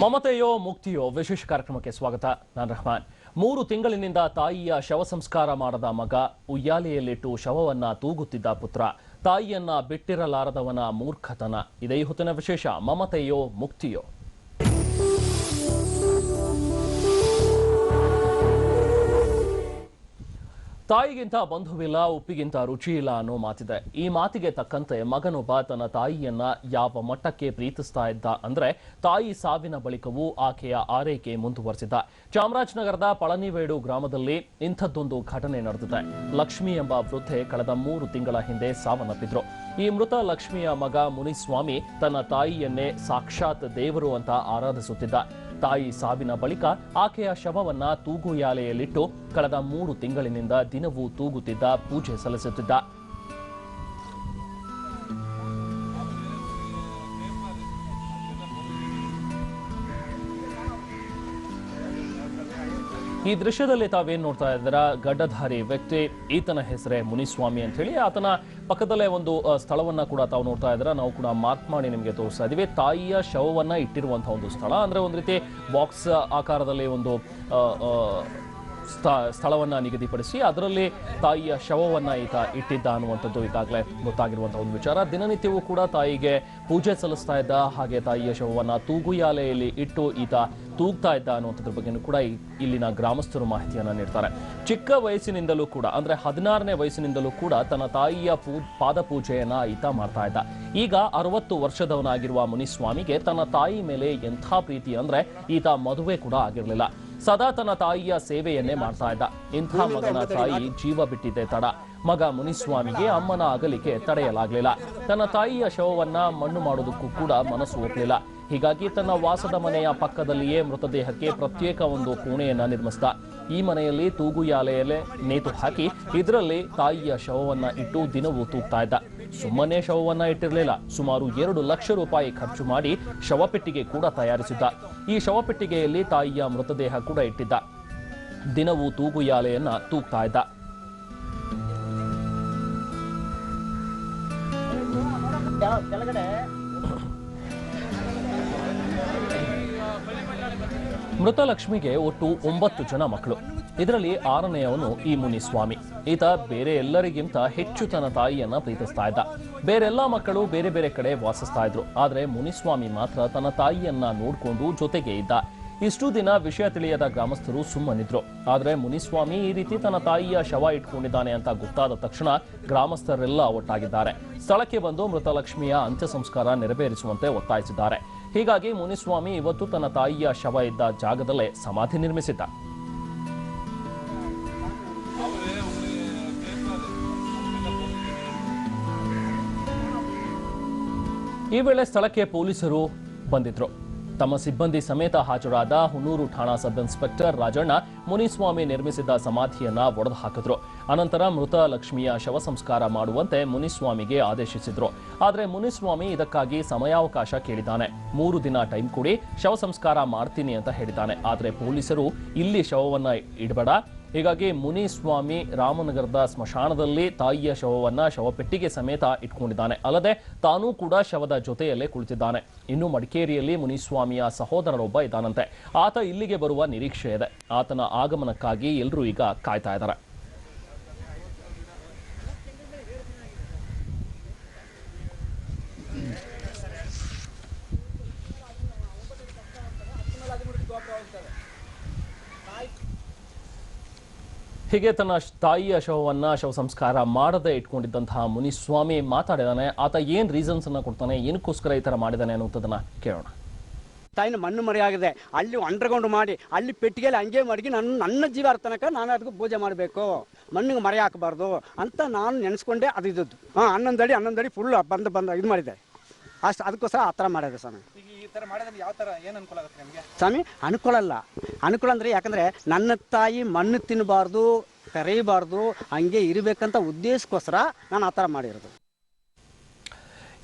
ಮಮತೆಯೋ ಮುಕ್ತಿಯೋ ವಿಶೇಷ ಕಾರ್ಯಕ್ರಮಕ್ಕೆ ಸ್ವಾಗತ. ನಾನು ರಹಮಾನ್. 3 ತಿಂಗಳಿನಿಂದ ತಾಯಿಯ ಶವ ಸಂಸ್ಕಾರ ಮಾಡದ ಮಗ, ಉಯ್ಯಾಲೆಯಲ್ಲಿಟ್ಟು ಶವವನ್ನ ತೂಗುತ್ತಿದ್ದ ಪುತ್ರ, ತಾಯಿಯನ್ನ ಬಿಟ್ಟಿರಲಾರದವನ ಮೂರ್ಖತನ. ಇದೇ ಹೊತ್ತಿನ ವಿಶೇಷ. ಮಮತೆಯೋ ಮುಕ್ತಿಯೋ? ತಾಯಿಗಿಂತ ಬಂಧುವಿಲ್ಲ, ಉಪ್ಪಿಗಿಂತ ರುಚಿ ಇಲ್ಲ ಅನ್ನೋ ಮಾತಿದೆ. ಈ ಮಾತಿಗೆ ತಕ್ಕಂತೆ ಮಗನೊಬ್ಬ ತನ್ನ ತಾಯಿಯನ್ನ ಯಾವ ಮಟ್ಟಕ್ಕೆ ಪ್ರೀತಿಸ್ತಾ ಇದ್ದ ಅಂದ್ರೆ, ತಾಯಿ ಸಾವಿನ ಬಳಿಕವೂ ಆಕೆಯ ಆರೈಕೆ ಮುಂದುವರೆಸಿದ್ದ. ಚಾಮರಾಜನಗರದ ಪಳನಿವೇಡು ಗ್ರಾಮದಲ್ಲಿ ಇಂಥದ್ದೊಂದು ಘಟನೆ ನಡೆದಿದೆ. ಲಕ್ಷ್ಮಿ ಎಂಬ ವೃದ್ಧೆ ಕಳೆದ 3 ತಿಂಗಳ ಹಿಂದೆ ಸಾವನ್ನಪ್ಪಿದ್ರು. ಈ ಮೃತ ಲಕ್ಷ್ಮಿಯ ಮಗ ಮುನಿಸ್ವಾಮಿ ತನ್ನ ತಾಯಿಯನ್ನೇ ಸಾಕ್ಷಾತ್ ದೇವರು ಅಂತ ಆರಾಧಿಸುತ್ತಿದ್ದ. ತಾಯಿ ಸಾವಿನ ಬಳಿಕ ಆಕೆಯ ಶವವನ್ನ ತೂಗುಯಾಲೆಯಲ್ಲಿಟ್ಟು ಕಳೆದ 3 ತಿಂಗಳಿನಿಂದ ದಿನವೂ ತೂಗುತ್ತಿದ್ದ, ಪೂಜೆ ಸಲ್ಲಿಸುತ್ತಿದ್ದ. ಈ ದೃಶ್ಯದಲ್ಲಿ ತಾವೇನ್ ನೋಡ್ತಾ ಇದ್ದೀರಾ, ಗಡ್ಡಧಾರಿ ವ್ಯಕ್ತಿ, ಈತನ ಹೆಸರೇ ಮುನಿಸ್ವಾಮಿ ಅಂತ ಹೇಳಿ. ಆತನ ಪಕ್ಕದಲ್ಲೇ ಒಂದು ಸ್ಥಳವನ್ನ ಕೂಡ ತಾವು ನೋಡ್ತಾ ಇದ್ದೀರಾ. ನಾವು ಕೂಡ ಮಾರ್ಕ್ ಮಾಡಿ ನಿಮಗೆ ತೋರಿಸ್ತಾ ಇದೀವಿ. ತಾಯಿಯ ಶವವನ್ನ ಇಟ್ಟಿರುವಂತಹ ಒಂದು ಸ್ಥಳ, ಅಂದ್ರೆ ಒಂದು ರೀತಿ ಬಾಕ್ಸ್ ಆಕಾರದಲ್ಲಿ ಒಂದು ಸ್ಥಳವನ್ನ ನಿಗದಿಪಡಿಸಿ ಅದರಲ್ಲಿ ತಾಯಿಯ ಶವವನ್ನ ಈತ ಇಟ್ಟಿದ್ದ ಅನ್ನುವಂಥದ್ದು ಈಗಾಗಲೇ ಗೊತ್ತಾಗಿರುವಂತಹ ಒಂದು ವಿಚಾರ. ದಿನನಿತ್ಯವೂ ಕೂಡ ತಾಯಿಗೆ ಪೂಜೆ ಸಲ್ಲಿಸ್ತಾ ಇದ್ದ, ಹಾಗೆ ತಾಯಿಯ ಶವವನ್ನ ತೂಗುಯಾಲೆಯಲ್ಲಿ ಇಟ್ಟು ಈತ ತೂಗ್ತಾ ಇದ್ದ ಅನ್ನುವಂಥದ್ರ ಬಗ್ಗೆನೂ ಕೂಡ ಇಲ್ಲಿನ ಗ್ರಾಮಸ್ಥರು ಮಾಹಿತಿಯನ್ನ ನೀಡ್ತಾರೆ. ಚಿಕ್ಕ ವಯಸ್ಸಿನಿಂದಲೂ ಕೂಡ, ಅಂದ್ರೆ 16ನೇ ವಯಸ್ಸಿನಿಂದಲೂ ಕೂಡ ತನ್ನ ತಾಯಿಯ ಪಾದ ಪೂಜೆಯನ್ನ ಈತ ಮಾಡ್ತಾ ಇದ್ದ. ಈಗ 60 ವರ್ಷದವನಾಗಿರುವ ಮುನಿಸ್ವಾಮಿಗೆ ತನ್ನ ತಾಯಿ ಮೇಲೆ ಎಂಥ ಪ್ರೀತಿ ಅಂದ್ರೆ, ಈತ ಮದುವೆ ಕೂಡ ಆಗಿರಲಿಲ್ಲ. ಸದಾ ತನ್ನ ತಾಯಿಯ ಸೇವೆಯನ್ನೇ ಮಾಡ್ತಾ ಇದ್ದ. ಇಂಥ ಮಗನ ತಾಯಿ ಜೀವ ಬಿಟ್ಟಿದ್ದೆ ತಡ. ಮಗ ಮುನಿಸ್ವಾಮಿಗೆ ಅಮ್ಮನ ಅಗಲಿಕೆ ತಡೆಯಲಾಗಲಿಲ್ಲ. ತನ್ನ ತಾಯಿಯ ಶವವನ್ನ ಮಣ್ಣು ಮಾಡೋದಕ್ಕೂ ಕೂಡ ಮನಸ್ಸು ಒಪ್ಪಲಿಲ್ಲ. ಹೀಗಾಗಿ ತನ್ನ ವಾಸದ ಮನೆಯ ಪಕ್ಕದಲ್ಲಿಯೇ ಮೃತದೇಹಕ್ಕೆ ಪ್ರತ್ಯೇಕ ಒಂದು ಕೋಣೆಯನ್ನ ನಿರ್ಮಿಸಿದ. ಈ ಮನೆಯಲ್ಲಿ ತೂಗುಯಾಲೆಯಲ್ಲೇ ನೇತು ಹಾಕಿ ಇದರಲ್ಲಿ ತಾಯಿಯ ಶವವನ್ನ ಇಟ್ಟು ದಿನವೂ ತೂಗ್ತಾ ಇದ್ದ. ಸುಮ್ಮನೆ ಶವವನ್ನ ಇಟ್ಟಿರಲಿಲ್ಲ. ಸುಮಾರು 2 ಲಕ್ಷ ರೂಪಾಯಿ ಖರ್ಚು ಮಾಡಿ ಶವಪೆಟ್ಟಿಗೆ ಕೂಡ ತಯಾರಿಸಿದ್ದ. ಈ ಶವಪೆಟ್ಟಿಗೆಯಲ್ಲಿ ತಾಯಿಯ ಮೃತದೇಹ ಕೂಡ ಇಟ್ಟಿದ್ದ. ದಿನವೂ ತೂಗುಯಾಲೆಯನ್ನ ತೂಗ್ತಾ ಇದ್ದ. ಮೃತ ಲಕ್ಷ್ಮಿಗೆ ಒಟ್ಟು 9 ಜನ ಮಕ್ಕಳು. ಇದರಲ್ಲಿ 6ನೇಯವನು ಈ ಮುನಿಸ್ವಾಮಿ. ಈತ ಬೇರೆ ಎಲ್ಲರಿಗಿಂತ ಹೆಚ್ಚು ತನ್ನ ತಾಯಿಯನ್ನ ಪ್ರೀತಿಸ್ತಾ ಇದ್ದ. ಬೇರೆಲ್ಲಾ ಮಕ್ಕಳು ಬೇರೆ ಬೇರೆ ಕಡೆ ವಾಸಿಸ್ತಾ ಇದ್ರು. ಆದ್ರೆ ಮುನಿಸ್ವಾಮಿ ಮಾತ್ರ ತನ್ನ ತಾಯಿಯನ್ನ ನೋಡ್ಕೊಂಡು ಜೊತೆಗೆ ಇದ್ದ. ಇಷ್ಟು ದಿನ ವಿಷಯ ತಿಳಿಯದ ಗ್ರಾಮಸ್ಥರು ಸುಮ್ಮನಿದ್ರು. ಆದ್ರೆ ಮುನಿಸ್ವಾಮಿ ಈ ರೀತಿ ತನ್ನ ತಾಯಿಯ ಶವ ಇಟ್ಕೊಂಡಿದ್ದಾನೆ ಅಂತ ಗೊತ್ತಾದ ತಕ್ಷಣ ಗ್ರಾಮಸ್ಥರೆಲ್ಲ ಒಟ್ಟಾಗಿದ್ದಾರೆ. ಸ್ಥಳಕ್ಕೆ ಬಂದು ಮೃತ ಲಕ್ಷ್ಮಿಯ ಅಂತ್ಯ ಸಂಸ್ಕಾರ ನೆರವೇರಿಸುವಂತೆ ಒತ್ತಾಯಿಸಿದ್ದಾರೆ. ಹೀಗಾಗಿ ಮುನಿಸ್ವಾಮಿ ಇವತ್ತು ತನ್ನ ತಾಯಿಯ ಶವ ಇದ್ದ ಜಾಗದಲ್ಲೇ ಸಮಾಧಿ ನಿರ್ಮಿಸಿದ್ದ. ಈ ವೇಳೆ ಸ್ಥಳಕ್ಕೆ ಪೊಲೀಸರು ಬಂದಿದ್ರು. ತಮ್ಮ ಸಿಬ್ಬಂದಿ ಸಮೇತ ಹಾಜರಾದ ಹುನೂರು ಠಾಣಾ ಸಬ್ ಇನ್ಸ್ಪೆಕ್ಟರ್ ರಾಜಣ್ಣ ಮುನಿಸ್ವಾಮಿ ನಿರ್ಮಿಸಿದ್ದ ಸಮಾಧಿಯನ್ನ ಒಡೆದು ಹಾಕಿದ್ರು. ಅನಂತರ ಮೃತ ಲಕ್ಷ್ಮಿಯ ಶವ ಸಂಸ್ಕಾರ ಮಾಡುವಂತೆ ಮುನಿಸ್ವಾಮಿಗೆ ಆದೇಶಿಸಿದ್ರು. ಆದ್ರೆ ಮುನಿಸ್ವಾಮಿ ಇದಕ್ಕಾಗಿ ಸಮಯಾವಕಾಶ ಕೇಳಿದ್ದಾನೆ. 3 ದಿನ ಟೈಮ್ ಕೊಡಿ, ಶವ ಸಂಸ್ಕಾರ ಮಾಡ್ತೀನಿ ಅಂತ ಹೇಳಿದ್ದಾನೆ. ಆದ್ರೆ ಪೊಲೀಸರು ಇಲ್ಲಿ ಶವವನ್ನ ಇಡಬೇಡ, ಹೀಗಾಗಿ ಮುನಿಸ್ವಾಮಿ ರಾಮನಗರದ ಸ್ಮಶಾನದಲ್ಲಿ ತಾಯಿಯ ಶವವನ್ನ ಶವಪೆಟ್ಟಿಗೆ ಸಮೇತ ಇಟ್ಕೊಂಡಿದ್ದಾನೆ. ಅಲ್ಲದೆ ತಾನೂ ಕೂಡ ಶವದ ಜೊತೆಯಲ್ಲೇ ಕುಳಿತಿದ್ದಾನೆ. ಇನ್ನು ಮಡಿಕೇರಿಯಲ್ಲಿ ಮುನಿಸ್ವಾಮಿಯ ಸಹೋದರರೊಬ್ಬ ಇದ್ದಾನಂತೆ. ಆತ ಇಲ್ಲಿಗೆ ಬರುವ ನಿರೀಕ್ಷೆ ಇದೆ. ಆತನ ಆಗಮನಕ್ಕಾಗಿ ಎಲ್ಲರೂ ಈಗ ಕಾಯ್ತಾ ಇದ್ದಾರೆ. ಹೀಗೆ ತನ್ನ ತಾಯಿಯ ಶವವನ್ನ ಶವ ಸಂಸ್ಕಾರ ಮಾಡದೆ ಇಟ್ಕೊಂಡಿದ್ದಂತಹ ಮುನಿಸ್ವಾಮಿ ಮಾತಾಡಿದಾನೆ. ಆತ ಏನ್ ರೀಸನ್ಸ್ ಅನ್ನ ಕೊಡ್ತಾನೆ, ಏನಕ್ಕೋಸ್ಕರ ಈ ತರ ಮಾಡಿದಾನೆ ಅನ್ನೋದನ್ನ ಕೇಳೋಣ. ತಾಯಿನ ಮಣ್ಣು ಮರೆಯಾಗಿದೆ, ಅಲ್ಲಿ ಅಂಡರ್ಗ್ರೌಂಡ್ ಮಾಡಿ ಅಲ್ಲಿ ಪೆಟ್ಟಿಗೆಯಲ್ಲಿ ಹಂಗೆ ಮಡಗಿ ನನ್ನ ಜೀವ ತನಕ ನಾನು ಅದಕ್ಕೆ ಪೂಜೆ ಮಾಡಬೇಕು, ಮಣ್ಣಿಗೆ ಮರೆ ಹಾಕಬಾರ್ದು ಅಂತ ನಾನು ನೆನೆಸ್ಕೊಂಡೆ. ಅದು ಇದ್ದದ್ದು 11 ಅಡಿ ಫುಲ್ ಬಂದು ಇದು ಮಾಡಿದೆ. ಅಷ್ಟು ಅದಕ್ಕೋಸ್ಕರ ಆ ಥರ ಮಾಡಿದೆ ಸ್ವಾಮಿ. ಸ್ವಾಮಿ ಅನುಕೂಲ ಅಲ್ಲ, ಅನುಕೂಲ ಅಂದರೆ ಯಾಕಂದರೆ ನನ್ನ ತಾಯಿ ಮಣ್ಣು ತಿನ್ನಬಾರ್ದು, ಕರೆಯಬಾರ್ದು, ಹಂಗೆ ಇರಬೇಕಂತ ಉದ್ದೇಶಕ್ಕೋಸ್ಕರ ನಾನು ಆ ಥರ ಮಾಡಿರೋದು.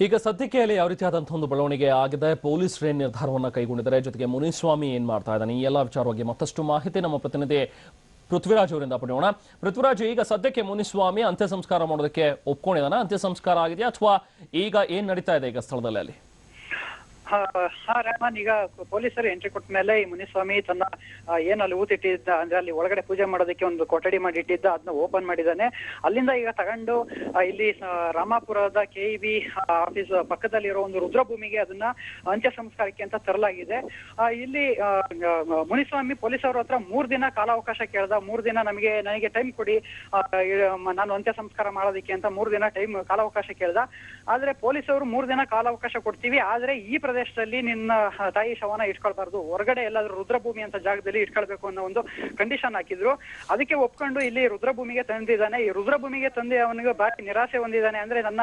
ಈಗ ಸದ್ಯಕ್ಕೆ ಅಲ್ಲಿ ಯಾವ ರೀತಿಯಾದಂತಹ ಒಂದು ಬೆಳವಣಿಗೆ ಆಗಿದೆ, ಪೊಲೀಸರು ಏನ್ ನಿರ್ಧಾರವನ್ನು ಕೈಗೊಂಡಿದ್ದಾರೆ, ಜೊತೆಗೆ ಮುನಿಸ್ವಾಮಿ ಏನ್ ಮಾಡ್ತಾ ಇದ್ದಾನೆ, ಈ ಎಲ್ಲ ವಿಚಾರವಾಗಿ ಮತ್ತಷ್ಟು ಮಾಹಿತಿ ನಮ್ಮ ಪ್ರತಿನಿಧಿ ಪೃಥ್ವಿರಾಜ್ ಅವರಿಂದ ಪಡೆಯೋಣ. ಪೃಥ್ವಿರಾಜ್, ಈಗ ಸದ್ಯಕ್ಕೆ ಮುನಿಸ್ವಾಮಿ ಅಂತ್ಯ ಸಂಸ್ಕಾರ ಮಾಡೋದಕ್ಕೆ ಒಪ್ಕೊಂಡಿದ್ದಾನೆ, ಅಂತ್ಯ ಸಂಸ್ಕಾರ ಆಗಿದೆಯಾ ಅಥವಾ ಈಗ ಏನ್ ನಡೀತಾ ಇದೆ ಈಗ ಸ್ಥಳದಲ್ಲಿ? ಅಲ್ಲಿ ರೆಹಮಾನ್, ಈಗ ಪೊಲೀಸರು ಎಂಟ್ರಿ ಕೊಟ್ಟ ಮೇಲೆ ಈ ಮುನಿಸ್ವಾಮಿ ತನ್ನ ಏನು ಅಲ್ಲಿ ಊತಿಟ್ಟಿದ್ದ, ಅಂದ್ರೆ ಅಲ್ಲಿ ಒಳಗಡೆ ಪೂಜೆ ಮಾಡೋದಕ್ಕೆ ಒಂದು ಕೊಠಡಿ ಮಾಡಿ ಇಟ್ಟಿದ್ದ, ಅದನ್ನ ಓಪನ್ ಮಾಡಿದ್ದಾನೆ. ಅಲ್ಲಿಂದ ಈಗ ತಗೊಂಡು ಇಲ್ಲಿ ರಾಮಾಪುರದ KEB ಆಫೀಸ್ ಪಕ್ಕದಲ್ಲಿರೋ ಒಂದು ರುದ್ರಭೂಮಿಗೆ ಅದನ್ನ ಅಂತ್ಯ ಸಂಸ್ಕಾರಕ್ಕೆ ಅಂತ ತರಲಾಗಿದೆ. ಇಲ್ಲಿ ಮುನಿಸ್ವಾಮಿ ಪೊಲೀಸರ ಹತ್ರ 3 ದಿನ ಕಾಲಾವಕಾಶ ಕೇಳ್ದ. 3 ದಿನ ನನಗೆ ಟೈಮ್ ಕೊಡಿ, ನಾನು ಅಂತ್ಯ ಸಂಸ್ಕಾರ ಮಾಡೋದಕ್ಕೆ ಅಂತ 3 ದಿನ ಕಾಲಾವಕಾಶ ಕೇಳ್ದ. ಆದ್ರೆ ಪೊಲೀಸರು 3 ದಿನ ಕಾಲಾವಕಾಶ ಕೊಡ್ತೀವಿ, ಆದ್ರೆ ಈ ಪ್ರದೇಶದಲ್ಲಿ ನಿನ್ನ ತಾಯಿ ಶವನ ಇಟ್ಕೊಳ್ಬಾರ್ದು, ಹೊರಗಡೆ ಎಲ್ಲಾದ್ರೂ ರುದ್ರಭೂಮಿ ಅಂತ ಜಾಗದಲ್ಲಿ ಇಟ್ಕೊಳ್ಬೇಕು ಅನ್ನೋ ಒಂದು ಕಂಡೀಷನ್ ಹಾಕಿದ್ರು. ಅದಕ್ಕೆ ಒಪ್ಕೊಂಡು ಇಲ್ಲಿ ರುದ್ರಭೂಮಿಗೆ ತಂದಿದ್ದಾನೆ. ಈ ರುದ್ರಭೂಮಿಗೆ ತಂದು ಅವನಿಗೆ ಬಾರಿ ನಿರಾಸೆ ಹೊಂದಿದ್ದಾನೆ. ಅಂದ್ರೆ ನನ್ನ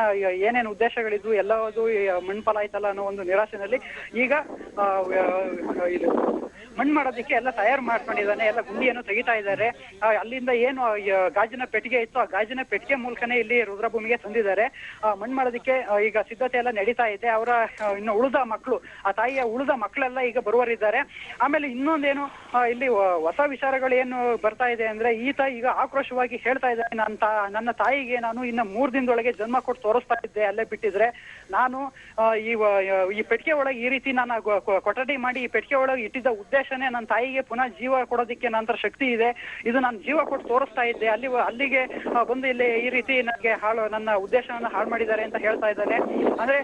ಏನೇನು ಉದ್ದೇಶಗಳಿದ್ವು ಎಲ್ಲವೂ ಮಣ್ಪಾಲ ಆಯ್ತಲ್ಲ ಅನ್ನೋ ಒಂದು ನಿರಾಸೆನಲ್ಲಿ ಈಗ ಇದು ಮಣ್ಣು ಮಾಡೋದಕ್ಕೆ ಎಲ್ಲ ತಯಾರು ಮಾಡ್ಕೊಂಡಿದ್ದಾನೆ. ಎಲ್ಲ ಗುಂಡಿಯನ್ನು ತೆಗಿತಾ ಇದ್ದಾರೆ. ಅಲ್ಲಿಂದ ಏನು ಗಾಜಿನ ಪೆಟ್ಟಿಗೆ ಇತ್ತು, ಆ ಗಾಜಿನ ಪೆಟ್ಟಿಗೆ ಮೂಲಕನೇ ಇಲ್ಲಿ ರುದ್ರಭೂಮಿಗೆ ತಂದಿದ್ದಾರೆ. ಮಣ್ಣು ಮಾಡೋದಕ್ಕೆ ಈಗ ಸಿದ್ಧತೆ ಎಲ್ಲ ನಡೀತಾ ಇದೆ. ಅವರ ಇನ್ನು ಉಳಿದ ಮಕ್ಕಳು, ಆ ತಾಯಿಯ ಉಳಿದ ಮಕ್ಕಳೆಲ್ಲ ಈಗ ಬರುವರಿದ್ದಾರೆ. ಆಮೇಲೆ ಇನ್ನೊಂದೇನು ಇಲ್ಲಿ ಹೊಸ ವಿಚಾರಗಳು ಏನು ಬರ್ತಾ ಇದೆ ಅಂದ್ರೆ, ಈತ ಈಗ ಆಕ್ರೋಶವಾಗಿ ಹೇಳ್ತಾ ಇದ್ದಾನೆ, ನನ್ನ ತಾಯಿಗೆ ನಾನು ಇನ್ನು 3 ದಿನದೊಳಗೆ ಜನ್ಮ ಕೊಟ್ಟು ತೋರಿಸ್ತಾ ಇದ್ದೆ, ಅಲ್ಲೇ ಬಿಟ್ಟಿದ್ರೆ ನಾನು ಈ ಪೆಟ್ಟಿಗೆ ಒಳಗೆ ಈ ರೀತಿ ನಾನು ಕೊಠಡಿ ಮಾಡಿ ಈ ಪೆಟ್ಟಿಗೆ ಒಳಗೆ ಇಟ್ಟಿದ್ದ ಉದ್ದೇಶನೇ ನನ್ನ ತಾಯಿಗೆ ಪುನಃ ಜೀವ ಕೊಡೋದಕ್ಕೆ ನಂತರ ಶಕ್ತಿ ಇದೆ, ಇದು ನಾನು ಜೀವ ಕೊಟ್ಟು ತೋರಿಸ್ತಾ ಇದ್ದೆ, ಅಲ್ಲಿಗೆ ಬಂದು ಇಲ್ಲಿ ಈ ರೀತಿ ನನಗೆ ನನ್ನ ಉದ್ದೇಶವನ್ನ ಹಾಳು ಮಾಡಿದ್ದಾರೆ ಅಂತ ಹೇಳ್ತಾ ಇದ್ದಾನೆ. ಅಂದ್ರೆ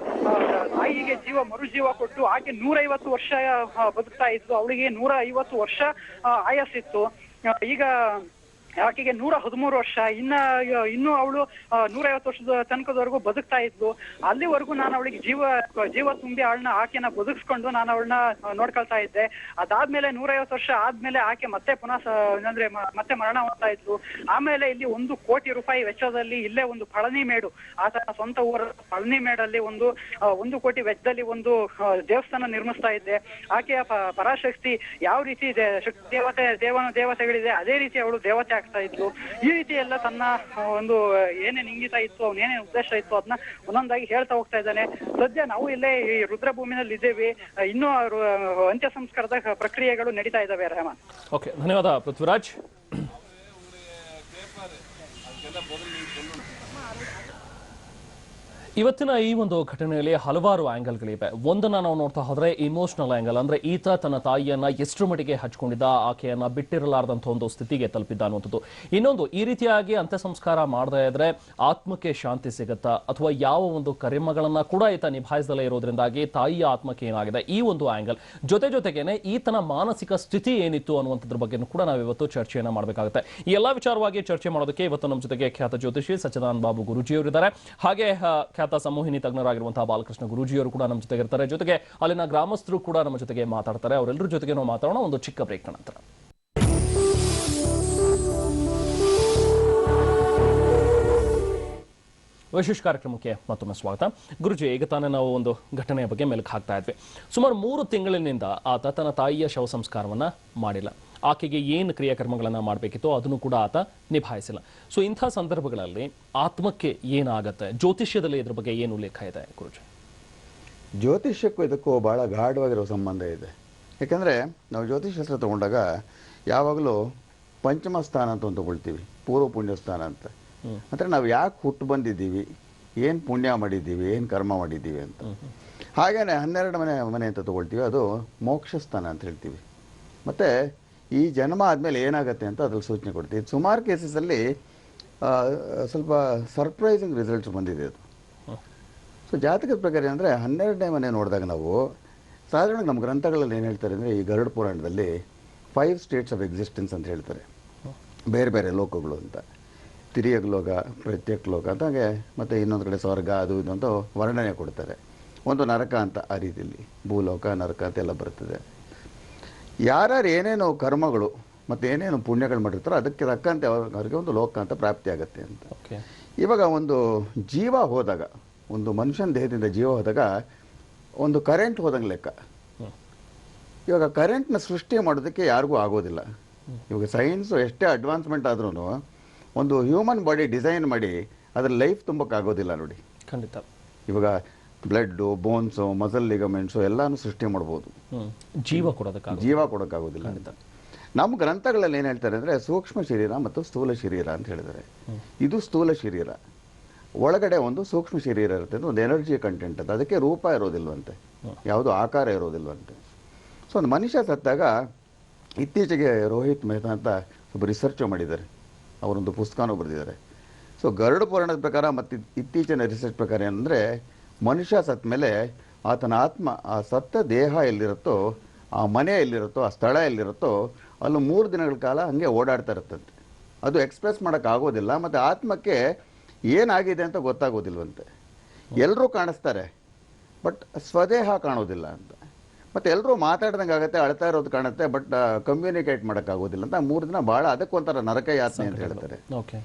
ತಾಯಿಗೆ ಮರುಜೀವ ಕೊಟ್ಟು ಆಕೆ 150 ವರ್ಷ ಬದುಕ್ತಾ ಇದ್ದು, ಅವಳಿಗೆ 150 ವರ್ಷ ಆಯಸ್ಸಿತ್ತು. ಈಗ ಆಕೆಗೆ 113 ವರ್ಷ, ಇನ್ನು ಅವಳು 150 ವರ್ಷದ ತನಕದವರೆಗೂ ಬದುಕ್ತಾ ಇದ್ಲು. ಅಲ್ಲಿವರೆಗೂ ನಾನು ಅವಳಿಗೆ ಜೀವ ತುಂಬಿ ಆಕೆನ ಬದುಕಿಸ್ಕೊಂಡು ನಾನು ಅವಳನ್ನ ನೋಡ್ಕೊಳ್ತಾ ಇದ್ದೆ. ಅದಾದ್ಮೇಲೆ 150 ವರ್ಷ ಆದ್ಮೇಲೆ ಆಕೆ ಮತ್ತೆ ಪುನಃ ಅಂದ್ರೆ ಮತ್ತೆ ಮರಣ ಹೊಂದ್ತಾ ಇದ್ಲು. ಆಮೇಲೆ ಇಲ್ಲಿ 1 ಕೋಟಿ ರೂಪಾಯಿ ವೆಚ್ಚದಲ್ಲಿ ಇಲ್ಲೇ ಒಂದು ಪಳನಿಮೇಡು, ಆತನ ಸ್ವಂತ ಊರ ಪಳನಿಮೇಡಲ್ಲಿ 1 ಕೋಟಿ ವೆಚ್ಚದಲ್ಲಿ ಒಂದು ದೇವಸ್ಥಾನ ನಿರ್ಮಿಸ್ತಾ ಇದ್ದೆ. ಆಕೆಯ ಪರಾಶಕ್ತಿ ಯಾವ ರೀತಿ ದೇವತೆಗಳಿದೆ ಅದೇ ರೀತಿ ಅವಳು ದೇವತೆ ಆಗ್ತಾ ಇದ್ಲು. ಈ ರೀತಿ ಎಲ್ಲ ತನ್ನ ಒಂದು ಏನೇನ್ ಇಂಗಿತ ಇತ್ತು, ಅವನೇನೇನ್ ಉದ್ದೇಶ ಇತ್ತು ಅದನ್ನ ಒಂದೊಂದಾಗಿ ಹೇಳ್ತಾ ಹೋಗ್ತಾ ಇದ್ದಾನೆ. ಸದ್ಯ ನಾವು ಇಲ್ಲೇ ಈ ರುದ್ರಭೂಮಿನಲ್ಲಿ ಇದ್ದೇವೆ. ಇನ್ನೂ ಅಂತ್ಯ ಸಂಸ್ಕಾರದ ಪ್ರಕ್ರಿಯೆಗಳು ನಡೀತಾ ಇದ್ದಾವೆ. ರೆಹಮಾನ್. ಓಕೆ, ಧನ್ಯವಾದ ಪೃಥ್ವಿರಾಜ್. ಇವತ್ತಿನ ಈ ಒಂದು ಘಟನೆಯಲ್ಲಿ ಹಲವಾರು ಆಂಗಲ್ಗಳಿವೆ. ಒಂದನ್ನ ನಾವು ನೋಡ್ತಾ ಹೋದ್ರೆ ಇಮೋಷನಲ್ ಆಂಗಲ್, ಅಂದ್ರೆ ಈತ ತನ್ನ ತಾಯಿಯನ್ನ ಎಷ್ಟು ಮಟ್ಟಿಗೆ ಹಚ್ಕೊಂಡಿದ್ದ, ಆಕೆಯನ್ನ ಬಿಟ್ಟಿರಲಾರ್ದಂತ ಒಂದು ಸ್ಥಿತಿಗೆ ತಲುಪಿದ್ದ ಅನ್ನುವಂಥದ್ದು. ಇನ್ನೊಂದು, ಈ ರೀತಿಯಾಗಿ ಅಂತ್ಯ ಸಂಸ್ಕಾರ ಮಾಡದೇ ಇದ್ರೆ ಆತ್ಮಕ್ಕೆ ಶಾಂತಿ ಸಿಗುತ್ತಾ, ಅಥವಾ ಯಾವ ಒಂದು ಕರ್ಮಗಳನ್ನ ಕೂಡ ಈತ ನಿಭಾಯಿಸದಲ್ಲೇ ಇರೋದ್ರಿಂದಾಗಿ ತಾಯಿಯ ಆತ್ಮಕ್ಕೆ ಏನಾಗಿದೆ, ಈ ಒಂದು ಆಂಗಲ್ ಜೊತೆಗೇನೆ ಈತನ ಮಾನಸಿಕ ಸ್ಥಿತಿ ಏನಿತ್ತು ಅನ್ನುವಂಥದ್ರ ಬಗ್ಗೆ ಕೂಡ ನಾವಿವತ್ತು ಚರ್ಚೆಯನ್ನ ಮಾಡಬೇಕಾಗುತ್ತೆ. ಈ ಎಲ್ಲಾ ವಿಚಾರವಾಗಿ ಚರ್ಚೆ ಮಾಡೋದಕ್ಕೆ ಇವತ್ತು ನಮ್ಮ ಜೊತೆಗೆ ಖ್ಯಾತ ಜ್ಯೋತಿಷಿ ಸಚ್ಚಿದಾನಂದ ಬಾಬು ಗುರೂಜಿಯವರಿದ್ದಾರೆ. ಹಾಗೆ ಖ್ಯಾತ ಸಂಮೋಹಿನಿ ತಜ್ಞರಾಗಿರುವಂತಹ ಬಾಲಕೃಷ್ಣ ಗುರೂಜಿಯವರು ಕೂಡ ನಮ್ಮ ಜೊತೆಗೆ ಇರ್ತಾರೆ. ಜೊತೆಗೆ ಅಲ್ಲಿನ ಗ್ರಾಮಸ್ಥರು ಕೂಡ ನಮ್ಮ ಜೊತೆಗೆ ಮಾತಾಡ್ತಾರೆ. ಅವರೆಲ್ಲರ ಜೊತೆಗೆ ನಾವು ಮಾತಾಡೋಣ ಒಂದು ಚಿಕ್ಕ ಬ್ರೇಕ್ ನಂತರ. ವಿಶೇಷ ಕಾರ್ಯಕ್ರಮಕ್ಕೆ ಮತ್ತೊಮ್ಮೆ ಸ್ವಾಗತ. ಗುರುಜಿ, ಈಗ ತಾನೇ ನಾವು ಒಂದು ಘಟನೆಯ ಬಗ್ಗೆ ಮೆಲುಕು ಹಾಕ್ತಾ ಇದ್ವಿ. ಸುಮಾರು 3 ತಿಂಗಳಿನಿಂದ ಆತ ತನ್ನ ತಾಯಿಯ ಶವ ಸಂಸ್ಕಾರವನ್ನ ಮಾಡಿಲ್ಲ. ಆಕೆಗೆ ಏನು ಕ್ರಿಯಾಕರ್ಮಗಳನ್ನ ಮಾಡಬೇಕಿತ್ತೋ ಅದನ್ನು ಕೂಡ ಆತ ನಿಭಾಯಿಸಿಲ್ಲ. ಸೊ ಇಂಥ ಸಂದರ್ಭಗಳಲ್ಲಿ ಆತ್ಮಕ್ಕೆ ಏನಾಗತ್ತೆ, ಜ್ಯೋತಿಷ್ಯದಲ್ಲಿ ಇದ್ರ ಬಗ್ಗೆ ಏನು ಉಲ್ಲೇಖ ಇದೆ ಗುರುಜಿ? ಜ್ಯೋತಿಷ್ಯಕ್ಕೂ ಇದಕ್ಕೂ ಭಾಳ ಗಾಢವಾಗಿರೋ ಸಂಬಂಧ ಇದೆ. ಯಾಕಂದರೆ ನಾವು ಜ್ಯೋತಿಷ್ಯಶಾಸ್ತ್ರ ತಗೊಂಡಾಗ ಯಾವಾಗಲೂ ಪಂಚಮ ಸ್ಥಾನ ಅಂತ ತಗೊಳ್ತೀವಿ, ಪೂರ್ವ ಪುಣ್ಯ ಸ್ಥಾನ ಅಂತ. ಅಂದರೆ ನಾವು ಯಾಕೆ ಹುಟ್ಟು ಬಂದಿದ್ದೀವಿ, ಏನು ಪುಣ್ಯ ಮಾಡಿದ್ದೀವಿ, ಏನು ಕರ್ಮ ಮಾಡಿದ್ದೀವಿ ಅಂತ. ಹಾಗೆಯೇ 12 ಮನೆ ಅಂತ ತಗೊಳ್ತೀವಿ, ಅದು ಮೋಕ್ಷ ಸ್ಥಾನ ಅಂತ ಹೇಳ್ತೀವಿ. ಮತ್ತು ಈ ಜನ್ಮ ಆದಮೇಲೆ ಏನಾಗುತ್ತೆ ಅಂತ ಅದ್ರಲ್ಲಿ ಸೂಚನೆ ಕೊಡ್ತೀವಿ. ಸುಮಾರು ಕೇಸಸಲ್ಲಿ ಸ್ವಲ್ಪ ಸರ್ಪ್ರೈಸಿಂಗ್ ರಿಸಲ್ಟ್ಸ್ ಬಂದಿದೆ ಅದು. ಸೊ ಜಾತಕದ ಪ್ರಕಾರ ಅಂದರೆ 12ನೇ ಮನೆ ನೋಡಿದಾಗ ನಾವು ಸಾಧಾರಣ ನಮ್ಮ ಗ್ರಂಥಗಳಲ್ಲಿ ಏನು ಹೇಳ್ತಾರೆ ಅಂದರೆ, ಈ ಗರುಡ ಪುರಾಣದಲ್ಲಿ 5 ಸ್ಟೇಟ್ಸ್ ಆಫ್ ಎಕ್ಸಿಸ್ಟೆನ್ಸ್ ಅಂತ ಹೇಳ್ತಾರೆ, ಬೇರೆ ಬೇರೆ ಲೋಕಗಳು ಅಂತ. ತಿರಿಯಗ್ ಲೋಕ, ಪ್ರತ್ಯಕ್ ಲೋಕ ಅಂತ, ಹಾಗೆ ಮತ್ತು ಇನ್ನೊಂದು ಕಡೆ ಸ್ವರ್ಗ ಅದು ಇದು ಅಂತ ವರ್ಣನೆ ಕೊಡ್ತಾರೆ. ಒಂದು ನರಕ ಅಂತ, ಆ ರೀತಿಯಲ್ಲಿ ಭೂಲೋಕ ನರಕ ಅಂತೆಲ್ಲ ಬರ್ತದೆ. ಯಾರ್ಯಾರು ಏನೇನು ಕರ್ಮಗಳು ಮತ್ತು ಏನೇನು ಪುಣ್ಯಗಳು ಮಾಡಿರ್ತಾರೋ ಅದಕ್ಕೆ ತಕ್ಕಂತೆ ಅವ್ರಿಗೆ ಒಂದು ಲೋಕ ಅಂತ ಪ್ರಾಪ್ತಿ ಆಗುತ್ತೆ ಅಂತ. ಇವಾಗ ಒಂದು ಜೀವ ಹೋದಾಗ, ಒಂದು ಮನುಷ್ಯನ ದೇಹದಿಂದ ಜೀವ ಹೋದಾಗ ಒಂದು ಕರೆಂಟ್ ಹೋದಂಗೆ ಲೆಕ್ಕ. ಇವಾಗ ಕರೆಂಟ್ನ ಸೃಷ್ಟಿ ಮಾಡೋದಕ್ಕೆ ಯಾರಿಗೂ ಆಗೋದಿಲ್ಲ. ಇವಾಗ ಸೈನ್ಸು ಎಷ್ಟೇ ಅಡ್ವಾನ್ಸ್ಮೆಂಟ್ ಆದ್ರೂ ಒಂದು ಹ್ಯೂಮನ್ ಬಾಡಿ ಡಿಸೈನ್ ಮಾಡಿ ಅದ್ರ ಲೈಫ್ ತುಂಬಕ್ಕಾಗೋದಿಲ್ಲ ನೋಡಿ. ಖಂಡಿತ. ಇವಾಗ ಬ್ಲಡ್ಡು, ಬೋನ್ಸು, ಮಸಲ್ ಲಿಗಮೆಂಟ್ಸು ಎಲ್ಲಾನು ಸೃಷ್ಟಿ ಮಾಡ್ಬೋದು, ಜೀವ ಕೊಡೋಕ್ಕಾಗೋದಿಲ್ಲ. ನಮ್ಮ ಗ್ರಂಥಗಳಲ್ಲಿ ಏನು ಹೇಳ್ತಾರೆ ಅಂದರೆ, ಸೂಕ್ಷ್ಮ ಶರೀರ ಮತ್ತು ಸ್ಥೂಲ ಶರೀರ ಅಂತ ಹೇಳಿದ್ದಾರೆ. ಇದು ಸ್ಥೂಲ ಶರೀರ. ಒಳಗಡೆ ಒಂದು ಸೂಕ್ಷ್ಮ ಶರೀರ ಇರುತ್ತೆ, ಒಂದು ಎನರ್ಜಿ ಕಂಟೆಂಟ್ ಅಂತ. ಅದಕ್ಕೆ ರೂಪ ಇರೋದಿಲ್ವಂತೆ, ಯಾವುದು ಆಕಾರ ಇರೋದಿಲ್ವಂತೆ. ಸೊ ಒಂದು ಮನುಷ್ಯ ಸತ್ತಾಗ ಇತ್ತೀಚೆಗೆ ರೋಹಿತ್ ಮೆಹ್ತಾ ಅಂತ ಒಬ್ಬ ರಿಸರ್ಚ್ ಮಾಡಿದ್ದಾರೆ, ಅವರೊಂದು ಪುಸ್ತಕನೂ ಬರೆದಿದ್ದಾರೆ. ಸೊ ಗರುಡ ಪುರಾಣದ ಪ್ರಕಾರ ಮತ್ತು ಇತ್ತೀಚಿನ ರಿಸರ್ಚ್ ಪ್ರಕಾರ ಏನಂದರೆ, ಮನುಷ್ಯ ಸತ್ತ ಮೇಲೆ ಆತನ ಆತ್ಮ ಆ ಸತ್ತ ದೇಹ ಎಲ್ಲಿರುತ್ತೋ, ಆ ಮನೆ ಎಲ್ಲಿರುತ್ತೋ, ಆ ಸ್ಥಳ ಎಲ್ಲಿರುತ್ತೋ ಅಲ್ಲೂ 3 ದಿನಗಳ ಕಾಲ ಹಾಗೆ ಓಡಾಡ್ತಾ ಇರುತ್ತಂತೆ. ಅದು ಎಕ್ಸ್ಪ್ರೆಸ್ ಮಾಡೋಕ್ಕಾಗೋದಿಲ್ಲ, ಮತ್ತು ಆತ್ಮಕ್ಕೆ ಏನಾಗಿದೆ ಅಂತ ಗೊತ್ತಾಗೋದಿಲ್ವಂತೆ. ಎಲ್ಲರೂ ಕಾಣಿಸ್ತಾರೆ, ಬಟ್ ಸ್ವದೇಹ ಕಾಣೋದಿಲ್ಲ ಅಂತ. ಮತ್ತು ಎಲ್ಲರೂ ಮಾತಾಡ್ದಂಗೆ ಆಗುತ್ತೆ, ಅಳ್ತಾ ಇರೋದು ಕಾಣುತ್ತೆ, ಬಟ್ ಕಮ್ಯುನಿಕೇಟ್ ಮಾಡೋಕ್ಕಾಗೋದಿಲ್ಲ ಅಂತ. 3 ದಿನ ಭಾಳ ಅದಕ್ಕೊಂಥರ ನರಕ ಯಾತನೆ ಅಂತ ಹೇಳ್ತಾರೆ.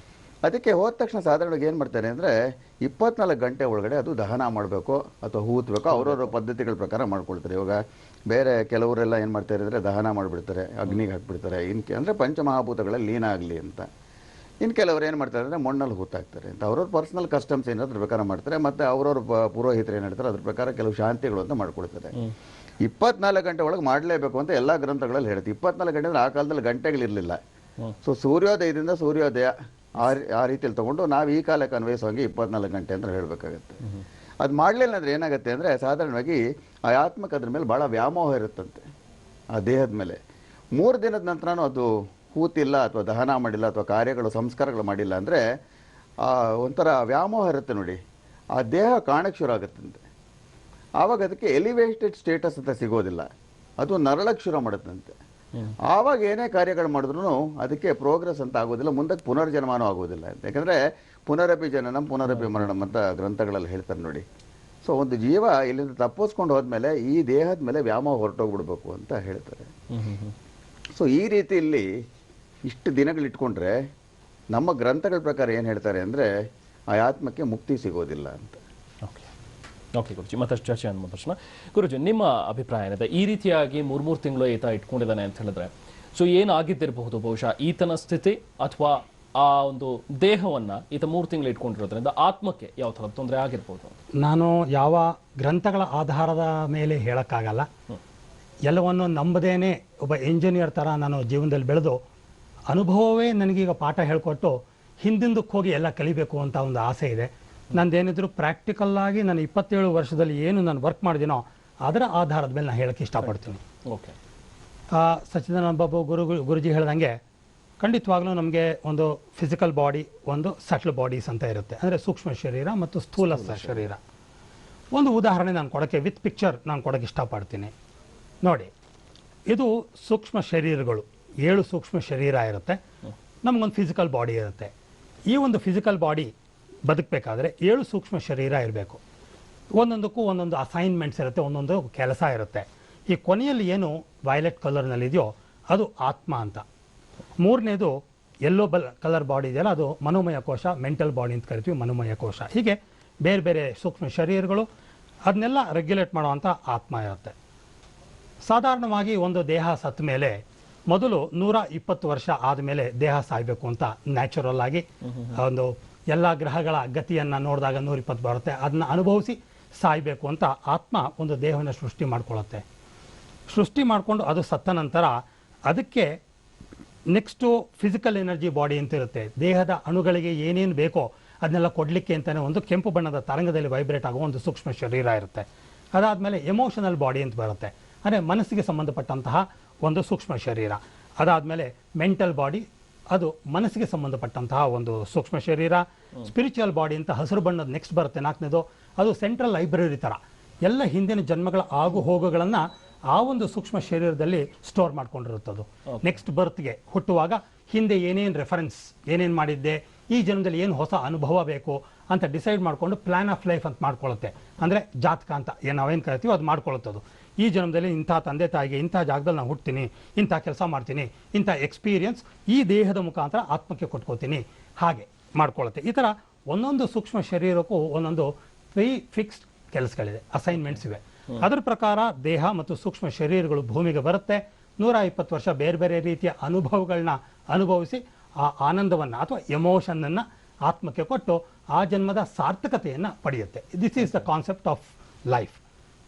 ಅದಕ್ಕೆ ಹೋದ ತಕ್ಷಣ ಸಾಧಾರಣವಾಗಿ ಏನು ಮಾಡ್ತಾರೆ ಅಂದರೆ, 24 ಗಂಟೆ ಒಳಗಡೆ ಅದು ದಹನ ಮಾಡಬೇಕು ಅಥವಾ ಹೂತ್ಬೇಕು, ಅವ್ರವ್ರ ಪದ್ಧತಿಗಳ ಪ್ರಕಾರ ಮಾಡ್ಕೊಳ್ತಾರೆ. ಇವಾಗ ಬೇರೆ ಕೆಲವರೆಲ್ಲ ಏನು ಮಾಡ್ತಾರೆ ಅಂದರೆ ದಹನ ಮಾಡಿಬಿಡ್ತಾರೆ, ಅಗ್ನಿಗೆ ಹಾಕ್ಬಿಡ್ತಾರೆ, ಅಂದರೆ ಪಂಚಮಹಾಭೂತಗಳಲ್ಲಿ ಲೀನ ಆಗಲಿ ಅಂತ. ಇನ್ನು ಕೆಲವರು ಏನು ಮಾಡ್ತಾರೆ ಅಂದರೆ ಮಣ್ಣಲ್ಲಿ ಹೂತಾಕ್ತಾರೆ ಅಂತ. ಅವ್ರವ್ರ ಪರ್ಸನಲ್ ಕಸ್ಟಮ್ಸ್ ಏನಾದ್ರು ಪ್ರಕಾರ ಮಾಡ್ತಾರೆ, ಮತ್ತು ಅವ್ರವ್ರ ಪುರೋಹಿತರು ಏನು ಹೇಳ್ತಾರೆ ಅದ್ರ ಪ್ರಕಾರ ಕೆಲವು ಶಾಂತಿಗಳು ಅಂತ ಮಾಡ್ಕೊಳ್ತಾರೆ. 24 ಗಂಟೆ ಒಳಗೆ ಮಾಡಲೇಬೇಕು ಅಂತ ಎಲ್ಲ ಗ್ರಂಥಗಳಲ್ಲಿ ಹೇಳುತ್ತೆ. 24 ಗಂಟೆ ಅಂದರೆ ಆ ಕಾಲದಲ್ಲಿ ಗಂಟೆಗಳಿರಲಿಲ್ಲ. ಸೊ ಸೂರ್ಯೋದಯದಿಂದ ಸೂರ್ಯೋದಯ ಆ ರೀತಿಯಲ್ಲಿ ತೊಗೊಂಡು ನಾವು ಈ ಕಾಲಕ್ಕೆ ಅನ್ವಯಿಸುವಂಗೆ 24 ಗಂಟೆ ಅಂತ ಹೇಳಬೇಕಾಗತ್ತೆ. ಅದು ಮಾಡಲಿಲ್ಲ ಅಂದರೆ ಏನಾಗುತ್ತೆ ಅಂದರೆ, ಸಾಧಾರಣವಾಗಿ ಆ ಆತ್ಮಕ್ಕೆ ಅದ್ರ ಮೇಲೆ ಭಾಳ ವ್ಯಾಮೋಹ ಇರುತ್ತಂತೆ, ಆ ದೇಹದ ಮೇಲೆ. 3 ದಿನದ ನಂತರನೂ ಅದು ಹೂತಿಲ್ಲ ಅಥವಾ ದಹನ ಮಾಡಿಲ್ಲ ಅಥವಾ ಕಾರ್ಯಗಳು ಸಂಸ್ಕಾರಗಳು ಮಾಡಿಲ್ಲ ಅಂದರೆ ಒಂಥರ ವ್ಯಾಮೋಹ ಇರುತ್ತೆ ನೋಡಿ, ಆ ದೇಹ ಕಾಣಕ್ಕೆ ಶುರು ಆಗುತ್ತಂತೆ. ಆವಾಗ ಅದಕ್ಕೆ ಎಲಿವೇಟೆಡ್ ಸ್ಟೇಟಸ್ ಅಂತ ಸಿಗೋದಿಲ್ಲ, ಅದು ನರಳಕ್ಕೆ ಶುರು ಮಾಡುತ್ತಂತೆ. ಆವಾಗ ಏನೇ ಕಾರ್ಯಗಳು ಮಾಡಿದ್ರು ಅದಕ್ಕೆ ಪ್ರೋಗ್ರೆಸ್ ಅಂತ ಆಗೋದಿಲ್ಲ, ಮುಂದಕ್ಕೆ ಪುನರ್ಜನ್ಮನೂ ಆಗೋದಿಲ್ಲ ಅಂತ. ಯಾಕಂದರೆ ಪುನರಪಿ ಜನನಂ ಪುನರಪಿ ಮರಣಂ ಅಂತ ಗ್ರಂಥಗಳಲ್ಲಿ ಹೇಳ್ತಾರೆ ನೋಡಿ. ಸೊ ಒಂದು ಜೀವ ಇಲ್ಲಿಂದ ತಪ್ಪಿಸ್ಕೊಂಡು ಹೋದ್ಮೇಲೆ ಈ ದೇಹದ ಮೇಲೆ ವ್ಯಾಮೋಹ ಹೊರಟೋಗ್ಬಿಡ್ಬೇಕು ಅಂತ ಹೇಳ್ತಾರೆ. ಸೊ ಈ ರೀತಿಯಲ್ಲಿ ಇಷ್ಟು ದಿನಗಳಿಟ್ಕೊಂಡ್ರೆ ನಮ್ಮ ಗ್ರಂಥಗಳ ಪ್ರಕಾರ ಏನು ಹೇಳ್ತಾರೆ ಅಂದರೆ, ಆ ಆತ್ಮಕ್ಕೆ ಮುಕ್ತಿ ಸಿಗೋದಿಲ್ಲ ಅಂತ. ಓಕೆ ಗುರುಜಿ, ಮತ್ತಷ್ಟು ಚರ್ಚೆ ಅಂದ ತಕ್ಷಣ ಗುರುಜಿ ನಿಮ್ಮ ಅಭಿಪ್ರಾಯ ಏನಿದೆ? ಈ ರೀತಿಯಾಗಿ 3 ತಿಂಗಳು ಈತ ಇಟ್ಕೊಂಡಿದ್ದಾನೆ ಅಂತ ಹೇಳಿದ್ರೆ, ಸೊ ಏನಾಗಿದ್ದಿರಬಹುದು ಬಹುಶಃ ಈತನ ಸ್ಥಿತಿ, ಅಥವಾ ಆ ಒಂದು ದೇಹವನ್ನ ಈತ 3 ತಿಂಗಳು ಇಟ್ಕೊಂಡಿರೋದ್ರಿಂದ ಆತ್ಮಕ್ಕೆ ಯಾವ ಥರದ ತೊಂದರೆ ಆಗಿರ್ಬೋದು? ನಾನು ಯಾವ ಗ್ರಂಥಗಳ ಆಧಾರದ ಮೇಲೆ ಹೇಳೋಕ್ಕಾಗಲ್ಲ. ಎಲ್ಲವನ್ನು ನಂಬದೇನೆ ಒಬ್ಬ ಇಂಜಿನಿಯರ್ ಥರ ನಾನು ಜೀವನದಲ್ಲಿ ಬೆಳೆದು ಅನುಭವವೇ ನನಗೀಗ ಪಾಠ ಹೇಳಿಕೊಟ್ಟು ಹಿಂದಿಂದಕ್ಕೆ ಹೋಗಿ ಎಲ್ಲ ಕಲಿಬೇಕು ಅಂತ ಒಂದು ಆಸೆ ಇದೆ. ನಂದೇನಿದ್ರು ಪ್ರಾಕ್ಟಿಕಲ್ಲಾಗಿ ನಾನು 27 ವರ್ಷದಲ್ಲಿ ಏನು ನಾನು ವರ್ಕ್ ಮಾಡಿದ್ದೀನೋ ಅದರ ಆಧಾರದ ಮೇಲೆ ನಾನು ಹೇಳೋಕ್ಕೆ ಇಷ್ಟಪಡ್ತೀನಿ. ಓಕೆ, ಸಚ್ಚಿದಾನಂದ ಬಾಬು ಗುರುಜಿ ಹೇಳ್ದಂಗೆ ಖಂಡಿತವಾಗ್ಲೂ ನಮಗೆ ಒಂದು ಫಿಸಿಕಲ್ ಬಾಡಿ, ಒಂದು ಸಟ್ಲ್ ಬಾಡೀಸ್ ಅಂತ ಇರುತ್ತೆ, ಅಂದರೆ ಸೂಕ್ಷ್ಮ ಶರೀರ ಮತ್ತು ಸ್ಥೂಲ ಶರೀರ. ಒಂದು ಉದಾಹರಣೆ ನಾನು ಕೊಡೋಕ್ಕೆ ವಿತ್ ಪಿಕ್ಚರ್ ನಾನು ಕೊಡೋಕ್ಕೆ ಇಷ್ಟಪಡ್ತೀನಿ. ನೋಡಿ, ಇದು ಸೂಕ್ಷ್ಮ ಶರೀರಗಳು, 7 ಸೂಕ್ಷ್ಮ ಶರೀರ ಇರುತ್ತೆ, ನಮಗೊಂದು ಫಿಸಿಕಲ್ ಬಾಡಿ ಇರುತ್ತೆ. ಈ ಒಂದು ಫಿಸಿಕಲ್ ಬಾಡಿ ಬದುಕಬೇಕಾದ್ರೆ 7 ಸೂಕ್ಷ್ಮ ಶರೀರ ಇರಬೇಕು. ಒಂದೊಂದಕ್ಕೂ ಒಂದೊಂದು ಅಸೈನ್ಮೆಂಟ್ಸ್ ಇರುತ್ತೆ, ಒಂದೊಂದು ಕೆಲಸ ಇರುತ್ತೆ. ಈ ಕೊನೆಯಲ್ಲಿ ಏನು ವೈಲೆಟ್ ಕಲರ್ನಲ್ಲಿದೆಯೋ ಅದು ಆತ್ಮ ಅಂತ. 3ನೇದು ಯೆಲ್ಲೋ ಕಲರ್ ಬಾಡಿ ಇದೆಯಲ್ಲ, ಅದು ಮನೋಮಯ ಕೋಶ, ಮೆಂಟಲ್ ಬಾಡಿ ಅಂತ ಕರಿತೀವಿ, ಮನೋಮಯ ಕೋಶ. ಹೀಗೆ ಬೇರೆ ಬೇರೆ ಸೂಕ್ಷ್ಮ ಶರೀರಗಳು, ಅದನ್ನೆಲ್ಲ ರೆಗ್ಯುಲೇಟ್ ಮಾಡುವಂಥ ಆತ್ಮ ಇರುತ್ತೆ. ಸಾಧಾರಣವಾಗಿ ಒಂದು ದೇಹ ಸತ್ತ ಮೇಲೆ ಮೊದಲು 120 ವರ್ಷ ಆದಮೇಲೆ ದೇಹ ಸಾಯಬೇಕು ಅಂತ ನ್ಯಾಚುರಲ್ ಆಗಿ ಒಂದು ಎಲ್ಲ ಗ್ರಹಗಳ ಗತಿಯನ್ನು ನೋಡಿದಾಗ 120 ಬರುತ್ತೆ. ಅದನ್ನ ಅನುಭವಿಸಿ ಸಾಯಬೇಕು ಅಂತ ಆತ್ಮ ಒಂದು ದೇಹವನ್ನು ಸೃಷ್ಟಿ ಮಾಡ್ಕೊಳ್ಳುತ್ತೆ. ಸೃಷ್ಟಿ ಮಾಡಿಕೊಂಡು ಅದು ಸತ್ತ ನಂತರ ಅದಕ್ಕೆ ನೆಕ್ಸ್ಟು ಫಿಸಿಕಲ್ ಎನರ್ಜಿ ಬಾಡಿ ಅಂತ ಇರುತ್ತೆ. ದೇಹದ ಅಣುಗಳಿಗೆ ಏನೇನು ಬೇಕೋ ಅದನ್ನೆಲ್ಲ ಕೊಡಲಿಕ್ಕೆ ಅಂತಲೇ ಒಂದು ಕೆಂಪು ಬಣ್ಣದ ತರಂಗದಲ್ಲಿ ವೈಬ್ರೇಟ್ ಆಗುವ ಒಂದು ಸೂಕ್ಷ್ಮ ಶರೀರ ಇರುತ್ತೆ. ಅದಾದಮೇಲೆ ಎಮೋಷನಲ್ ಬಾಡಿ ಅಂತ ಬರುತ್ತೆ, ಅಂದರೆ ಮನಸ್ಸಿಗೆ ಸಂಬಂಧಪಟ್ಟಂತಹ ಒಂದು ಸೂಕ್ಷ್ಮ ಶರೀರ. ಅದಾದಮೇಲೆ ಮೆಂಟಲ್ ಬಾಡಿ, ಅದು ಮನಸ್ಸಿಗೆ ಸಂಬಂಧಪಟ್ಟಂತಹ ಒಂದು ಸೂಕ್ಷ್ಮ ಶರೀರ. ಸ್ಪಿರಿಚುವಲ್ ಬಾಡಿ ಅಂತ ಹಸಿರು ಬಣ್ಣದ ನೆಕ್ಸ್ಟ್ ಬರುತ್ತೆ, 4ನೇದು. ಅದು ಸೆಂಟ್ರಲ್ ಲೈಬ್ರರಿ ಥರ ಎಲ್ಲ ಹಿಂದಿನ ಜನ್ಮಗಳ ಆಗು ಹೋಗುಗಳನ್ನು ಆ ಒಂದು ಸೂಕ್ಷ್ಮ ಶರೀರದಲ್ಲಿ ಸ್ಟೋರ್ ಮಾಡ್ಕೊಂಡಿರುತ್ತದು. ನೆಕ್ಸ್ಟ್ ಬರ್ತ್ಗೆ ಹುಟ್ಟುವಾಗ ಹಿಂದೆ ಏನೇನು ರೆಫರೆನ್ಸ್, ಏನೇನು ಮಾಡಿದ್ದೆ, ಈ ಜನ್ಮದಲ್ಲಿ ಏನು ಹೊಸ ಅನುಭವ ಬೇಕು ಅಂತ ಡಿಸೈಡ್ ಮಾಡಿಕೊಂಡು ಪ್ಲಾನ್ ಆಫ್ ಲೈಫ್ ಅಂತ ಮಾಡ್ಕೊಳ್ಳುತ್ತೆ. ಅಂದರೆ ಜಾತಕ ಅಂತ ನಾವೇನು ಕರಿತೀವೋ ಅದು ಮಾಡ್ಕೊಳ್ಳುತ್ತದು. ಈ ಜನ್ಮದಲ್ಲಿ ಇಂಥ ತಂದೆ ತಾಯಿಗೆ ಇಂಥ ಜಾಗದಲ್ಲಿ ನಾನು ಹುಡ್ತೀನಿ, ಇಂಥ ಕೆಲಸ ಮಾಡ್ತೀನಿ, ಇಂಥ ಎಕ್ಸ್ಪೀರಿಯನ್ಸ್ ಈ ದೇಹದ ಮುಖಾಂತರ ಆತ್ಮಕ್ಕೆ ಕೊಟ್ಕೋತೀನಿ, ಹಾಗೆ ಮಾಡ್ಕೊಳ್ಳುತ್ತೆ. ಈ ಥರ ಒಂದೊಂದು ಸೂಕ್ಷ್ಮ ಶರೀರಕ್ಕೂ ಒಂದೊಂದು ಫಿಕ್ಸ್ಡ್ ಕೆಲಸಗಳಿದೆ, ಅಸೈನ್ಮೆಂಟ್ಸ್ ಇವೆ. ಅದರ ಪ್ರಕಾರ ದೇಹ ಮತ್ತು ಸೂಕ್ಷ್ಮ ಶರೀರಗಳು ಭೂಮಿಗೆ ಬರುತ್ತೆ. 120 ವರ್ಷ ಬೇರೆ ಬೇರೆ ರೀತಿಯ ಅನುಭವಗಳನ್ನ ಅನುಭವಿಸಿ ಆ ಆನಂದವನ್ನು ಅಥವಾ ಎಮೋಷನನ್ನು ಆತ್ಮಕ್ಕೆ ಕೊಟ್ಟು ಆ ಜನ್ಮದ ಸಾರ್ಥಕತೆಯನ್ನು ಪಡೆಯುತ್ತೆ. This is the concept of life.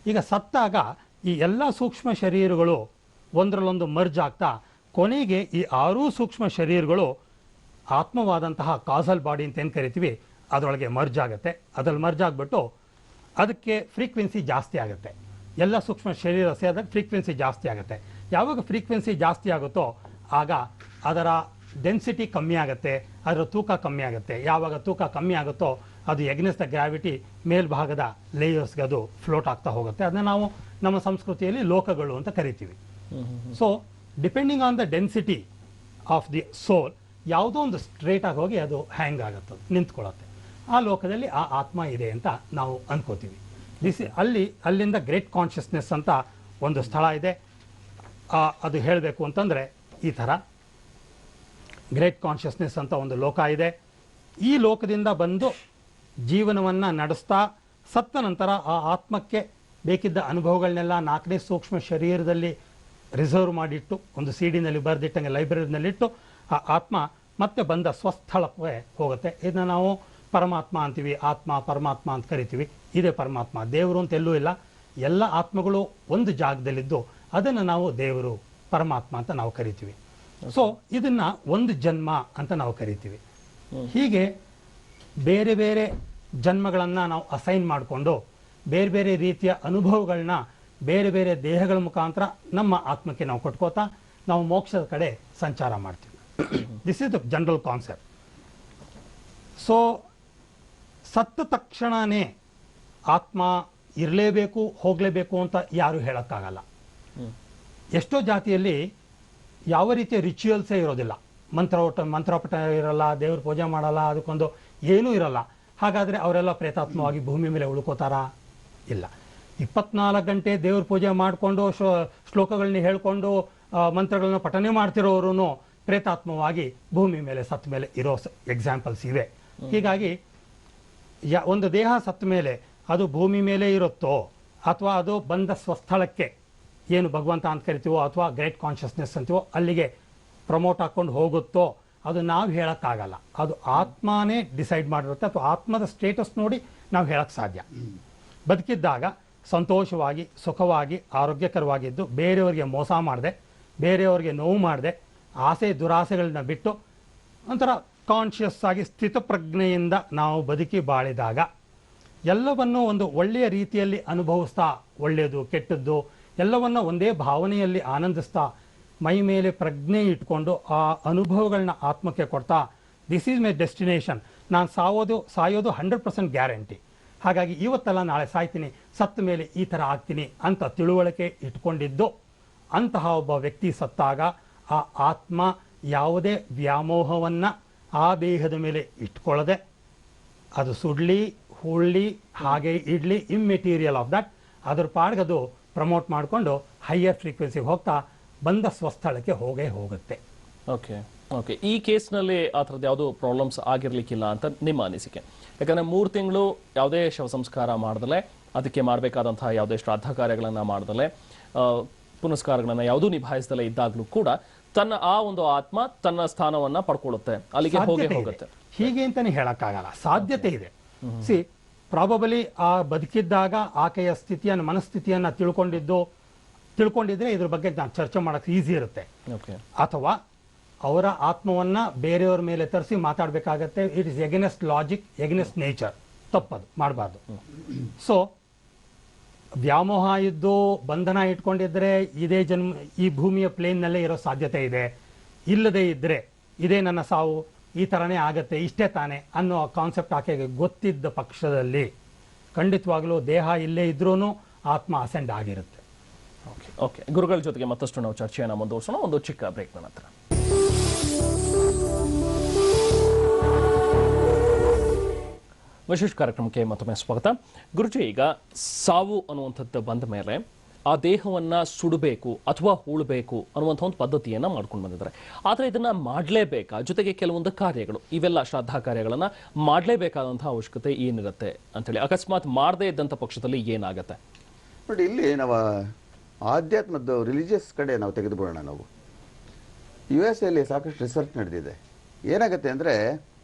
ಈಗ ಸತ್ತಾಗ ಈ ಎಲ್ಲ ಸೂಕ್ಷ್ಮ ಶರೀರಗಳು ಒಂದರಲ್ಲೊಂದು ಮರ್ಜ್ ಆಗ್ತಾ ಕೊನೆಗೆ ಈ 6 ಸೂಕ್ಷ್ಮ ಶರೀರಗಳು ಆತ್ಮವಾದಂತಹ ಕಾಸಲ್ ಬಾಡಿ ಅಂತ ಏನು ಕರಿತೀವಿ ಅದರೊಳಗೆ ಮರ್ಜ್ ಆಗುತ್ತೆ. ಅದ್ರಲ್ಲಿ ಮರ್ಜ್ ಆಗಿಬಿಟ್ಟು ಅದಕ್ಕೆ ಫ್ರೀಕ್ವೆನ್ಸಿ ಜಾಸ್ತಿ ಆಗುತ್ತೆ. ಎಲ್ಲ ಸೂಕ್ಷ್ಮ ಶರೀರ ಸೇರಿದಾಗ ಫ್ರೀಕ್ವೆನ್ಸಿ ಜಾಸ್ತಿ ಆಗುತ್ತೆ. ಯಾವಾಗ ಫ್ರೀಕ್ವೆನ್ಸಿ ಜಾಸ್ತಿ ಆಗುತ್ತೋ ಆಗ ಅದರ ಡೆನ್ಸಿಟಿ ಕಮ್ಮಿ ಆಗುತ್ತೆ, ಅದರ ತೂಕ ಕಮ್ಮಿ ಆಗುತ್ತೆ. ಯಾವಾಗ ತೂಕ ಕಮ್ಮಿ ಆಗುತ್ತೋ ಅದು ಎಗ್ನೆಸ್ ದ ಗ್ರಾವಿಟಿ ಮೇಲ್ಭಾಗದ ಲೇಯರ್ಸ್ಗೆ ಅದು ಫ್ಲೋಟ್ ಆಗ್ತಾ ಹೋಗುತ್ತೆ. ಅದನ್ನ ನಾವು ನಮ್ಮ ಸಂಸ್ಕೃತಿಯಲ್ಲಿ ಲೋಕಗಳು ಅಂತ ಕರಿತೀವಿ. So depending on the density of the soul ಯಾವುದೋ ಒಂದು ಸ್ಟ್ರೇಟ್ ಆಗಿ ಹೋಗಿ ಅದು ಹ್ಯಾಂಗ್ ಆಗುತ್ತೆ, ನಿಂತ್ಕೊಳ್ಳುತ್ತೆ. ಆ ಲೋಕದಲ್ಲಿ ಆ ಆತ್ಮ ಇದೆ ಅಂತ ನಾವು ಅನ್ಕೋತೀವಿ. ಅಲ್ಲಿಂದ ಗ್ರೇಟ್ ಕಾನ್ಷಿಯಸ್ನೆಸ್ ಅಂತ ಒಂದು ಸ್ಥಳ ಇದೆ. ಅದು ಹೇಳಬೇಕು ಅಂತಂದರೆ ಈ ಥರ ಗ್ರೇಟ್ ಕಾನ್ಷಿಯಸ್ನೆಸ್ ಅಂತ ಒಂದು ಲೋಕ ಇದೆ. ಈ ಲೋಕದಿಂದ ಬಂದು ಜೀವನವನ್ನು ನಡೆಸ್ತಾ ಸತ್ತ ನಂತರ ಆ ಆತ್ಮಕ್ಕೆ ಬೇಕಿದ್ದ ಅನುಭವಗಳನ್ನೆಲ್ಲ 4ನೇ ಸೂಕ್ಷ್ಮ ಶರೀರದಲ್ಲಿ ರಿಸರ್ವ್ ಮಾಡಿಟ್ಟು ಒಂದು ಸಿಡಿನಲ್ಲಿ ಬರೆದಿಟ್ಟಂಗೆ ಲೈಬ್ರರಿನಲ್ಲಿಟ್ಟು ಆ ಆತ್ಮ ಮತ್ತೆ ಬಂದ ಸ್ವಸ್ಥಳಕ್ಕೆ ಹೋಗುತ್ತೆ. ಇದನ್ನ ನಾವು ಪರಮಾತ್ಮ ಅಂತೀವಿ, ಆತ್ಮ ಪರಮಾತ್ಮ ಅಂತ ಕರಿತೀವಿ. ಇದೇ ಪರಮಾತ್ಮ. ದೇವರು ಅಂತ ಎಲ್ಲೂ ಇಲ್ಲ. ಎಲ್ಲ ಆತ್ಮಗಳು ಒಂದು ಜಾಗದಲ್ಲಿದ್ದು ಅದನ್ನು ನಾವು ದೇವರು ಪರಮಾತ್ಮ ಅಂತ ನಾವು ಕರಿತೀವಿ. ಸೊ ಇದನ್ನ ಒಂದು ಜನ್ಮ ಅಂತ ನಾವು ಕರಿತೀವಿ. ಹೀಗೆ ಬೇರೆ ಬೇರೆ ಜನ್ಮಗಳನ್ನು ನಾವು ಅಸೈನ್ ಮಾಡಿಕೊಂಡು ಬೇರೆ ಬೇರೆ ರೀತಿಯ ಅನುಭವಗಳನ್ನ ಬೇರೆ ಬೇರೆ ದೇಹಗಳ ಮುಖಾಂತರ ನಮ್ಮ ಆತ್ಮಕ್ಕೆ ನಾವು ಕೊಟ್ಕೋತಾ ನಾವು ಮೋಕ್ಷದ ಕಡೆ ಸಂಚಾರ ಮಾಡ್ತೀವಿ. This is the general concept. So ಸತ್ತ ತಕ್ಷಣನೇ ಆತ್ಮ ಇರಲೇಬೇಕು ಹೋಗಲೇಬೇಕು ಅಂತ ಯಾರು ಹೇಳೋಕ್ಕಾಗಲ್ಲ. ಎಷ್ಟೋ ಜಾತಿಯಲ್ಲಿ ಯಾವ ರೀತಿಯ ರಿಚುವಲ್ಸೇ ಇರೋದಿಲ್ಲ. ಮಂತ್ರಪಟ ಇರಲ್ಲ, ದೇವ್ರ ಪೂಜೆ ಮಾಡಲ್ಲ, ಅದಕ್ಕೊಂದು ಏನೂ ಇರಲ್ಲ. ಹಾಗಾದರೆ ಅವರೆಲ್ಲ ಪ್ರೇತಾತ್ಮವಾಗಿ ಭೂಮಿ ಮೇಲೆ ಉಳ್ಕೋತಾರಾ? ಇಲ್ಲ. 24 ಗಂಟೆ ದೇವ್ರ ಪೂಜೆ ಮಾಡಿಕೊಂಡು ಶ್ಲೋಕಗಳನ್ನ ಹೇಳ್ಕೊಂಡು ಮಂತ್ರಗಳನ್ನ ಪಠನೆ ಮಾಡ್ತಿರೋರು ಪ್ರೇತಾತ್ಮವಾಗಿ ಭೂಮಿ ಮೇಲೆ ಸತ್ತ ಮೇಲೆ ಇರೋ ಎಕ್ಸಾಂಪಲ್ಸ್ ಇವೆ. ಹೀಗಾಗಿ ಒಂದು ದೇಹ ಸತ್ತ ಮೇಲೆ ಅದು ಭೂಮಿ ಮೇಲೆ ಇರುತ್ತೋ ಅಥವಾ ಅದು ಬಂದ ಸ್ವಸ್ಥಳಕ್ಕೆ ಏನು ಭಗವಂತ ಅಂತ ಕರಿತೀವೋ ಅಥವಾ ಗ್ರೇಟ್ ಕಾನ್ಷಿಯಸ್ನೆಸ್ ಅಂತೀವೋ ಅಲ್ಲಿಗೆ ಪ್ರಮೋಟ್ ಹಾಕ್ಕೊಂಡು ಹೋಗುತ್ತೋ ಅದು ನಾವು ಹೇಳೋಕ್ಕಾಗಲ್ಲ. ಅದು ಆತ್ಮನೇ ಡಿಸೈಡ್ ಮಾಡಿರುತ್ತೆ ಅಥವಾ ಆತ್ಮದ ಸ್ಟೇಟಸ್ ನೋಡಿ ನಾವು ಹೇಳಕ್ಕೆ ಸಾಧ್ಯ. ಬದುಕಿದ್ದಾಗ ಸಂತೋಷವಾಗಿ ಸುಖವಾಗಿ ಆರೋಗ್ಯಕರವಾಗಿದ್ದು ಬೇರೆಯವರಿಗೆ ಮೋಸ ಮಾಡದೆ ಬೇರೆಯವರಿಗೆ ನೋವು ಮಾಡದೆ ಆಸೆ ದುರಾಸೆಗಳನ್ನ ಬಿಟ್ಟು ಒಂಥರ ಕಾನ್ಷಿಯಸ್ ಆಗಿ ಸ್ಥಿತಪ್ರಜ್ಞೆಯಿಂದ ನಾವು ಬದುಕಿ ಬಾಳಿದಾಗ ಎಲ್ಲವನ್ನೂ ಒಂದು ಒಳ್ಳೆಯ ರೀತಿಯಲ್ಲಿ ಅನುಭವಿಸ್ತಾ ಒಳ್ಳೆಯದು ಕೆಟ್ಟದ್ದು ಎಲ್ಲವನ್ನ ಒಂದೇ ಭಾವನೆಯಲ್ಲಿ ಆನಂದಿಸ್ತಾ ಮೈ ಮೇಲೆ ಪ್ರಜ್ಞೆ ಇಟ್ಕೊಂಡು ಆ ಅನುಭವಗಳನ್ನ ಆತ್ಮಕ್ಕೆ ಕೊಡ್ತಾ ದಿಸ್ ಈಸ್ ಮೈ ಡೆಸ್ಟಿನೇಷನ್, ನಾನು ಸಾಯೋದು 100% ಗ್ಯಾರಂಟಿ. ಹಾಗಾಗಿ ಇವತ್ತೆಲ್ಲ ನಾಳೆ ಸಾಯ್ತೀನಿ, ಸತ್ತ ಮೇಲೆ ಈ ಥರ ಆಗ್ತೀನಿ ಅಂತ ತಿಳುವಳಿಕೆ ಇಟ್ಕೊಂಡಿದ್ದು ಅಂತಹ ಒಬ್ಬ ವ್ಯಕ್ತಿ ಸತ್ತಾಗ ಆ ಆತ್ಮ ಯಾವುದೇ ವ್ಯಾಮೋಹವನ್ನು ಆ ದೇಹದ ಮೇಲೆ ಇಟ್ಕೊಳ್ಳದೆ ಅದು ಸುಡ್ಲಿ ಹುಳ್ಳಿ ಹಾಗೆ ಇಡ್ಲಿ ಇಮ್ಮೆಟೀರಿಯಲ್ ಆಫ್ ದಟ್ ಅದ್ರ ಪಾಡ್ಗದು ಪ್ರಮೋಟ್ ಮಾಡಿಕೊಂಡು ಹೈಯರ್ ಫ್ರೀಕ್ವೆನ್ಸಿಗೆ ಹೋಗ್ತಾ ಬಂದ ಸ್ವಸ್ಥಳಕ್ಕೆ ಹೋಗುತ್ತೆ. ಓಕೆ ಓಕೆ ಈ ಕೇಸ್ನಲ್ಲಿ ಆ ಥರದ್ದು ಯಾವುದೂ ಪ್ರಾಬ್ಲಮ್ಸ್ ಆಗಿರ್ಲಿಕ್ಕಿಲ್ಲ ಅಂತ ನಿಮ್ಮ ಅನಿಸಿಕೆ? ಯಾಕಂದರೆ 3 ತಿಂಗಳು ಯಾವುದೇ ಶವ ಸಂಸ್ಕಾರ ಮಾಡ್ದಲೆ ಅದಕ್ಕೆ ಮಾಡಬೇಕಾದಂತಹ ಯಾವುದೇ ಶ್ರಾದ್ದ ಕಾರ್ಯಗಳನ್ನು ಮಾಡ್ದಲೆ ಪುನಸ್ಕಾರಗಳನ್ನು ಯಾವುದೂ ನಿಭಾಯಿಸದಲೇ ಇದ್ದಾಗಲೂ ಕೂಡ ತನ್ನ ಆ ಒಂದು ಆತ್ಮ ತನ್ನ ಸ್ಥಾನವನ್ನ ಪಡ್ಕೊಳ್ಳುತ್ತೆ, ಅಲ್ಲಿಗೆ ಹೋಗುತ್ತೆ. ಹೀಗೆ ಅಂತಾನೆ ಹೇಳಕ್ಕಾಗಲ್ಲ, ಸಾಧ್ಯತೆ ಇದೆ. ಸಿ ಪ್ರಾಬಬಲಿ ಆ ಬದುಕಿದ್ದಾಗ ಆಕೆಯ ಸ್ಥಿತಿಯನ್ನು ಮನಸ್ಥಿತಿಯನ್ನ ತಿಳ್ಕೊಂಡಿದ್ರೆ ಇದ್ರ ಬಗ್ಗೆ ನಾನು ಚರ್ಚೆ ಮಾಡಕ್ಕೆ ಈಸಿ ಇರುತ್ತೆ. ಅಥವಾ ಅವರ ಆತ್ಮವನ್ನ ಬೇರೆಯವ್ರ ಮೇಲೆ ತರಿಸಿ ಮಾತಾಡಬೇಕಾಗತ್ತೆ. It is against logic, against nature. ತಪ್ಪದು, ಮಾಡಬಾರ್ದು. ಸೊ ವ್ಯಾಮೋಹ ಇದ್ದು ಬಂಧನ ಇಟ್ಕೊಂಡಿದ್ರೆ ಇದೇ ಈ ಭೂಮಿಯ ಪ್ಲೇನ್ನಲ್ಲೇ ಇರೋ ಸಾಧ್ಯತೆ ಇದೆ. ಇಲ್ಲದೆ ಇದ್ರೆ ಇದೇ ನನ್ನ ಸಾವು, ಈ ಥರನೇ ಆಗತ್ತೆ, ಇಷ್ಟೇ ತಾನೆ ಅನ್ನೋ ಕಾನ್ಸೆಪ್ಟ್ ಆಕೆಗೆ ಗೊತ್ತಿದ್ದ ಪಕ್ಷದಲ್ಲಿ ಖಂಡಿತವಾಗ್ಲೂ ದೇಹ ಇಲ್ಲೇ ಇದ್ರೂ ಆತ್ಮ ಅಸೆಂಡ್ ಆಗಿರುತ್ತೆ. ಓಕೆ ಗುರುಗಳ ಜೊತೆಗೆ ಮತ್ತಷ್ಟು ನಾವು ಚರ್ಚೆಯನ್ನು ಮುಂದುವರಿಸೋಣ ಒಂದು ಚಿಕ್ಕ ಬ್ರೇಕ್ನ ನಂತರ. ವಿಶೇಷ ಕಾರ್ಯಕ್ರಮಕ್ಕೆ ಮತ್ತೊಮ್ಮೆ ಸ್ವಾಗತ. ಗುರುಜಿ, ಈಗ ಸಾವು ಅನ್ನುವಂಥದ್ದು ಬಂದ ಮೇಲೆ ಆ ದೇಹವನ್ನ ಸುಡಬೇಕು ಅಥವಾ ಹೂಳಬೇಕು ಅನ್ನುವಂಥ ಒಂದು ಪದ್ಧತಿಯನ್ನ ಮಾಡ್ಕೊಂಡು ಬಂದಿದ್ದಾರೆ. ಆದರೆ ಇದನ್ನ ಮಾಡಲೇಬೇಕಾ? ಜೊತೆಗೆ ಕೆಲವೊಂದು ಕಾರ್ಯಗಳು, ಇವೆಲ್ಲ ಶ್ರಾದ್ದ ಕಾರ್ಯಗಳನ್ನ ಮಾಡಲೇಬೇಕಾದಂತಹ ಅವಶ್ಯಕತೆ ಏನಿರುತ್ತೆ ಅಂತೇಳಿ, ಅಕಸ್ಮಾತ್ ಮಾಡದೇ ಇದ್ದಂಥ ಪಕ್ಷದಲ್ಲಿ ಏನಾಗುತ್ತೆ? ನೋಡಿ, ಇಲ್ಲಿ ನಾವು ಆಧ್ಯಾತ್ಮದ ರಿಲಿಜಿಯಸ್ ಕಡೆ ನಾವು ತೆಗೆದುಕೊಳ್ಳೋಣ. ನಾವು US ಅಲ್ಲಿ ಸಾಕಷ್ಟು ರಿಸರ್ಚ್ ನಡೆದಿದೆ. ಏನಾಗುತ್ತೆ ಅಂದರೆ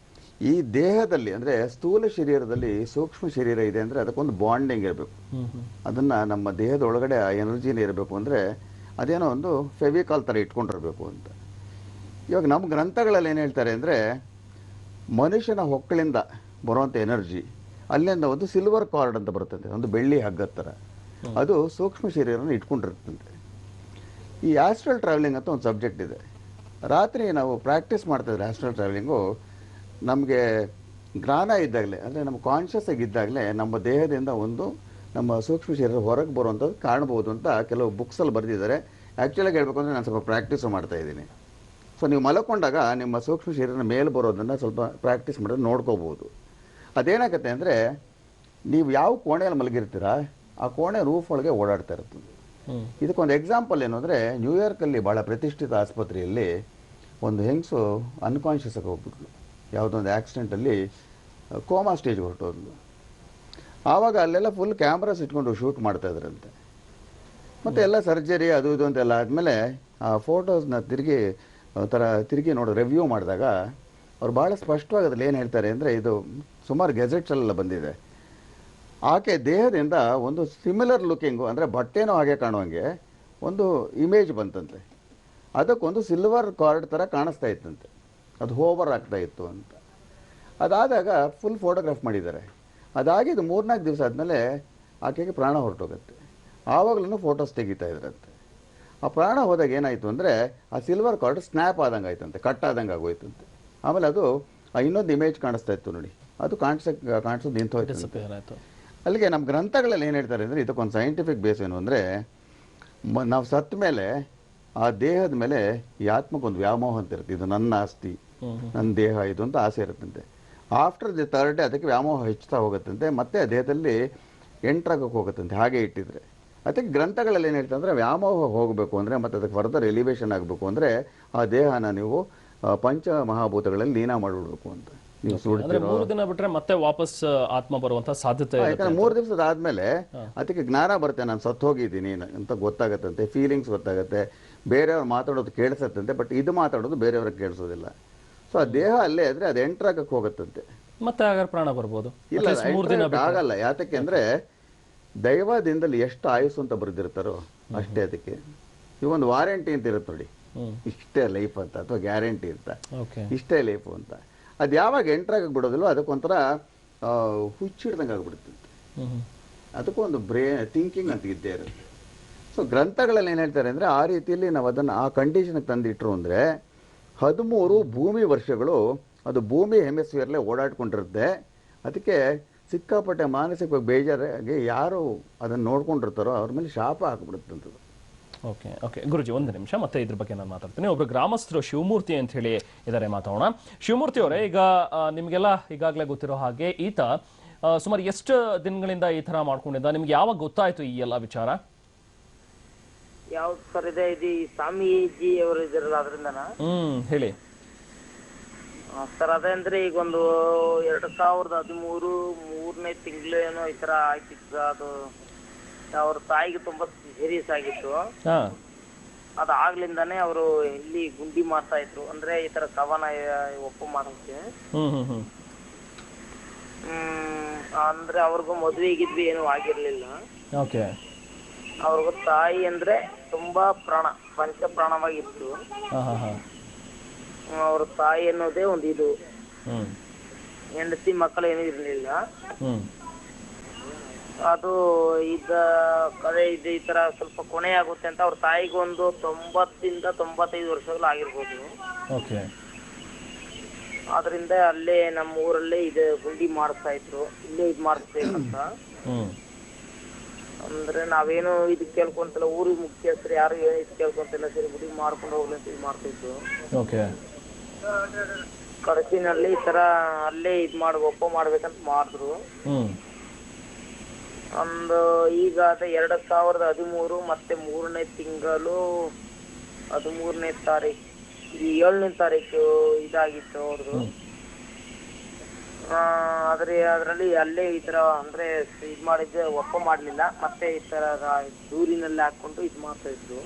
ಈ ದೇಹದಲ್ಲಿ ಅಂದರೆ ಸ್ಥೂಲ ಶರೀರದಲ್ಲಿ ಸೂಕ್ಷ್ಮ ಶರೀರ ಇದೆ ಅಂದರೆ ಅದಕ್ಕೊಂದು ಬಾಂಡಿಂಗ್ ಇರಬೇಕು. ಅದನ್ನು ನಮ್ಮ ದೇಹದ ಒಳಗಡೆ ಆ ಎನರ್ಜಿನೇ ಇರಬೇಕು. ಅಂದರೆ ಅದೇನೋ ಒಂದು ಫೆವಿಕಾಲ್ ಥರ ಇಟ್ಕೊಂಡಿರಬೇಕು ಅಂತ. ಇವಾಗ ನಮ್ಮ ಗ್ರಂಥಗಳಲ್ಲಿ ಏನು ಹೇಳ್ತಾರೆ ಅಂದರೆ ಮನುಷ್ಯನ ಹೊಕ್ಕಳಿಂದ ಬರುವಂಥ ಎನರ್ಜಿ ಅಲ್ಲಿಂದ ಒಂದು ಸಿಲ್ವರ್ ಕಾರ್ಡ್ ಅಂತ ಬರ್ತದೆ, ಒಂದು ಬೆಳ್ಳಿ ಹಗ್ಗದ ಥರ, ಅದು ಸೂಕ್ಷ್ಮ ಶರೀರನ ಇಟ್ಕೊಂಡಿರ್ತಂತೆ. ಈ ಆಸ್ಟ್ರಲ್ ಟ್ರಾವೆಲಿಂಗ್ ಅಂತ ಒಂದು ಸಬ್ಜೆಕ್ಟ್ ಇದೆ. ರಾತ್ರಿ ನಾವು ಪ್ರಾಕ್ಟೀಸ್ ಮಾಡ್ತಾಯಿದ್ರೆ ಆಸ್ಟ್ರಲ್ ಟ್ರಾವೆಲಿಂಗು ನಮಗೆ ಜ್ಞಾನ ಇದ್ದಾಗಲೇ, ಅಂದರೆ ನಮ್ಮ ಕಾನ್ಷಿಯಸ್ ಆಗಿದ್ದಾಗಲೇ ನಮ್ಮ ದೇಹದಿಂದ ಒಂದು ನಮ್ಮ ಸೂಕ್ಷ್ಮ ಶರೀರ ಹೊರಗೆ ಬರುವಂಥದ್ದು ಕಾಣ್ಬೋದು ಅಂತ ಕೆಲವು ಬುಕ್ಸಲ್ಲಿ ಬರೆದಿದ್ದಾರೆ. ಆ್ಯಕ್ಚುಲಾಗಿ ಹೇಳ್ಬೇಕು ಅಂದರೆ ನಾನು ಸ್ವಲ್ಪ ಪ್ರಾಕ್ಟೀಸು ಮಾಡ್ತಾಯಿದ್ದೀನಿ. ಸೊ ನೀವು ಮಲ್ಕೊಂಡಾಗ ನಿಮ್ಮ ಸೂಕ್ಷ್ಮ ಶರೀರನ ಮೇಲೆ ಬರೋದನ್ನು ಸ್ವಲ್ಪ ಪ್ರಾಕ್ಟೀಸ್ ಮಾಡೋದು ನೋಡ್ಕೋಬೋದು. ಅದೇನಾಗುತ್ತೆ ಅಂದರೆ ನೀವು ಯಾವ ಕೋಣೆಯಲ್ಲಿ ಮಲಗಿರ್ತೀರ ಆ ಕೋಣೆ ರೂಫ್ ಒಳಗೆ ಓಡಾಡ್ತಾ ಇರ್ತದೆ. ಇದಕ್ಕೊಂದು ಎಕ್ಸಾಂಪಲ್ ಏನು ಅಂದರೆ, ನ್ಯೂಯಾರ್ಕಲ್ಲಿ ಭಾಳ ಪ್ರತಿಷ್ಠಿತ ಆಸ್ಪತ್ರೆಯಲ್ಲಿ ಒಂದು ಹೆಂಗಸು ಅನ್ಕಾನ್ಷಿಯಸ್ ಆಗಿ ಹೋಗ್ಬಿಟ್ಲು. ಯಾವುದೊಂದು ಆಕ್ಸಿಡೆಂಟಲ್ಲಿ ಕೋಮಾ ಸ್ಟೇಜ್ಗೆ ಹೊರಟೋದ್ಲು. ಆವಾಗ ಅಲ್ಲೆಲ್ಲ ಫುಲ್ ಕ್ಯಾಮ್ರಾಸ್ ಇಟ್ಕೊಂಡು ಶೂಟ್ ಮಾಡ್ತಾ ಇದ್ರಂತೆ. ಮತ್ತು ಎಲ್ಲ ಸರ್ಜರಿ ಅದು ಇದು ಅಂತೆಲ್ಲ ಆದಮೇಲೆ ಆ ಫೋಟೋಸ್ನ ತಿರುಗಿ ನೋಡಿ ರಿವ್ಯೂ ಮಾಡಿದಾಗ ಅವ್ರು ಭಾಳ ಸ್ಪಷ್ಟವಾಗಿ ಅದ್ರಲ್ಲಿ ಏನು ಹೇಳ್ತಾರೆ ಅಂದರೆ, ಇದು ಸುಮಾರು ಗೆಜೆಟ್ಸಲ್ಲೆಲ್ಲ ಬಂದಿದೆ, ಆಕೆ ದೇಹದಿಂದ ಒಂದು ಸಿಮಿಲರ್ ಲುಕಿಂಗು, ಅಂದರೆ ಬಟ್ಟೆನೂ ಹಾಗೆ ಕಾಣುವಂಗೆ ಒಂದು ಇಮೇಜ್ ಬಂತಂತೆ. ಅದಕ್ಕೊಂದು ಸಿಲ್ವರ್ ಕಾರ್ಡ್ ಥರ ಕಾಣಿಸ್ತಾ ಇತ್ತಂತೆ, ಅದು ಹೋವರ್ ಆಗ್ತಾ ಇತ್ತು ಅಂತ. ಅದಾದಾಗ ಫುಲ್ ಫೋಟೋಗ್ರಾಫ್ ಮಾಡಿದ್ದಾರೆ. ಅದಾಗಿದ್ದು 3-4 ದಿವಸ ಆದಮೇಲೆ ಆಕೆಗೆ ಪ್ರಾಣ ಹೊರಟೋಗುತ್ತೆ. ಆವಾಗಲೂ ಫೋಟೋಸ್ ತೆಗಿತಾ ಇದ್ರಂತೆ. ಆ ಪ್ರಾಣ ಹೋದಾಗ ಏನಾಯಿತು ಅಂದರೆ ಆ ಸಿಲ್ವರ್ ಕಾರ್ಡ್ ಸ್ನ್ಯಾಪ್ ಆದಂಗೆ ಆಯ್ತಂತೆ, ಕಟ್ ಆದಂಗೆ ಆಗೋಯ್ತಂತೆ. ಆಮೇಲೆ ಅದು ಇನ್ನೊಂದು ಇಮೇಜ್ ಕಾಣಿಸ್ತಾ ಇತ್ತು ನೋಡಿ, ಅದು ಕಾಣಿಸೋದು ನಿಂತೋಯ್ತು. ಅಲ್ಲಿಗೆ ನಮ್ಮ ಗ್ರಂಥಗಳಲ್ಲಿ ಏನು ಹೇಳ್ತಾರೆ ಅಂದರೆ, ಇದಕ್ಕೊಂದು ಸೈಂಟಿಫಿಕ್ ಬೇಸ್ ಏನು ಅಂದರೆ, ನಾವು ಸತ್ತ ಮೇಲೆ ಆ ದೇಹದ ಮೇಲೆ ಈ ಆತ್ಮಕ್ಕೊಂದು ವ್ಯಾಮೋಹ ಅಂತ ಇರುತ್ತೆ, ಇದು ನನ್ನ ಆಸ್ತಿ, ನನ್ನ ದೇಹ ಇದು ಅಂತ ಆಸೆ ಇರುತ್ತಂತೆ. ಆಫ್ಟರ್ ದಿ 3rd ಡೇ ಅದಕ್ಕೆ ವ್ಯಾಮೋಹ ಹೆಚ್ಚುತ್ತಾ ಹೋಗುತ್ತಂತೆ, ಮತ್ತೆ ಆ ದೇಹದಲ್ಲಿ ಎಂಟ್ರಾಗಕ್ಕೆ ಹೋಗುತ್ತಂತೆ ಹಾಗೆ ಇಟ್ಟಿದ್ರೆ. ಅದಕ್ಕೆ ಗ್ರಂಥಗಳಲ್ಲಿ ಏನು ಹೇಳ್ತಾರೆ ಅಂದರೆ, ವ್ಯಾಮೋಹ ಹೋಗಬೇಕು ಅಂದರೆ ಮತ್ತು ಅದಕ್ಕೆ ಫರ್ದರ್ ಎಲಿವೇಷನ್ ಆಗಬೇಕು ಅಂದರೆ ಆ ದೇಹನ ನೀವು ಪಂಚ ಮಹಾಭೂತಗಳಲ್ಲಿ ಲೀನ ಮಾಡಿಬಿಡ್ಬೇಕು ಅಂತ. ನೀವು ಅಂದ್ರೆ 3 ದಿನ ಬಿಟ್ರೆ ಮತ್ತೆ ವಾಪಸ್ ಆತ್ಮ ಬರುವಂತ ಸಾಧ್ಯತೆ ಇದೆ. ಯಾಕಂದ್ರೆ 3 ದಿವಸದ ಆದ್ಮೇಲೆ ಅದಕ್ಕೆ ಜ್ಞಾನ ಬರುತ್ತೆ, ನಾನು ಸತ್ತು ಹೋಗಿದ್ದೀನಿ ಅಂತ ಗೊತ್ತಾಗತ್ತಂತೆ, ಫೀಲಿಂಗ್ಸ್ ಗೊತ್ತಾಗುತ್ತೆ, ಬೇರೆಯವ್ರು ಮಾತಾಡೋದು ಕೇಳಿಸತ್ತಂತೆ, ಬಟ್ ಇದು ಮಾತಾಡೋದು ಬೇರೆಯವ್ರಿಗೆ ಕೇಳಿಸೋದಿಲ್ಲ. ಸೊ ಆ ದೇಹ ಅಲ್ಲೇ ಇದ್ರೆ ಅದು ಎಂಟ್ರಾಗಕ್ಕೆ ಹೋಗುತ್ತಂತೆ. ಮತ್ತೆ ಹಾಗಾದ್ರೆ ಪ್ರಾಣ ಬರ್ಬೋದು? ಇಲ್ಲ, ಆಗಲ್ಲ. ಯಾತಕ್ಕೆ ಅಂದ್ರೆ ದೈವದಿಂದಲೇ ಎಷ್ಟು ಆಯುಸ್ಸು ಅಂತ ಬರೆದಿರ್ತಾರೋ ಅಷ್ಟೇ. ಅದಕ್ಕೆ ಇವೊಂದು ವಾರಂಟಿ ಅಂತ ಇರುತ್ತೆ ನೋಡಿ, ಇಷ್ಟೇ ಲೈಫ್ ಅಂತ, ಅಥವಾ ಗ್ಯಾರಂಟಿ ಅಂತ, ಇಷ್ಟೇ ಲೈಫು ಅಂತ. ಅದು ಯಾವಾಗ ಎಂಟ್ರಾಗ ಬಿಡೋದಿಲ್ವೋ ಅದಕ್ಕೊಂಥರ ಹುಚ್ಚಿಡ್ದಂಗೆ ಆಗ್ಬಿಡುತ್ತಂತೆ. ಅದಕ್ಕೊಂದು ಥಿಂಕಿಂಗ್ ಅಂತ ಇದ್ದೇ ಇರುತ್ತೆ. ಸೊ ಗ್ರಂಥಗಳಲ್ಲಿ ಏನು ಹೇಳ್ತಾರೆ ಅಂದರೆ, ಆ ರೀತಿಯಲ್ಲಿ ನಾವು ಅದನ್ನು ಆ ಕಂಡೀಷನ್ಗೆ ತಂದಿಟ್ರು ಅಂದರೆ 13 ಭೂಮಿ ವರ್ಷಗಳು ಅದು ಭೂಮಿ ಹೆಮಿಸ್ಫಿಯರ್ಲೇ ಓಡಾಡ್ಕೊಂಡಿರುತ್ತೆ. ಅದಕ್ಕೆ ಸಿಕ್ಕಾಪಟ್ಟೆ ಮಾನಸಿಕವಾಗಿ ಬೇಜಾರಾಗಿ ಯಾರು ಅದನ್ನು ನೋಡ್ಕೊಂಡಿರ್ತಾರೋ ಅವ್ರ ಮೇಲೆ ಶಾಪ ಹಾಕ್ಬಿಡುತ್ತಂಥದ್ದು. ಓಕೆ ಓಕೆ ಗುರುಜಿ, ಒಂದು ನಿಮಿಷ, ಮತ್ತೆ ಇದ್ರ ಬಗ್ಗೆ ನಾನು ಮಾತಾಡ್ತೀನಿ. ಒಬ್ರು ಗ್ರಾಮಸ್ಥರು ಶಿವಮೂರ್ತಿ ಅಂತ ಹೇಳಿ ಇದ್ದಾರೆ, ಮಾತಾಡೋಣ. ಶಿವಮೂರ್ತಿ ಅವರೇ, ಈಗ ನಿಮಗೆಲ್ಲ ಈಗಾಗಲೇ ಗೊತ್ತಿರೋ ಹಾಗೆ ಈತ ಸುಮಾರು ಎಷ್ಟು ದಿನಗಳಿಂದ ಈ ತರ ಮಾಡ್ಕೊಂಡಿದ್ದ? ನಿಮ್ಗೆ ಯಾವಾಗ ಗೊತ್ತಾಯ್ತು ಈ ಎಲ್ಲ ವಿಚಾರ? ಯಾವ್ದು ಸರ್ ಇದೆ, ಇದು ಸ್ವಾಮೀಜಿ ಅವರು ಇದ್ರಲ್ಲ ಅದರಿಂದನ? ಹೇಳಿ ಸರ್. ಅದೇ ಅಂದ್ರೆ ಈಗ ಒಂದು 2013 ಮೂರನೇ ತಿಂಗಳು ಏನೋ ಈ ತರ ಆಯ್ತಿತ್ತು. ಅದು ಅವ್ರ ತಾಯಿಗೆ ತುಂಬಾ ಸೀರಿಯಸ್ ಆಗಿತ್ತು. ಅದಾಗ್ಲಿಂದಾನೇ ಅವರು ಇಲ್ಲಿ ಗುಂಡಿ ಮಾಡ್ತಾ ಇದ್ರು, ಅಂದ್ರೆ ಈ ತರ ಕವನ ಒಪ್ಪ ಮಾಡೋಕೆ. ಅಂದ್ರೆ ಅವ್ರಿಗೂ ಮದ್ವೆ ಗಿದ್ವಿ ಏನು ಆಗಿರ್ಲಿಲ್ಲ. ಅವ್ರಿಗೂ ತಾಯಿ ಅಂದ್ರೆ ತುಂಬಾ ಪ್ರಾಣ, ಪಂಚ ಪ್ರಾಣವಾಗಿತ್ತು. ಅವ್ರ ತಾಯಿ ಅನ್ನೋದೇ ಒಂದು ಇದು, ಹೆಂಡತಿ ಮಕ್ಕಳು ಏನೂ ಇರ್ಲಿಲ್ಲ. ಅದು ಕಡೆ ಇದು ಈ ತರ ಸ್ವಲ್ಪ ಕೊನೆ ಆಗುತ್ತೆ ಅಂತ ಅವ್ರ ತಾಯಿಗೆ ಒಂದು 90 - 95 ವರ್ಷಗಳು ಆಗಿರ್ಬೋದು. ಆದ್ರಿಂದ ಅಲ್ಲೇ ನಮ್ಮ ಊರಲ್ಲೇ ಇದು ಗುಂಡಿ ಮಾಡಿಸ್ತಾ ಇದ್ರು, ಇಲ್ಲೇ ಇದ್ ಮಾಡಿಸ್ಬೇಕಂತ. ಅಂದ್ರೆ ನಾವೇನು ಇದು ಕೇಳ್ಕೊಂತಿಲ್ಲ, ಊರಿಗೆ ಮುಖ್ಯಸ್ಥರು ಯಾರು ಇದು ಕೇಳ್ಕೊಂತಿಲ್ಲ, ಸರಿ ಗುಡಿ ಮಾಡ್ಕೊಂಡು ಹೋಗ್ಲಿ ಅಂತ ಇದು ಮಾಡ್ತಿದ್ರು. ಕಡಸಿನಲ್ಲಿ ಈ ತರ ಅಲ್ಲೇ ಇದ್ ಒಪ್ಪ ಮಾಡ್ಬೇಕಂತ ಮಾಡಿದ್ರು. ಒಂದು ಈಗ ಅದೇ 2013 ಮತ್ತೆ 3ನೇ ತಿಂಗಳು 13ನೇ ತಾರೀಕು, 7ನೇ ತಾರೀಕು ಇದಾಗಿತ್ತು ಅವ್ರದ್ದು. ಅದ್ರಲ್ಲಿ ಅಲ್ಲೇ ಈ ತರ ಅಂದ್ರೆ ಇದ್ ಮಾಡಿದ್ದೆ, ಒಪ್ಪ ಮಾಡ್ಲಿಲ್ಲ. ಮತ್ತೆ ಈ ತರ ದೂರಿನಲ್ಲಿ ಹಾಕೊಂಡು ಇದ್ ಮಾಡ್ತಾ ಇದ್ರು.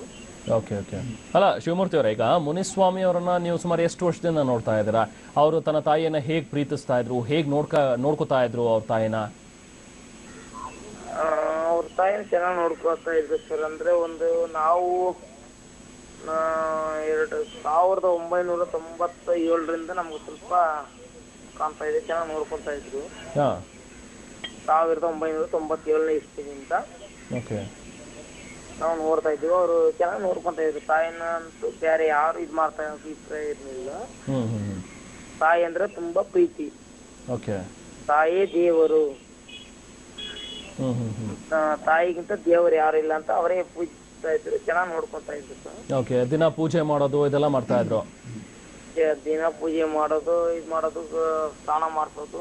ಅಲ್ಲ ಶಿವಮೂರ್ತಿ ಅವರೇ, ಈಗ ಮುನಿಸ್ವಾಮಿ ಅವರನ್ನ ನೀವು ಸುಮಾರು ಎಷ್ಟು ವರ್ಷದಿಂದ ನೋಡ್ತಾ ಇದ್ದೀರಾ? ಅವರು ತನ್ನ ತಾಯಿಯನ್ನ ಹೇಗ್ ಪ್ರೀತಿಸ್ತಾ ಇದ್ರು, ಹೇಗ್ ನೋಡ್ಕೋತಾ ಇದ್ರು ಅವ್ರ ತಾಯಿನ? ಅವ್ರ ತಾಯಿನ ಚೆನ್ನಾಗಿ ನೋಡ್ಕೊತಾ ಇದ್ರು ಸರ್. ಅಂದ್ರೆ ಒಂದು ನಾವು 1997ರಿಂದ ನಮ್ಗೆ ಸ್ವಲ್ಪ ಕಾಣ್ತಾ ಇದೆ, ಚೆನ್ನಾಗಿ ನೋಡ್ಕೊಂತಾ ಇದ್ರು. ಹಾ 1997ನೇ ಇಸ್ವಿನಿಂದ ಓಕೆ. ನಾವು ನೋಡ್ತಾ ಇದ್ವಿ. ಅವರು ಚೆನ್ನಾಗಿ ನೋಡ್ಕೊಂತ ಇದ್ರು ತಾಯಿನ ಅಂತೂ. ಬೇರೆ ಯಾರು ಇದು ಮಾಡ್ತಾ ಅಭಿಪ್ರಾಯ ಇರ್ಲಿಲ್ಲ. ತಾಯಿ ಅಂದ್ರೆ ತುಂಬಾ ಪ್ರೀತಿ. ಓಕೆ. ತಾಯೇ ದೇವರು, ತಾಯಿಗಿಂತ ದೇವರು ಯಾರು ಇಲ್ಲ ಅಂತ ಅವರೇ ಪೂಜಿಸ್ತಾ ಇದ್ರು, ಚೆನ್ನಾಗಿ ನೋಡ್ಕೊಂತ ಇದ್ರು ಸರ್. ಓಕೆ. ದಿನ ಪೂಜೆ ಮಾಡೋದು ಇದೆಲ್ಲ ಮಾಡ್ತಾ ಇದ್ರು. ದಿನ ಪೂಜೆ ಮಾಡೋದು, ಇದು ಮಾಡೋದು, ಸ್ನಾನ ಮಾಡ್ಸೋದು,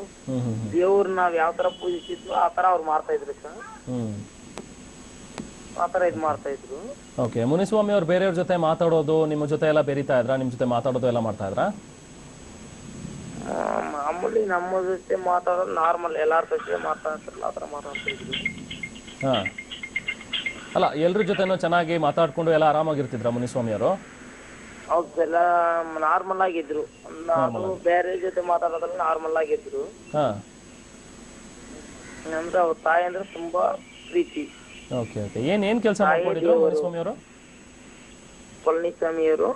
ದೇವ್ರ ನಾವ್ ಯಾವ ತರ ಪೂಜಿಸಿದ್ವು ಆ ತರ ಅವ್ರು ಮಾಡ್ತಾ ಇದ್ರು ಸರ್. ಆ ತರ ಇದು ಮಾಡ್ತಾ ಇದ್ರು. ಓಕೆ. ಮುನಿಸ್ವಾಮಿ ಅವ್ರು ಬೇರೆಯವ್ರ ಜೊತೆ ಮಾತಾಡೋದು, ನಿಮ್ಮ ಜೊತೆ ಎಲ್ಲ ಬೆರೀತಾ ಇದ್ರಾ? ನಿಮ್ಮ ಜೊತೆ ಮಾತಾಡೋದು ಎಲ್ಲ ಮಾಡ್ತಾ ಇದ್ರಾ? ಮಾಮೂಲಿ ನಮ್ಮ ಜೊತೆ ಮಾತಾಡೋದು ನಾರ್ಮಲ್, ಎಲ್ಲಾರ ಜೊತೆ ಮಾತಾಡ್ತಾರಲ್ಲ ಆ ತರ ಮಾತಾಡ್ತಾ ಇದ್ರು. ಹಾ. ಅಲ್ಲ, ಎಲ್ರ ಜೊತೆನೂ ಚೆನ್ನಾಗಿ ಮಾತಾಡ್ಕೊಂಡು ಎಲ್ಲ ಆರಾಮಾಗಿರ್ತಿದ್ರ ಮುನಿಸ್ವಾಮಿ ಅವರು? ಹೌದು, ಎಲ್ಲ ನಾರ್ಮಲ್ ಆಗಿದ್ರು. ನಾವು ಬೇರೆ ಜೊತೆ ಮಾತಾಡೋದ್ರಲ್ಲಿ ನಾರ್ಮಲ್ ಆಗಿದ್ರು. ಹಾ. ಅಂದ್ರೆ ಅವ್ರ ತಾಯಿ ಅಂದ್ರೆ ತುಂಬಾ ಪ್ರೀತಿ. Okay okay. ಏನ್ ಕೆಲಸ ಮಾಡ್ಕೊಂಡಿದ್ರು ಮುನಿಸ್ವಾಮಿ ಅವರು? ಪಳನಿಸ್ವಾಮಿಯವರು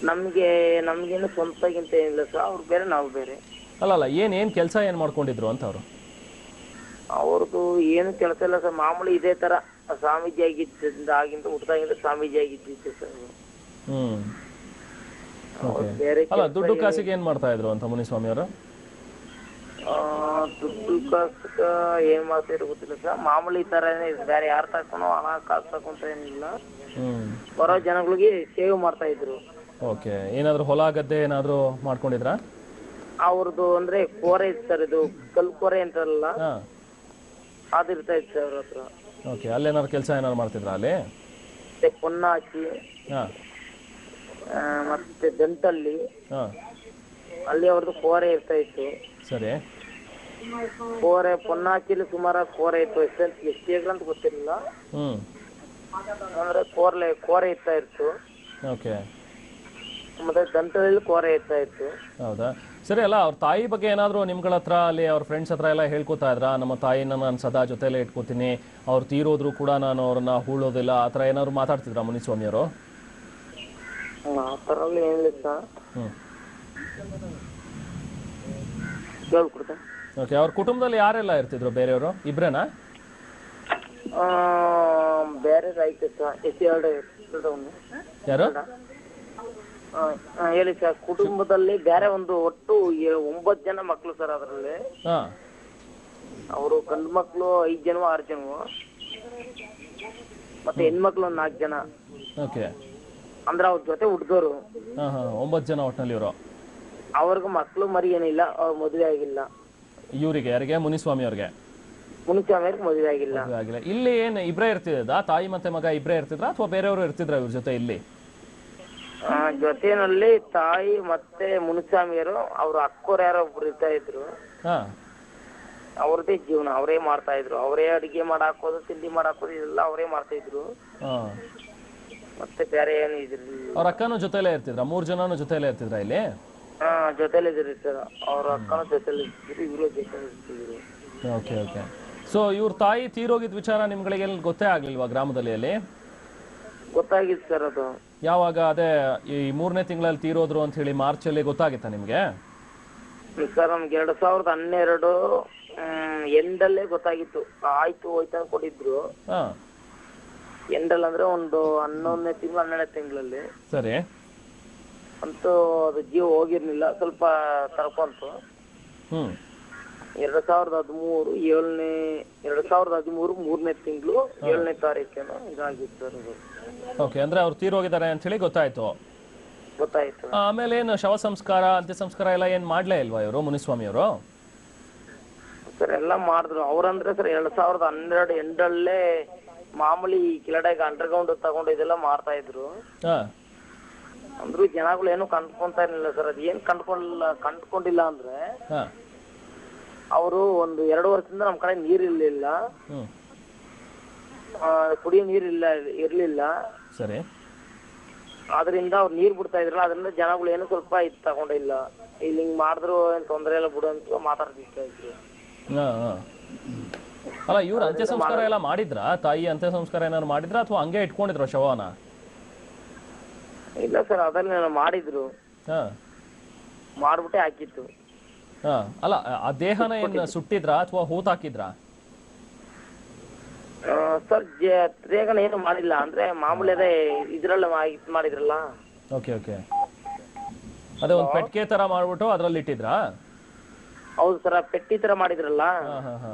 ನಮ್ಗೇನು ಸ್ವಂತಗಿಂತ ಏನಿಲ್ಲ ಸರ್. ಅವ್ರು ಬೇರೆ, ನಾವು ಬೇರೆ. ಅಲ್ಲ, ಏನ್ ಕೆಲಸ ಏನ್ ಮಾಡ್ಕೊಂಡಿದ್ರು ಅಂತ ಅವರು? ಅವ್ರದ್ದು ಏನು ಕೆಲಸ ಇಲ್ಲ ಸರ್, ಮಾಮೂಲಿ ಇದೇ ತರ ಸ್ವಾಮೀಜಿ ಆಗಿದ್ದರಿಂದ, ಆಗಿಂದ ಹುಟ್ಟದಾಗಿಂದ ಸ್ವಾಮೀಜಿ ಆಗಿದ್ದಿತ್ತು ಸರ್. ಬೇರೆ ಅಲ್ಲ, ದುಡ್ಡು ಕಾಸಿಗೆ ಏನ್ ಮಾಡ್ತಾ ಇದ್ರು ಅಂತ ಮುನಿಸ್ವಾಮಿ ಅವರು? ದುಡ್ಡು ಕಾಸಕ ಏನ್ ಮಾಡ್ತಿರೋ ಗೊತ್ತಿಲ್ಲ ಸರ್. ಮಾಮೂಲಿ ಈ ತರನೇ, ಬೇರೆ ಯಾರು ತಕೊಂಡೋ ಹಣ ಕಾಸು ತಕೊಂತ ಏನಿಲ್ಲ. ಬರೋ ಜನಗಳಿಗೆ ಸೇವ್ ಮಾಡ್ತಾ ಇದ್ರು. ಓಕೆ. ಏನಾದ್ರು ಹೊಲ ಗದ್ದೆ ಏನಾದ್ರು ಮಾಡ್ಕೊಂಡಿದ್ರ? ಅವ್ರದ್ದು ಅಂದ್ರೆ ಕೋರೆ ಇತ್ತು ಸರ್, ಇದು ಕಲ್ ಕೋರೆ ಅಂತಾರಲ್ಲ, ಅದಿರ್ತಾ ಇತ್ತು ಸರ್ ಅವ್ರ ಹತ್ರ. ಓಕೆ. ಅಲ್ಲೇನಾದ್ರು ಕೆಲಸ ಏನಾದ್ರು ಮಾಡ್ತಿದ್ರ ಅಲ್ಲಿ? ಮತ್ತೆ ಪೊನ್ನಾಚಿ, ಮತ್ತೆ ದಂಟಲ್ಲಿ, ಅಲ್ಲಿ ಅವ್ರದ್ದು ಕೋರೆ ಇರ್ತಾ ಇತ್ತು. ಸರಿ. ಕೋರೆ ಪೊನ್ನಾಚಿಲಿ ಸುಮಾರು ಕೋರೆ ಇತ್ತು. ಎಷ್ಟು ಎಕರೆ ಅಂತ ಗೊತ್ತಿರಲಿಲ್ಲ. ಅಂದ್ರೆ ಕೋರೆ ಇರ್ತಾ ಇತ್ತು. ಓಕೆ. ಮತ್ತೆ ದಂಟದಲ್ಲಿ ಕೋರೆ ಇರ್ತಾ ಇತ್ತು. ಹೌದಾ? ಸರಿ. ಅಲ್ಲ, ಅವ್ರ ತಾಯಿ ಬಗ್ಗೆ ಏನಾದ್ರು ನಿಮ್ಗಳ ಹತ್ರ, ಅಲ್ಲಿ ಅವ್ರ ಫ್ರೆಂಡ್ಸ್ ಹತ್ರ ಎಲ್ಲ ಹೇಳ್ಕೊತಾ ಇದ್ರ? ನಮ್ಮ ತಾಯಿನ ನಾನು ಸದಾ ಜೊತೆಲೇ ಇಟ್ಕೋತೀನಿ, ಅವ್ರು ತೀರೋದ್ರು ಕೂಡ ನಾನು ಅವ್ರನ್ನ ಹೂಳೋದಿಲ್ಲ, ಆ ಥರ ಏನಾದ್ರು ಮಾತಾಡ್ತಿದ್ರ ಮುನಿಸ್ವಾಮಿ ಅವರು? ಆ ಥರ ಏನಿಲ್ಲ ಸರ್. ಕೇಳ್ಕೊಡ್ತೆ. ಓಕೆ. ಅವ್ರ ಕುಟುಂಬದಲ್ಲಿ ಯಾರೆಲ್ಲ ಇರ್ತಿದ್ರು? ಬೇರೆಯವರು ಇಬ್ರೇನಾ? ಬೇರೆ ರೈತ ಸರ್. ಯಾರು ಹೇಳಿ ಸರ್. ಕುಟುಂಬದಲ್ಲಿ ಬೇರೆ ಒಂದು ಒಟ್ಟು 9 ಜನ ಮಕ್ಳು ಸರ್. ಅದರಲ್ಲಿ ಅವರು ಗಂಡು ಮಕ್ಳು 5 ಜನ 6 ಜನ, ಮತ್ತೆ ಹೆಣ್ಮಕ್ಳು 4 ಜನ. ಓಕೆ. ಅಂದ್ರೆ ಅವ್ರ ಜೊತೆ ಹುಡ್ದೋರು 9 ಜನ ಒಟ್ಟಿನಲ್ಲಿ ಇವರು. ಅವ್ರಿಗೆ ಮಕ್ಳು ಮರಿ ಏನಿಲ್ಲ, ಅವ್ರ ಮದುವೆ ಆಗಿಲ್ಲ. ಇವರಿಗೆ ಯಾರಿಗೆ? ಮುನಿಸ್ವಾಮಿ ಅವ್ರಿಗೆ? ಮುನಿಸ್ವಾಮಿ ಅವ್ರಿಗೆ ಮದುವೆ ಆಗಿಲ್ಲ. ಇಲ್ಲಿ ಏನ್ ಇಬ್ರೇ ಇರ್ತಿದ್ದ? ತಾಯಿ ಮತ್ತೆ ಮಗ ಇಬ್ರೇ ಇರ್ತಿದ್ರ ಅಥವಾ ಬೇರೆಯವರು ಇರ್ತಿದ್ರ ಇವ್ರ ಜೊತೆ ಇಲ್ಲಿ? ಜೊತೆನಲ್ಲಿ ತಾಯಿ ಮತ್ತೆ ಮುನಿಸ್ವಾಮಿಯರು, ಅವ್ರ ಅಕ್ಕೋರು ಯಾರೋ ಒಬ್ರು ಇರ್ತಾ ಇದ್ರು. ಅವ್ರದೇ ಜೀವನ, ಅವರೇ ಮಾಡ್ತಾ ಇದ್ರು. ಅವರೇ ಅಡಿಗೆ ಮಾಡಾಕೋದು, ತಿಂಡಿ ಮಾಡಾಕೋದು, ಇದೆಲ್ಲ ಅವರೇ ಮಾಡ್ತಾ ಇದ್ರು. ಮತ್ತೆ ಬೇರೆ ಏನು ಇದ್ರಿಲ್ಲ. ಅವ್ರ ಅಕ್ಕನೂ ಜೊತೆಲೇ ಇರ್ತಿದ್ರ? 3 ಜನನು ಜೊತೆಲೇ ಇರ್ತಿದ್ರ ಇಲ್ಲಿ? ಜೊತೆಲಿ ಇದ್ರಿ ಸರ್. ಅವ್ರ ಅಕ್ಕನೂ ಜೊತೆಲಿ ಇರ್ತಿದ್ರು, ಇವರು ಜೊತೆಲಿ ಇರ್ತಿದ್ರು. Okay okay. ಸೊ ಇವ್ರ ತಾಯಿ ತೀರೋಗಿದ್ ವಿಚಾರ ನಿಮ್ಗಳಿಗೆ ಗೊತ್ತೇ ಆಗ್ಲಿಲ್ವಾ ಗ್ರಾಮದಲ್ಲಿ? ಅಲ್ಲಿ ಗೊತ್ತಾಗಿತ್ತು ಸರ್. ಅದು ಯಾವಾಗ? ಅದೇ ಈ 3ನೇ ತಿಂಗಳಲ್ಲಿ ತೀರೋದ್ರು ಅಂತ ಹೇಳಿ ಮಾರ್ಚ್ ಅಲ್ಲಿ ಗೊತ್ತಾಗಿತ್ತಾ ನಿಮ್ಗೆ? ಸರ್ ನಮ್ಗೆ 2012 ಎಂಡಲ್ಲೇ ಗೊತ್ತಾಗಿತ್ತು. ಆಯ್ತು ಹೋಯ್ತು ಅನ್ಕೊಂಡಿದ್ರು. ಎಂಡಲ್ ಅಂದ್ರೆ ಒಂದು 11ನೇ ತಿಂಗಳು 12ನೇ ತಿಂಗಳಲ್ಲಿ. ಸರಿ. ಅಂತೂ ಅದು ಜೀವ ಹೋಗಿರ್ಲಿಲ್ಲ, ಸ್ವಲ್ಪ ತಡ್ಕೊಂತು. 2013 3ನೇ ತಿಂಗಳು 7ನೇ ತಾರೀಕೇನೋ ಇದಾಗಿತ್ತು ಸರ್. ಓಕೆ. ಅಂದ್ರೆ ಅವ್ರು ತೀರೋಗಿದ್ದಾರೆ ಅಂತ ಹೇಳಿ ಗೊತ್ತಾಯ್ತು. ಆಮೇಲೆ ಏನು ಶವ ಸಂಸ್ಕಾರ, ಅಂತ್ಯ ಸಂಸ್ಕಾರ ಎಲ್ಲ ಏನ್ ಮಾಡ್ಲೇ ಇಲ್ವಾ ಇವರು ಮುನಿಸ್ವಾಮಿ ಅವರು? ಸರ್ ಎಲ್ಲ ಮಾಡಿದ್ರು. ಅವ್ರಂದ್ರೆ ಸರ್ 2012 ಎಂಡಲ್ಲೇ ಮಾಮೂಲಿ ಕೆಳಗಡೆ ಅಂಡರ್ಗ್ರೌಂಡ್ ತಗೊಂಡು ಇದೆಲ್ಲ ಮಾಡ್ತಾ ಇದ್ರು. ಅಂದ್ರೂ ಜನಗಳು ಏನು ಕಂಡ್ಕೊಂತಾ ಇರ್ಲಿಲ್ಲ ಸರ್. ಅದ್ ಏನ್ ಕಂಡ್ಕೊಂಡಿಲ್ಲ ಅಂದ್ರೆ, ಅವರು ಒಂದು 2 ವರ್ಷದಿಂದ ನಮ್ ಕಡೆ ನೀರ್ ಇರ್ಲಿಲ್ಲ, ಕುಡಿಯೋ ನೀರ್ ಇರ್ಲಿಲ್ಲ. ಸರಿ. ಆದ್ರಿಂದ ಅವ್ರು ನೀರ್ ಬಿಡ್ತಾ ಇದ್ರಲ್ಲ, ಅದರಿಂದ ಜನಗಳು ಏನು ಸ್ವಲ್ಪ ಇದು ತಗೊಂಡಿಲ್ಲ. ಇಲ್ಲಿ ಹಿಂಗ್ ಮಾಡಿದ್ರು ಏನ್ ತೊಂದ್ರೆ ಇಲ್ಲ ಬಿಡು ಅಂತ ಮಾತಾಡ್ತಿರ್ತಾ ಇದ್ರು. ಅಲ್ಲ, ಇವ್ರು ಅಂತ್ಯ ಸಂಸ್ಕಾರ ಎಲ್ಲ ಮಾಡಿದ್ರ? ತಾಯಿ ಅಂತ್ಯ ಸಂಸ್ಕಾರ ಏನಾದ್ರು ಮಾಡಿದ್ರ ಅಥವಾ ಹಂಗೆ ಇಟ್ಕೊಂಡಿದ್ರು ಶವನ? ಇಲ್ಲ ಸರ್, ಅದನ್ನ ಮಾಡಿದ್ರು. ಮಾಡ್ಬಿಟ್ಟೆ ಹಾಕಿತ್ತು. ಹಾ ಅಲ್ಲ ಆ ದೇಹನ ಏನ್ ಸುಟ್ಟಿದ್ರಾ ಅಥವಾ ಹೂತಾಕಿದ್ರಾ? ಸರ್ ದೇಹನ ಏನು ಮಾಡಿಲ್ಲ, ಅಂದ್ರೆ ಮಾಮೂಲಿ ಅದೇ ಇದ್ರಲ್ಲ ಇದ್ ಮಾಡಿದ್ರಲ್ಲ. ಓಕೆ ಓಕೆ, ಅದೇ ಒಂದು ಪೆಟ್ಟಿಗೆ ತರ ಮಾಡ್ಬಿಟ್ಟು ಅದ್ರಲ್ಲಿ ಇಟ್ಟಿದ್ರಾ? ಹೌದು ಸರ್, ಪೆಟ್ಟಿ ತರ ಮಾಡಿದ್ರಲ್ಲ ಹಾ ಹಾ ಹಾ,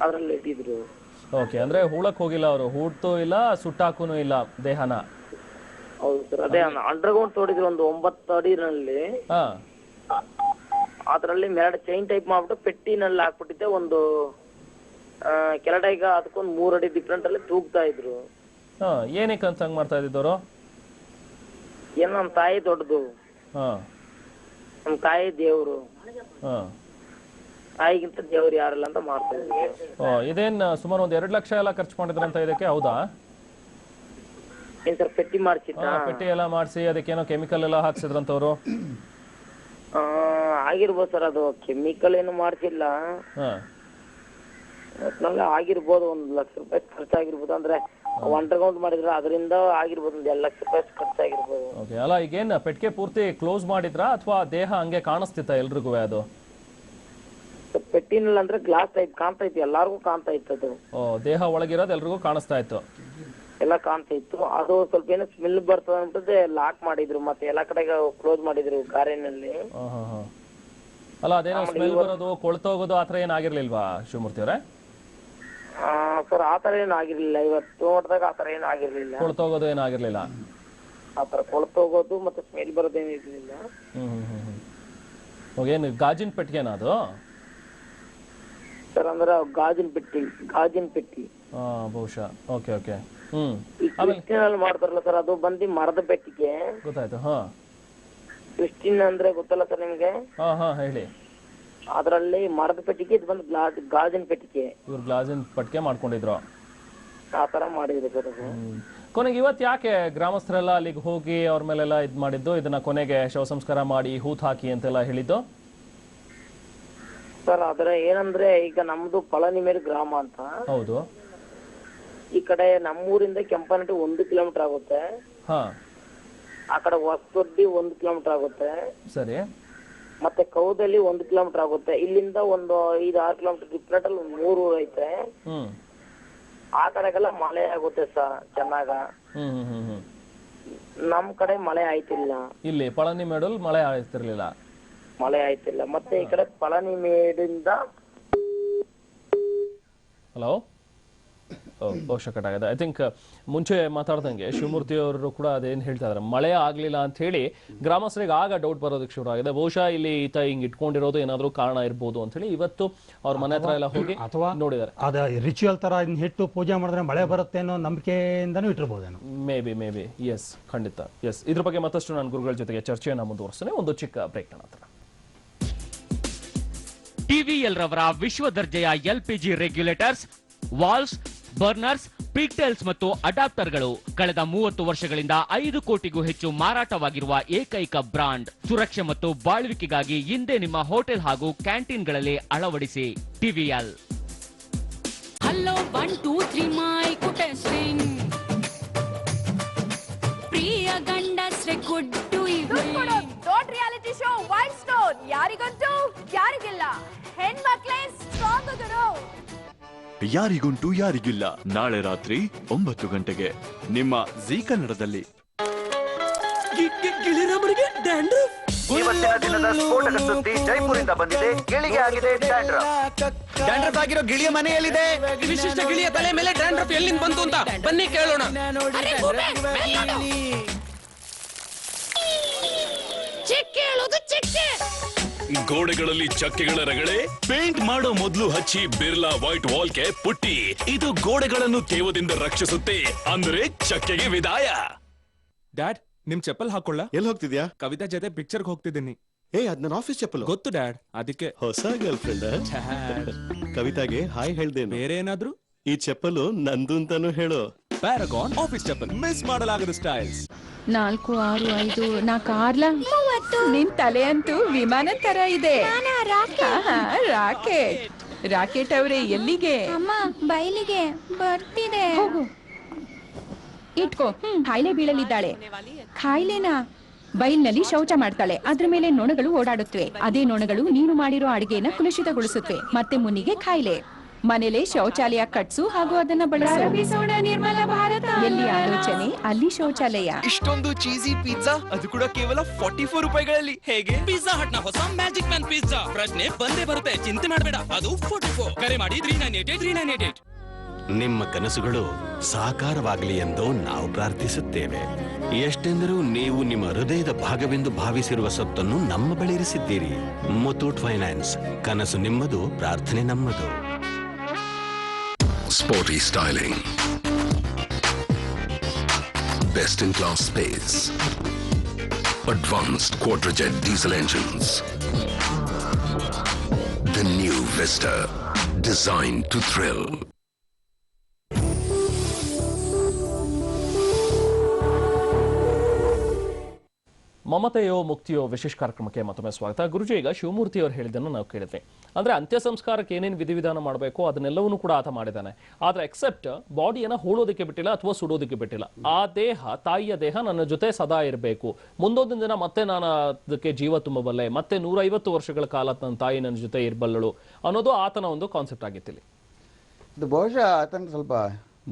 ಅದ್ರಲ್ಲಿ ಇಟ್ಟಿದ್ರು. ಓಕೆ, ಅಂದ್ರೆ ಹೂಳಕ್ ಹೋಗಿಲ್ಲ ಅವರು, ಹೂಡ್ತೂ ಇಲ್ಲ ಸುಟ್ಟಾಕೂನು ಇಲ್ಲ ದೇಹನ. ಹೌದು ಸರ್, ಅದೇ ಅಂಡರ್ಗ್ರೌಂಡ್ ತೋಡಿದ್ರು ಒಂದು 9 ಅಡಿನಲ್ಲಿ. ಹಾ, ಅದ್ರಲ್ಲಿ ಎರಡು ಚೈನ್ ಟೈಪ್ ಮಾಡ್ಬಿಟ್ಟು ಪೆಟ್ಟಿನಲ್ಲಿ ಹಾಕ್ಬಿಟ್ಟಿದ್ದೆ. ಒಂದು ಕೆಳಗಡೆಗ ಅದಕ್ಕೊಂದು 3 ಅಡಿ ಡಿಫ್ರೆಂಟ್ ಅಲ್ಲಿ ತೂಗ್ತಾ ಇದ್ರು. ಹಾ, ಏನಕ್ಕೆ ಅಂತ ಹಂಗ್ ಮಾಡ್ತಾ ಇದ್ದಿದ್ದವರು? ಏನ್ ನಮ್ ತಾಯಿ ದೊಡ್ಡದು, ಹಾ, ನಮ್ ತಾಯಿ ದೇವ್ರು, ಹಾ, ತಾಯಿಗಿಂತ ದೇವ್ರು ಯಾರಲ್ಲ ಅಂತ ಮಾಡ್ತಾ ಇದ್ರು. ಇದೇನ್ ಸುಮಾರು ಒಂದು 2 ಲಕ್ಷ ಎಲ್ಲ ಖರ್ಚು ಮಾಡಿದ್ರಂತ ಇದಕ್ಕೆ, ಹೌದಾ? ಏನ್ ಸರ್ ಪೆಟ್ಟಿ ಮಾಡ್ಸಿದ್ದ? ಪೆಟ್ಟಿ ಎಲ್ಲ ಮಾಡಿಸಿ ಅದಕ್ಕೇನೋ ಕೆಮಿಕಲ್ ಎಲ್ಲ ಹಾಕ್ಸಿದ್ರಂತವ್ರು. ಆಗಿರ್ಬೋದು ಸರ್, ಅದು ಕೆಮಿಕಲ್ ಏನು ಮಾಡ್ಸಿಲ್ಲ, ಹಾ, ಒಟ್ನಲ್ಲಿ ಆಗಿರ್ಬೋದು 1 ಲಕ್ಷ ರೂಪಾಯಿ ಖರ್ಚಾಗಿರ್ಬೋದು. ಅಂದ್ರೆ ಅಂಡರ್ಗ್ರೌಂಡ್ ಮಾಡಿದ್ರೆ ಅದರಿಂದ ಆಗಿರ್ಬೋದು 1 ಲಕ್ಷ ರೂಪಾಯಿ ಖರ್ಚಾಗಿರ್ಬೋದು. ಓಕೆ, ಅಲ್ಲ ಈಗೇನ್ ಪೆಟ್ಟಿಗೆ ಪೂರ್ತಿ ಕ್ಲೋಸ್ ಮಾಡಿದ್ರಾ ಅಥವಾ ದೇಹ ಹಂಗೆ ಕಾಣಿಸ್ತಿತ್ತ ಎಲ್ರಿಗೂ ಅದು? ಪೆಟ್ಟಿನಲ್ಲಿ ಅಂದ್ರೆ ಗ್ಲಾಸ್ ಟೈಪ್ ಕಾಣ್ತಾ ಇತ್ತು, ಎಲ್ಲಾರ್ಗು ಕಾಣ್ತಾ ಇತ್ತು ಅದು. ದೇಹ ಒಳಗಿರೋದು ಎಲ್ರಿಗೂ ಕಾಣಿಸ್ತಾ ಇತ್ತು, ಎಲ್ಲ ಕಾಣ್ತಾ ಇತ್ತು. ಅದು ಸ್ವಲ್ಪ ಏನೋ ಸ್ಮೆಲ್ ಬರ್ತದೆ ಅಂತಂದ್ರೆ ಲಾಕ್ ಮಾಡಿದ್ರು, ಮತ್ತೆ ಎಲ್ಲಾ ಕಡೆಗೆ ಕ್ಲೋಸ್ ಮಾಡಿದ್ರು ಕಾರಿನಲ್ಲಿ. ಅಲ್ಲ ಅದೇನೋ ಸ್ಮೆಲ್ ಬರೋದು, ಕೊಳ್ತೋಗೋದು ಆತರ ಏನಾಗಿರ್ಲಿಲ್ವಾ ಶಿವಮೂರ್ತಿ ಅವರೇ? ಸರ್ ಆತರ ಏನು ಆಗಿರ್ಲಿಲ್ಲ, ಇವತ್ತು ನೋಡಿದಾಗ ಆತರ ಏನು ಆಗಿರ್ಲಿಲ್ಲ. ಕೊಳ್ತೋಗೋದು ಏನಾಗಿರ್ಲಿಲ್ಲ, ಆತರ ಕೊಳ್ತೋಗೋದು ಮತ್ತೆ ಸ್ಮೆಲ್ ಬರೋದೇನು ಇರ್ಲಿಲ್ಲ. ಏನು ಗಾಜಿನ ಪೆಟ್ಟಿಗೆನಾ ಅದು? ಸರ್ ಅಂದ್ರೆ ಗಾಜಿನ ಪೆಟ್ಟಿ ಬಹುಶಃ. ಓಕೆ ಓಕೆ, ಕ್ರಿಸ್ಟಿನಲ್ಲಿ ಮಾಡ್ತಾರಲ್ಲ ಸರ್, ಅದು ಬಂದು ಮರದ ಪೆಟ್ಟಿಗೆ. ಗೊತ್ತಾಯ್ತು. ಹಾ, ಕ್ರಿಸ್ಟಿನ್ ಅಂದ್ರೆ ಗೊತ್ತಲ್ಲ ಸರ್ ನಿಮ್ಗೆ? ಹಾ ಹಾ, ಹೇಳಿ. ಅದ್ರಲ್ಲಿ ಮರದ ಪೆಟ್ಟಿಗೆ, ಇದು ಬಂದು ಗಾಜಿನ ಪೆಟ್ಟಿಗೆ. ಇವ್ರು ಗ್ಲಾಸಿನ ಪೆಟ್ಟಿಗೆ ಮಾಡ್ಕೊಂಡಿದ್ರು, ಆತರ ಮಾಡಿದ್ರು ಸರ್ ಅದು. ಕೊನೆಗೆ ಇವತ್ತು ಯಾಕೆ ಗ್ರಾಮಸ್ಥರೆಲ್ಲ ಅಲ್ಲಿಗೆ ಹೋಗಿ ಅವ್ರ ಮೇಲೆಲ್ಲ ಇದ್ ಮಾಡಿದ್ದು, ಇದನ್ನ ಕೊನೆಗೆ ಶವ ಸಂಸ್ಕಾರ ಮಾಡಿ ಹೂತ್ ಹಾಕಿ ಅಂತೆಲ್ಲ ಹೇಳಿದ್ದು? ಸರ್ ಅದ್ರ ಏನಂದ್ರೆ, ಈಗ ನಮ್ದು ಪಳನಿಮೇರು ಗ್ರಾಮ ಅಂತ. ಹೌದು. ಈ ಕಡೆ ನಮ್ಮೂರಿಂದ ಕೆಂಪನಟ್ಟಿ 1 ಕಿಲೋಮೀಟರ್ ಆಗುತ್ತೆ. ಹಾ, ಆ ಕಡೆ ಹೊಸದೊಡ್ಡಿ 1 ಕಿಲೋಮೀಟರ್ ಆಗುತ್ತೆ. ಸರಿ. ಮತ್ತೆ ಕೌದಲ್ಲಿ 1 ಕಿಲೋಮೀಟರ್ ಆಗುತ್ತೆ. ಇಲ್ಲಿಂದ ಒಂದು 5-6 ಕಿಲೋಮೀಟರ್ ಡಿಫ್ರೆಂಟ್ ಅಲ್ಲಿ 3 ಊರು ಐತೆ. ಆ ಕಡೆಗೆಲ್ಲ ಮಳೆ ಆಗುತ್ತೆ ಸರ್ ಚೆನ್ನಾಗ. ನಮ್ ಕಡೆ ಮಳೆ ಆಯ್ತಿಲ್ಲ. ಇಲ್ಲಿ ಪಳನಿ ಮೇಡಲ್ ಮಳೆ ಆಯ್ತಿರ್ಲಿಲ್ಲ. ಮತ್ತೆ ಈ ಕಡೆ ಪಳನಿ ಮೇಡಿಂದ ಹಲೋ, ಬಹುಶಃ ಕಟ್ ಆಗಿದೆ. ಐ ಥಿಂಕ್ ಮುಂಚೆ ಮಾತಾಡ್ದಂಗೆ ಶಿವಮೂರ್ತಿ ಅವರು ಕೂಡ ಅದೇನು ಹೇಳ್ತಾ ಇದ್ದಾರೆ, ಮಳೆ ಆಗ್ಲಿಲ್ಲ ಅಂತ ಹೇಳಿ ಗ್ರಾಮಸ್ಥರಿಗೆ ಆಗ ಡೌಟ್ ಬರೋದಕ್ಕೆ ಶುರು ಆಗಿದೆ. ಬಹುಶಃ ಇಲ್ಲಿ ಈತ ಹಿಂಗ್ ಇಟ್ಕೊಂಡಿರೋದು ಏನಾದ್ರು ಕಾರಣ ಇರ್ಬೋದು ಅಂತ ಹೇಳಿ ಇವತ್ತು ಅವ್ರ ಮನೆ ಹತ್ರ ಎಲ್ಲ ಹೋಗಿ ಅಥವಾ ನೋಡಿದ್ದಾರೆ. ಅದ ರಿಚುವಲ್ ತರ ಇಟ್ಟು ಪೂಜೆ ಮಾಡಿದ್ರೆ ಮಳೆ ಬರುತ್ತೆ ಅನ್ನೋ ನಂಬಿಕೆಯಿಂದನೂ ಇಟ್ಟಿರ್ಬೋದೇನೋ. ಮೇ ಬಿ ಎಸ್, ಖಂಡಿತ ಎಸ್. ಇದ್ರ ಬಗ್ಗೆ ಮತ್ತಷ್ಟು ನಾನು ಗುರುಗಳ ಜೊತೆಗೆ ಚರ್ಚೆಯನ್ನ ಮುಂದುವರಿಸ್ತೇನೆ. ಒಂದು ಚಿಕ್ಕ ಬ್ರೇಕ್ ನಂತರ. ಟಿವಿಎಲ್ ರವರ ವಿಶ್ವ ದರ್ಜೆಯ LPG ರೆಗ್ಯುಲೇಟರ್ಸ್, ವಾಲ್ವ್ಸ್, ಬರ್ನರ್ಸ್, ಪಿಗ್ಟೈಲ್ಸ್ ಮತ್ತು ಅಡಾಪ್ಟರ್ಗಳು ಕಳೆದ 30 ವರ್ಷಗಳಿಂದ 5 ಕೋಟಿಗೂ ಹೆಚ್ಚು ಮಾರಾಟವಾಗಿರುವ ಏಕೈಕ ಬ್ರಾಂಡ್. ಸುರಕ್ಷೆ ಮತ್ತು ಬಾಳ್ವಿಕೆಗಾಗಿ ಹಿಂದೆ ನಿಮ್ಮ ಹೋಟೆಲ್ ಹಾಗೂ ಕ್ಯಾಂಟೀನ್ಗಳಲ್ಲಿ ಅಳವಡಿಸಿ. ಟಿವಿಎಲ್. Hello 1 2 3 mic testing. ಪ್ರಿಯ ಗಂಡಸ್ರೆ good evening. Dot reality show Wild Stone. ಯಾರಿಗಂತೂ ಯಾರಿಗಿಲ್ಲ, ಹೆಣ್ಮಕ್ಳೇ ಸ್ಟ್ರಾಂಗ್ ಅದರು. ಯಾರಿಗುಂಟು ಯಾರಿಗಿಲ್ಲ, ನಾಳೆ ರಾತ್ರಿ 9 ಗಂಟೆಗೆ ನಿಮ್ಮ ಜೀ ಕನ್ನಡದಲ್ಲಿ. ಇವತ್ತಿನ ದಿನದ ಸ್ಫೋಟಕ ಸುದ್ದಿ ಜೈಪುರಿಂದ ಬಂದಿದೆ. ಗಿಳಿಗೆ ಆಗಿದೆ ಡ್ಯಾಂಡ್ರಫ್. ಡ್ಯಾಂಡ್ರಫ್ ಆಗಿರೋ ಗಿಳಿಯ ಮನೆಯಲ್ಲಿದೆ. ವಿಶಿಷ್ಟ ಗಿಳಿಯ ತಲೆ ಮೇಲೆ ಡ್ಯಾಂಡ್ರಫ್ ಎಲ್ಲಿಂದ ಬಂತು ಅಂತ ಬನ್ನಿ ಕೇಳೋಣ. ಗೋಡೆಗಳಲ್ಲಿ ಚಕ್ಕೆಗಳ ರಗಳೆ, ಪೇಂಟ್ ಮಾಡೋ ಮೊದಲು ಹಚ್ಚಿ ಬಿರ್ಲಾ ವೈಟ್ ವಾಲ್ಗೆ ಪುಟ್ಟಿ. ಇದು ಗೋಡೆಗಳನ್ನು ತೇವದಿಂದ ರಕ್ಷಿಸುತ್ತೆ, ಅಂದ್ರೆ ಚಕ್ಕೆಗೆ ವಿದಾಯ. ಡ್ಯಾಡ್, ನಿಮ್ ಚಪ್ಪಲ್ ಹಾಕೊಳ್ಳ. ಎಲ್ಲಿ ಹೋಗ್ತಿದ್ಯಾ? ಕವಿತಾ ಜೊತೆ ಪಿಕ್ಚರ್ಗೆ ಹೋಗ್ತಿದ್ದೀನಿ. ಅದ್ ನನ್ನ ಆಫೀಸ್ ಚಪ್ಪಲ್. ಗೊತ್ತು ಡ್ಯಾಡ್, ಅದಕ್ಕೆ. ಹೊಸ ಗರ್ಲ್ ಫ್ರೆಂಡ್ ಕವಿತಾಗೆ ಹಾಯ್ ಹೇಳ್ದೆ. ಬೇರೆ ಏನಾದ್ರು? ಈ ಚಪ್ಪಲು ನಂದು ಅಂತಾನು ಹೇಳು. ಪ್ಯಾರಗಾನ್ ಆಫೀಸ್ ಚಪ್ಪಲ್, ಮಿಸ್ ಮಾಡಲಾಗದ ಸ್ಟೈಲ್ಸ್. 4 6 5 ನಾ ಕಾರ್ಲ. ನಿನ್ ತಲೆ ಅಂತೂ ವಿಮಾನ ತರ ಇದೆ. ರಾಕೆಟ್ ಅವ್ರೆ, ಎಲ್ಲಿಗೆ? ಅಮ್ಮ ಬೈಲಿಗೆ ಬರ್ತಿದೆ. ಇಟ್ಕೋ, ಕಾಯಿಲೆ ಬೀಳಲಿದ್ದಾಳೆ. ಕಾಯಿಲೆನಾ? ಬೈಲ್ನಲ್ಲಿ ಶೌಚ ಮಾಡ್ತಾಳೆ. ಅದ್ರ ಮೇಲೆ ನೊಣಗಳು ಓಡಾಡುತ್ತವೆ. ಅದೇ ನೊಣಗಳು ನೀನು ಮಾಡಿರೋ ಅಡಿಗೆನ ಕಲುಷಿತಗೊಳಿಸುತ್ತವೆ. ಮತ್ತೆ ಮುನ್ನಿಗೆ ಕಾಯಿಲೆ. ಮನೇಲೆ ಶೌಚಾಲಯ ಕಟ್ಸು ಹಾಗೂ ಅದನ್ನ ಬಳಸು. ನಿರ್ಮಲ ಭಾರತ. ಎಲ್ಲಿ ಆಲೋಚನೆ ಅಲ್ಲಿ ಶೌಚಾಲಯ. ಇಷ್ಟೊಂದು ಚೀಸಿ ಪಿಜ್ಜಾ, ಅದು ಕೂಡ ಕೇವಲ 44 ರೂಪಾಯಿಗಳಲ್ಲಿ. ಹೇಗೆ? ಪಿಜ್ಜಾ ಹಟ್ ನ ಹೊಸ ಮ್ಯಾಜಿಕ್ ಮ್ಯಾನ್ ಪಿಜ್ಜಾ. ಪ್ರಶ್ನೆ ಬಂದೇ ಬರುತ್ತೆ, ಚಿಂತೆ ಮಾಡಬೇಡ. ಅದು 44. ಕರೆ ಮಾಡಿ 3988. ನಿಮ್ಮ ಕನಸುಗಳು ಸಾಕಾರವಾಗಲಿ ಎಂದು ನಾವು ಪ್ರಾರ್ಥಿಸುತ್ತೇವೆ. ಎಷ್ಟೆಂದರೂ ನೀವು ನಿಮ್ಮ ಹೃದಯದ ಭಾಗವೆಂದು ಭಾವಿಸಿರುವ ಸೊತ್ತನ್ನು ನಮ್ಮ ಬಳಿ ಇರಿಸಿದ್ದೀರಿ. ಮುತ್ತೂಟ್ ಫೈನಾನ್ಸ್, ಕನಸು ನಿಮ್ಮದು, ಪ್ರಾರ್ಥನೆ ನಮ್ಮದು. Sporty styling, best in class space, advanced quadrijet diesel engines, the new Vista, designed to thrill. ಮಮತೆಯೋ ಮುಕ್ತಿಯೋ ವಿಶೇಷ ಕಾರ್ಯಕ್ರಮಕ್ಕೆ ಮತ್ತೊಮ್ಮೆ ಸ್ವಾಗತ. ಗುರುಜಿ, ಈಗ ಶಿವಮೂರ್ತಿ ಅವರು ಹೇಳಿದ್ದನ್ನು ನಾವು ಕೇಳಿದ್ವಿ. ಅಂದ್ರೆ ಅಂತ್ಯ ಸಂಸ್ಕಾರಕ್ಕೆ ಏನೇನು ವಿಧಿವಿಧಾನ ಮಾಡಬೇಕು ಅದನ್ನೆಲ್ಲವನ್ನೂ ಕೂಡ ಆತ ಮಾಡಿದ್ದಾನೆ. ಆದ್ರೆ ಎಕ್ಸೆಪ್ಟ್ ಬಾಡಿಯನ್ನ ಹೂಳೋದಕ್ಕೆ ಬಿಟ್ಟಿಲ್ಲ ಅಥವಾ ಸುಡೋದಕ್ಕೆ ಬಿಟ್ಟಿಲ್ಲ. ಆ ದೇಹ, ತಾಯಿಯ ದೇಹ ನನ್ನ ಜೊತೆ ಸದಾ ಇರಬೇಕು, ಮುಂದೊಂದು ದಿನ ಮತ್ತೆ ನಾನು ಅದಕ್ಕೆ ಜೀವ ತುಂಬಬಲ್ಲೆ, ಮತ್ತೆ 150 ವರ್ಷಗಳ ಕಾಲ ನನ್ನ ತಾಯಿ ನನ್ನ ಜೊತೆ ಇರಬಲ್ಲಳು ಅನ್ನೋದು ಆತನ ಒಂದು ಕಾನ್ಸೆಪ್ಟ್ ಆಗಿತ್ತಿಲ್ಲಿ. ಇದು ಬಹುಶಃ ಆತನ ಸ್ವಲ್ಪ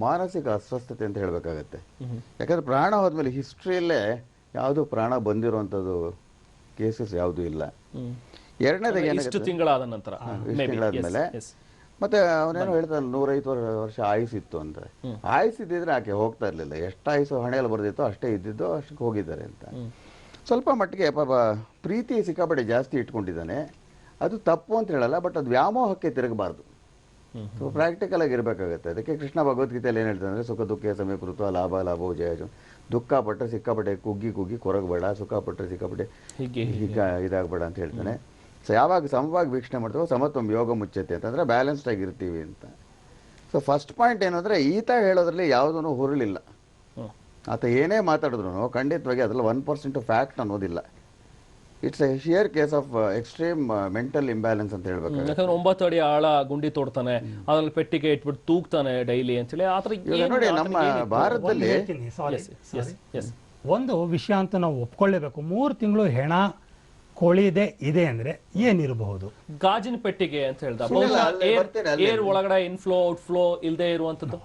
ಮಾನಸಿಕ ಅಸ್ವಸ್ಥತೆ ಅಂತ ಹೇಳಬೇಕಾಗತ್ತೆ. ಯಾಕಂದ್ರೆ ಪ್ರಾಣ ಹೋದ್ಮೇಲೆ ಹಿಸ್ಟ್ರಿಯಲ್ಲೇ ಯಾವುದು ಪ್ರಾಣ ಬಂದಿರುವಂಥದ್ದು ಕೇಸಸ್ ಯಾವುದೂ ಇಲ್ಲ. ಎರಡನೇದಾಗಿ ಇಷ್ಟು ತಿಂಗಳಾದ ನಂತರ ತಿಂಗಳಾದ್ಮೇಲೆ ಮತ್ತೆ ಅವನೇನೋ ಹೇಳ್ತಾನೆ 105 ವರ್ಷ ಆಯುಸ್ಸಿತ್ತು ಅಂತ. ಆಯುಸ್ಸಿದ್ದಿದ್ರೆ ಆಕೆ ಹೋಗ್ತಾ ಇರಲಿಲ್ಲ. ಎಷ್ಟು ಆಯುಸ್ಸು ಹಣೆಯಲ್ಲಿ ಬರ್ದಿತ್ತೋ ಅಷ್ಟೇ ಇದ್ದಿದ್ದು, ಅಷ್ಟಕ್ಕೆ ಹೋಗಿದ್ದಾರೆ ಅಂತ. ಸ್ವಲ್ಪ ಮಟ್ಟಿಗೆ ಪಾಪ ಪ್ರೀತಿ ಸಿಕ್ಕಾಪಟ್ಟೆ ಜಾಸ್ತಿ ಇಟ್ಕೊಂಡಿದ್ದಾನೆ. ಅದು ತಪ್ಪು ಅಂತ ಹೇಳಲ್ಲ, ಬಟ್ ಅದು ವ್ಯಾಮೋಹಕ್ಕೆ ತಿರುಗಬಾರ್ದು. ಸೊ ಪ್ರಾಕ್ಟಿಕಲ್ ಆಗಿ ಇರಬೇಕಾಗತ್ತೆ. ಅದಕ್ಕೆ ಕೃಷ್ಣ ಭಗವದ್ಗೀತೆಯಲ್ಲಿ ಏನು ಹೇಳ್ತಾನೆ ಅಂದರೆ, ಸುಖ ದುಃಖ ಸಮೀಕೃತ ಲಾಭ ಲಾಭೋ ಜಯ. ದುಃಖ ಪಟ್ಟರೆ ಸಿಕ್ಕಾಪಟ್ಟೆ ಕುಗ್ಗಿ ಕೊರಗಬೇಡ, ಸುಖ ಪಟ್ಟರೆ ಸಿಕ್ಕಾಪಟ್ಟೆ ಇದಾಗಬೇಡ ಅಂತ ಹೇಳ್ತಾನೆ. ಸೊ ಯಾವಾಗ ಸಮವಾಗಿ ವೀಕ್ಷಣೆ ಮಾಡ್ತೀವೋ ಸಮತ್ವಂ ಯೋಗ ಮುಚ್ಚತೆ ಅಂತಂದರೆ ಬ್ಯಾಲೆನ್ಸ್ಡ್ ಆಗಿರ್ತೀವಿ ಅಂತ. ಸೊ ಫಸ್ಟ್ ಪಾಯಿಂಟ್ ಏನಂದರೆ, ಈತ ಹೇಳೋದ್ರಲ್ಲಿ ಯಾವುದೂ ಹುರುಳಿಲ್ಲ. ಆತ ಏನೇ ಮಾತಾಡಿದ್ರು ಖಂಡಿತವಾಗಿ ಅದರಲ್ಲಿ 1% ಫ್ಯಾಕ್ಟ್ ಅನ್ನೋದಿಲ್ಲ. It's A shear case of extreme mental imbalance ಅಂತ ಹೇಳ್ಬೇಕು. ಯಾಕಂದ್ರೆ 9 ಅಡಿ ಆಳ ಗುಂಡಿ ತೋಡ್ತಾನೆ, ಅದ್ರಲ್ಲಿ ಪೆಟ್ಟಿಗೆ ಇಟ್ಬಿಟ್ಟು ತೂಗ್ತಾನೆ ಡೈಲಿ ಅಂತೇಳಿ. ನೋಡಿ, ನಮ್ಮ ಭಾರತದಲ್ಲಿ ಒಂದು ವಿಷಯ ಅಂತ ನಾವು ಒಪ್ಕೊಳ್ಳೇಬೇಕು. 3 ತಿಂಗಳು ಹೆಣ ಕೋಳಿದೆ ಇದೆ ಅಂದ್ರೆ ಏನಿರಬಹುದು? ಗಾಜಿನ ಪೆಟ್ಟಿಗೆ ಅಂತ ಹೇಳ್ದ. ಏರ್ ಒಳಗಡೆ ಇನ್ಫ್ಲೋ ಔಟ್ಫ್ಲೋ ಇಲ್ಲದೆ ಇರುವಂತದ್ದು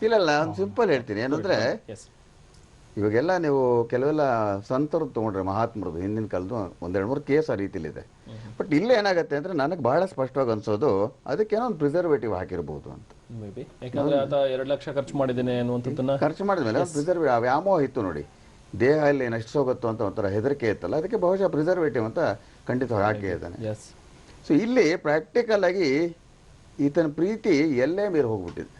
ಇಲ್ಲ. ಒಂದು ಸಿಂಪಲ್ ಹೇಳ್ತೀನಿ ಏನಂದ್ರೆ, ಇವಾಗೆಲ್ಲ ನೀವು ಕೆಲವೆಲ್ಲ ಸಂತರು ತೊಗೊಂಡ್ರೆ ಮಹಾತ್ಮರದು ಹಿಂದಿನ ಕಾಲದ್ದು 1-2-3 ಕೇಸ್ ಆ ರೀತಿಲಿದೆ. ಬಟ್ ಇಲ್ಲೇ ಏನಾಗುತ್ತೆ ಅಂದ್ರೆ, ನನಗೆ ಬಹಳ ಸ್ಪಷ್ಟವಾಗಿ ಅನ್ಸೋದು ಅದಕ್ಕೇನೋ ಒಂದು ಪ್ರಿಸರ್ವೇಟಿವ್ ಹಾಕಿರ್ಬೋದು ಅಂತ. ಯಾಕಂದ್ರೆ ಆತ 2 ಲಕ್ಷ ಖರ್ಚು ಮಾಡಿದ್ದೇನೆ ಅನ್ನುವಂಥದ್ದನ್ನ ಖರ್ಚು ಮಾಡಿದ್ಮೇಲೆ ಪ್ರಿಸರ್ವೇಟಿವ್ ವ್ಯಾಮೋಹ ಇತ್ತು ನೋಡಿ, ದೇಹ ಇಲ್ಲಿ ನಷ್ಟ ಹೋಗುತ್ತೋ ಅಂತ ಒಂಥರ ಹೆದರಿಕೆ ಇತ್ತಲ್ಲ, ಅದಕ್ಕೆ ಬಹುಶಃ ಪ್ರಿಸರ್ವೇಟಿವ್ ಅಂತ ಖಂಡಿತವಾಗಿ ಹಾಕಿದ್ದಾನೆ. ಸೊ ಇಲ್ಲಿ ಪ್ರಾಕ್ಟಿಕಲ್ ಆಗಿ ಈತನ ಪ್ರೀತಿ ಎಲ್ಲೇ ಮೀರಿ ಹೋಗ್ಬಿಟ್ಟಿದೆ.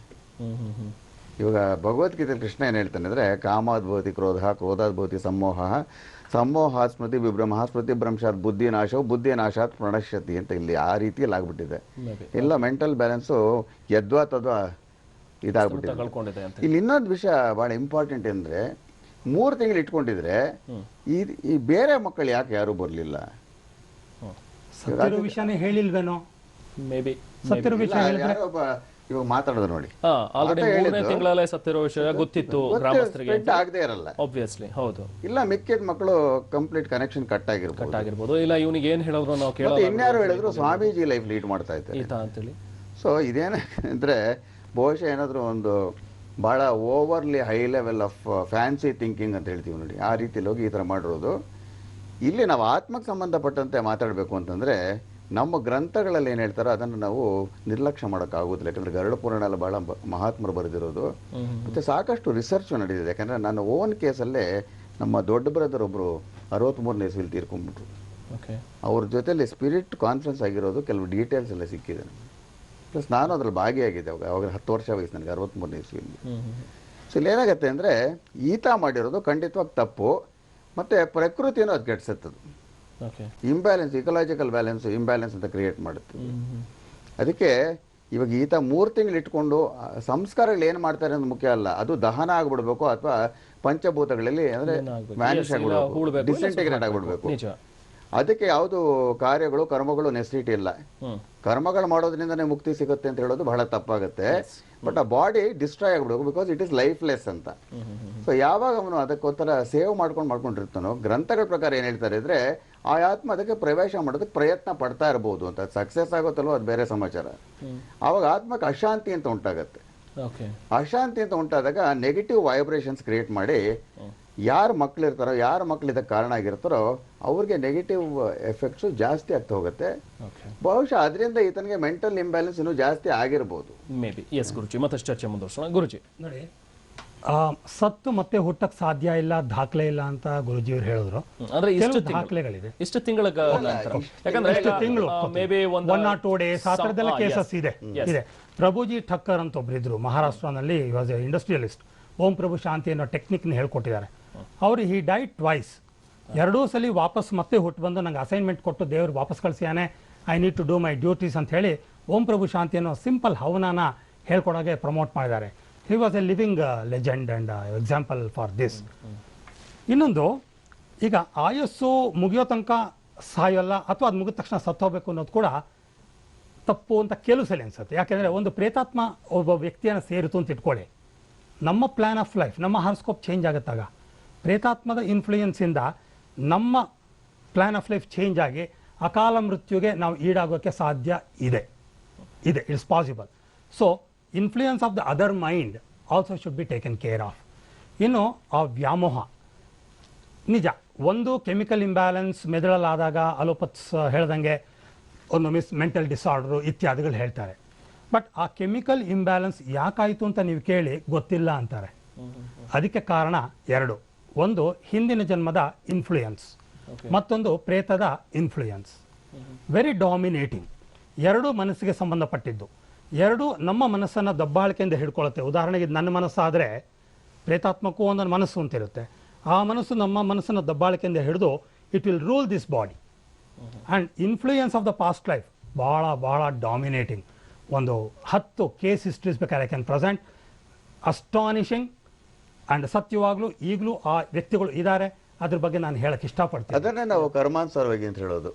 ಇವಾಗ ಭಗವದ್ಗೀತೆ ಕೃಷ್ಣ ಏನು ಹೇಳ್ತಾನೆ ಅಂದರೆ, ಕಾಮಾದ್ಭವತಿ ಕ್ರೋಧ, ಕ್ರೋಧಾದ್ಭವತಿ ಸಮೋಹ, ಸಮೋಹಾತ್ ಸ್ಮೃತಿ ವಿಭ್ರಮ, ಸ್ಮೃತಿ ಭ್ರಂಶಾತ್ ಬುದ್ಧಿ ನಾಶವು, ಬುದ್ಧಿ ನಾಶಾತ್ ಪ್ರಣಶ್ಯತಿ ಅಂತ ಇಲ್ಲಿ ಆ ರೀತಿಯಲ್ಲಿ ಆಗ್ಬಿಟ್ಟಿದೆ. ಎಲ್ಲ ಮೆಂಟಲ್ ಬ್ಯಾಲೆನ್ಸು ಯದ್ವಾ ತದ್ವಾ ಇದಾಗ್ಬಿಟ್ಟಿದೆ. ಇಲ್ಲಿ ಇನ್ನೊಂದು ವಿಷಯ ಭಾಳ ಇಂಪಾರ್ಟೆಂಟ್ ಅಂದರೆ, 3 ತಿಂಗಳು ಇಟ್ಕೊಂಡಿದ್ರೆ ಈ ಬೇರೆ ಮಕ್ಕಳು ಯಾಕೆ ಯಾರು ಬರಲಿಲ್ಲ? ವಿಷಯನೇ ಹೇಳಿಲ್ವೇನೋ ಮೇ ಬಿ. ಇವಾಗ ಮಾತಾಡೋದು ನೋಡಿ, ತಿಂಗಳಲ್ಲೇ ಸತ್ತಿರೋ ವಿಷಯ ಗೊತ್ತಿತ್ತು ಗ್ರಾಮಸ್ಥರಿಗೆ, ಆಗದೆ ಇರಲ್ಲ ಆಬ್ವಿಯಸ್ಲಿ. ಹೌದು, ಇಲ್ಲ ಮಿಕ್ಕಿದ ಮಕ್ಕಳು ಕಂಪ್ಲೀಟ್ ಕನೆಕ್ಷನ್ ಕಟ್ ಆಗಿರ್ಬೋದು. ಇಲ್ಲ ಇವನಿಗೆ ಏನ್ ಹೇಳಿದ್ರು ನಾವು ಕೇಳೋದು, ಇನ್ಯಾರು ಹೇಳಿದ್ರು ಸ್ವಾಮೀಜಿ ಲೈಫ್ ಲೀಡ್ ಮಾಡ್ತಾ ಇದ್ದಾರೆ ಅಂತೇಳಿ. ಸೊ ಇದೇನಂದ್ರೆ ಬಹುಶಃ ಏನಾದ್ರು ಒಂದು ಬಹಳ overly high level of fancy thinking ಅಂತ ಹೇಳ್ತೀವಿ ನೋಡಿ, ಆ ರೀತಿಯಲ್ಲಿ ಹೋಗಿ ಈ ಥರ ಮಾಡಿರೋದು. ಇಲ್ಲಿ ನಾವು ಆತ್ಮಕ್ಕೆ ಸಂಬಂಧಪಟ್ಟಂತೆ ಮಾತಾಡಬೇಕು ಅಂತಂದರೆ, ನಮ್ಮ ಗ್ರಂಥಗಳಲ್ಲಿ ಏನು ಹೇಳ್ತಾರೋ ಅದನ್ನು ನಾವು ನಿರ್ಲಕ್ಷ್ಯ ಮಾಡೋಕ್ಕಾಗೋದಿಲ್ಲ. ಯಾಕಂದರೆ ಗರುಡ ಪುರಾಣ ಎಲ್ಲ ಭಾಳ ಮಹಾತ್ಮರು ಬರೆದಿರೋದು, ಮತ್ತು ಸಾಕಷ್ಟು ರಿಸರ್ಚ್ ನಡೆದಿದೆ. ಯಾಕಂದರೆ ನನ್ನ ಓನ್ ಕೇಸಲ್ಲೇ ನಮ್ಮ ದೊಡ್ಡ ಬ್ರದರ್ ಒಬ್ಬರು 63ನೇ ಇಸ್ವಿಲಿ ತೀರ್ಕೊಂಡ್ಬಿಟ್ರು. ಅವ್ರ ಜೊತೆಲಿ ಸ್ಪಿರಿಟ್ ಕಾನ್ಫರೆನ್ಸ್ ಆಗಿರೋದು ಕೆಲವು ಡೀಟೇಲ್ಸ್ ಎಲ್ಲ ಸಿಕ್ಕಿದೆ ನನಗೆ. ಪ್ಲಸ್ ನಾನು ಅದ್ರಲ್ಲಿ ಭಾಗಿಯಾಗಿದ್ದೆ. ಅವಾಗ 10 ವರ್ಷ ವಯಸ್ಸು ನನಗೆ, 63ನೇ ಇಸ್ವಿಯಲ್ಲಿ. ಸೊ ಇಲ್ಲಿ ಏನಾಗುತ್ತೆ ಅಂದರೆ, ಈತ ಮಾಡಿರೋದು ಖಂಡಿತವಾಗಿ ತಪ್ಪು, ಮತ್ತು ಪ್ರಕೃತಿಯನ್ನು ಅದು ಕೆಡ್ಸತ್ತದು. ಇಂಬ್ಯಾಲೆನ್ಸ್, ಇಕಲಾಜಿಕಲ್ ಬ್ಯಾಲೆನ್ಸ್ ಇಂಬ್ಯಾಲೆನ್ಸ್ ಅಂತ ಕ್ರಿಯೇಟ್ ಮಾಡುತ್ತೆ. ಅದಕ್ಕೆ ಇವಾಗ ಈತ 3 ತಿಂಗಳು ಇಟ್ಕೊಂಡು ಸಂಸ್ಕಾರಗಳು ಏನು ಮಾಡ್ತಾರೆ ಅನ್ನೋದು ಮುಖ್ಯ ಅಲ್ಲ, ಅದು ದಹನ ಆಗ್ಬಿಡ್ಬೇಕು ಅಥವಾ ಪಂಚಭೂತಗಳಲ್ಲಿ ಅಂದರೆ ವ್ಯಾನಿಷ್ ಆಗ್ಬಿಡ್ಬೇಕು, ಡಿಸ್ಇಂಟಿಗ್ರೇಟ್ ಆಗ್ಬಿಡ್ಬೇಕು. ಅದಕ್ಕೆ ಯಾವುದು ಕಾರ್ಯಗಳು ಕರ್ಮಗಳು ನೆಸಿಟಿ ಇಲ್ಲ. ಕರ್ಮಗಳು ಮಾಡೋದ್ರಿಂದನೇ ಮುಕ್ತಿ ಸಿಗುತ್ತೆ ಅಂತ ಹೇಳೋದು ಬಹಳ ತಪ್ಪಾಗುತ್ತೆ. ಬಟ್ ಆ ಬಾಡಿ ಡಿಸ್ಟ್ರಾಯ್ ಆಗ್ಬಿಡಬೇಕು, ಬಿಕಾಸ್ ಇಟ್ ಇಸ್ ಲೈಫ್ಲೆಸ್ ಅಂತ. ಸೊ ಯಾವಾಗ ಅವನು ಅದಕ್ಕೋಸ್ಕರ ಸೇವ್ ಮಾಡ್ಕೊಂಡಿರ್ತಾನೋ, ಗ್ರಂಥಗಳ ಪ್ರಕಾರ ಏನು ಹೇಳ್ತಾರೆ ಅಂದರೆ ಆ ಆತ್ಮ ಅದಕ್ಕೆ ಪ್ರವೇಶ ಮಾಡೋದಕ್ಕೆ ಪ್ರಯತ್ನ ಪಡ್ತಾ ಇರ್ಬೋದು ಅಂತ. ಸಕ್ಸಸ್ ಆಗುತ್ತಲ್ವ ಅದು ಬೇರೆ ಸಮಾಚಾರ. ಆವಾಗ ಆತ್ಮಕ್ಕೆ ಅಶಾಂತಿ ಅಂತ ಉಂಟಾಗತ್ತೆ. ಅಶಾಂತಿ ಅಂತ ಉಂಟಾದಾಗ ನೆಗೆಟಿವ್ ವೈಬ್ರೇಷನ್ಸ್ ಕ್ರಿಯೇಟ್ ಮಾಡಿ ಯಾರು ಮಕ್ಳು ಇರ್ತಾರೋ, ಯಾರು ಮಕ್ಳು ಇದಕ್ಕೆ ಕಾರಣ ಆಗಿರ್ತಾರೋ ಅವ್ರಿಗೆ ನೆಗೆಟಿವ್ ಎಫೆಕ್ಟ್ಸು ಜಾಸ್ತಿ ಆಗ್ತಾ ಹೋಗುತ್ತೆ. ಬಹುಶಃ ಅದರಿಂದ ಈತನಿಗೆ ಮೆಂಟಲ್ ಇಂಬ್ಯಾಲೆನ್ಸ್ ಇನ್ನೂ ಜಾಸ್ತಿ ಆಗಿರ್ಬೋದು. May be. ಎಸ್ ಗುರುಜಿ, ಮತ್ತಷ್ಟು ಚರ್ಚೆ ಮುಂದುವರ್ಸೋಣ. ಗುರುಜಿ ನೋಡಿ, ಸತ್ತು ಮತ್ತೆ ಹುಟ್ಟಕ್ಕೆ ಸಾಧ್ಯ ಇಲ್ಲ, ದಾಖಲೆ ಇಲ್ಲ ಅಂತ ಗುರುಜಿಯವರು ಹೇಳಿದ್ರು. ಅಂದ್ರೆ ದಾಖಲೆಗಳಿದೆ, ಇಷ್ಟು ತಿಂಗಳ ನಂತರ, ಯಾಕಂದ್ರೆ ತಿಂಗಳು ಮೇ ಬಿ 1 or 2 days ಆ ಥರದ್ದೆಲ್ಲ ಕೇಸಸ್ ಇದೆ. ಪ್ರಭುಜಿ ಠಕ್ಕರ್ ಅಂತ ಒಬ್ಬರಿದ್ರು ಮಹಾರಾಷ್ಟ್ರನಲ್ಲಿ, ವಾಸ್ ಎ ಇಂಡಸ್ಟ್ರಿಯಲಿಸ್ಟ್. ಓಂ ಪ್ರಭು ಶಾಂತಿ ಅನ್ನೋ ಟೆಕ್ನಿಕ್ನ ಹೇಳ್ಕೊಟ್ಟಿದ್ದಾರೆ ಅವರು. ಹಿ ಡೈಡ್ ಟ್ವೈಸ್, 2 ಸಲ ವಾಪಸ್ ಮತ್ತೆ ಹುಟ್ಟು ಬಂದು ನಂಗೆ ಅಸೈನ್ಮೆಂಟ್ ಕೊಟ್ಟು ದೇವರು ವಾಪಸ್ ಕಳಿಸಿಯಾನೆ, I need to do my duties ಅಂತ ಹೇಳಿ ಓಂ ಪ್ರಭು ಶಾಂತಿ ಅನ್ನೋ ಸಿಂಪಲ್ ಹವನಾನ ಹೇಳ್ಕೊಡೋಗೆ ಪ್ರಮೋಟ್ ಮಾಡಿದ್ದಾರೆ. He was A living legend and example for this. ಇನ್ನೊಂದು, ಈಗ ಆಯಸ್ಸು ಮುಗಿಯೋ ತನಕ ಸಾಯೋಲ್ಲ ಅಥವಾ ಅದು ಮುಗಿದ ತಕ್ಷಣ ಸತ್ತೋಗ್ಬೇಕು ಅನ್ನೋದು ಕೂಡ ತಪ್ಪು ಅಂತ ಕೆಲವು ಸಲ ಅನ್ಸುತ್ತೆ. ಯಾಕೆಂದರೆ ಒಂದು ಪ್ರೇತಾತ್ಮ ಒಬ್ಬ ವ್ಯಕ್ತಿಯನ್ನು ಸೇರಿತು ಅಂತ ಇಟ್ಕೊಳ್ಳಿ, ನಮ್ಮ ಪ್ಲ್ಯಾನ್ ಆಫ್ ಲೈಫ್, ನಮ್ಮ ಹಾರ್ಸ್ಕೋಪ್ ಚೇಂಜ್ ಆಗುತ್ತಾಗ ಪ್ರೇತಾತ್ಮದ ಇನ್ಫ್ಲೂಯೆನ್ಸಿಂದ ನಮ್ಮ ಪ್ಲ್ಯಾನ್ ಆಫ್ ಲೈಫ್ ಚೇಂಜ್ ಆಗಿ ಅಕಾಲ ಮೃತ್ಯುಗೆ ನಾವು ಈಡಾಗೋಕ್ಕೆ ಸಾಧ್ಯ ಇದೆ. It's possible. So influence of the other mind also should be taken care of. ಇನ್ನು ಆ ವ್ಯಾಮೋಹ ನಿಜ, ಒಂದು ಕೆಮಿಕಲ್ ಇಂಬ್ಯಾಲೆನ್ಸ್ ಮೆದುಳಲ್ಲಾದಾಗ ಅಲೋಪತ್ಸ್ ಹೇಳ್ದಂಗೆ ಒಂದು ಮೆಂಟಲ್ ಡಿಸಾರ್ಡರು ಇತ್ಯಾದಿಗಳು ಹೇಳ್ತಾರೆ. ಬಟ್ ಆ ಕೆಮಿಕಲ್ ಇಂಬ್ಯಾಲೆನ್ಸ್ ಯಾಕಾಯಿತು ಅಂತ ನೀವು ಕೇಳಿ ಗೊತ್ತಿಲ್ಲ ಅಂತಾರೆ. ಅದಕ್ಕೆ ಕಾರಣ 2. ಒಂದು ಹಿಂದಿನ ಜನ್ಮದ ಇನ್ಫ್ಲೂಯೆನ್ಸ್, ಮತ್ತೊಂದು ಪ್ರೇತದ ಇನ್ಫ್ಲೂಯೆನ್ಸ್. Very dominating. 2 ಮನಸ್ಸಿಗೆ ಸಂಬಂಧಪಟ್ಟಿದ್ದು. 2 ನಮ್ಮ ಮನಸ್ಸನ್ನು ದಬ್ಬಾಳಿಕೆಯಿಂದ ಹಿಡ್ಕೊಳ್ಳುತ್ತೆ. ಉದಾಹರಣೆಗೆ ನನ್ನ ಮನಸ್ಸಾದರೆ ಪ್ರೇತಾತ್ಮಕ್ಕೂ ಒಂದೊಂದು ಮನಸ್ಸು ಅಂತಿರುತ್ತೆ. ಆ ಮನಸ್ಸು ನಮ್ಮ ಮನಸ್ಸನ್ನು ದಬ್ಬಾಳಿಕೆಯಿಂದ ಹಿಡಿದು it will rule this body. And influence of the past life ಭಾಳ ಭಾಳ ಡಾಮಿನೇಟಿಂಗ್. ಒಂದು 10 ಕೇಸ್ ಹಿಸ್ಟ್ರೀಸ್ ಬೇಕಾದ್ರೆ ಐ ಕ್ಯಾನ್ ಪ್ರೆಸೆಂಟ್. ಅಸ್ಟಾನಿಷಿಂಗ್ ಆ್ಯಂಡ್ ಸತ್ಯವಾಗ್ಲೂ ಈಗಲೂ ಆ ವ್ಯಕ್ತಿಗಳು ಇದ್ದಾರೆ. ಅದ್ರ ಬಗ್ಗೆ ನಾನು ಹೇಳಕ್ಕೆ ಇಷ್ಟಪಡ್ತೀನಿ. ಅದನ್ನೇ ನಾವು ಕರ್ಮಾನುಸಾರವಾಗಿ ಅಂತ ಹೇಳೋದು.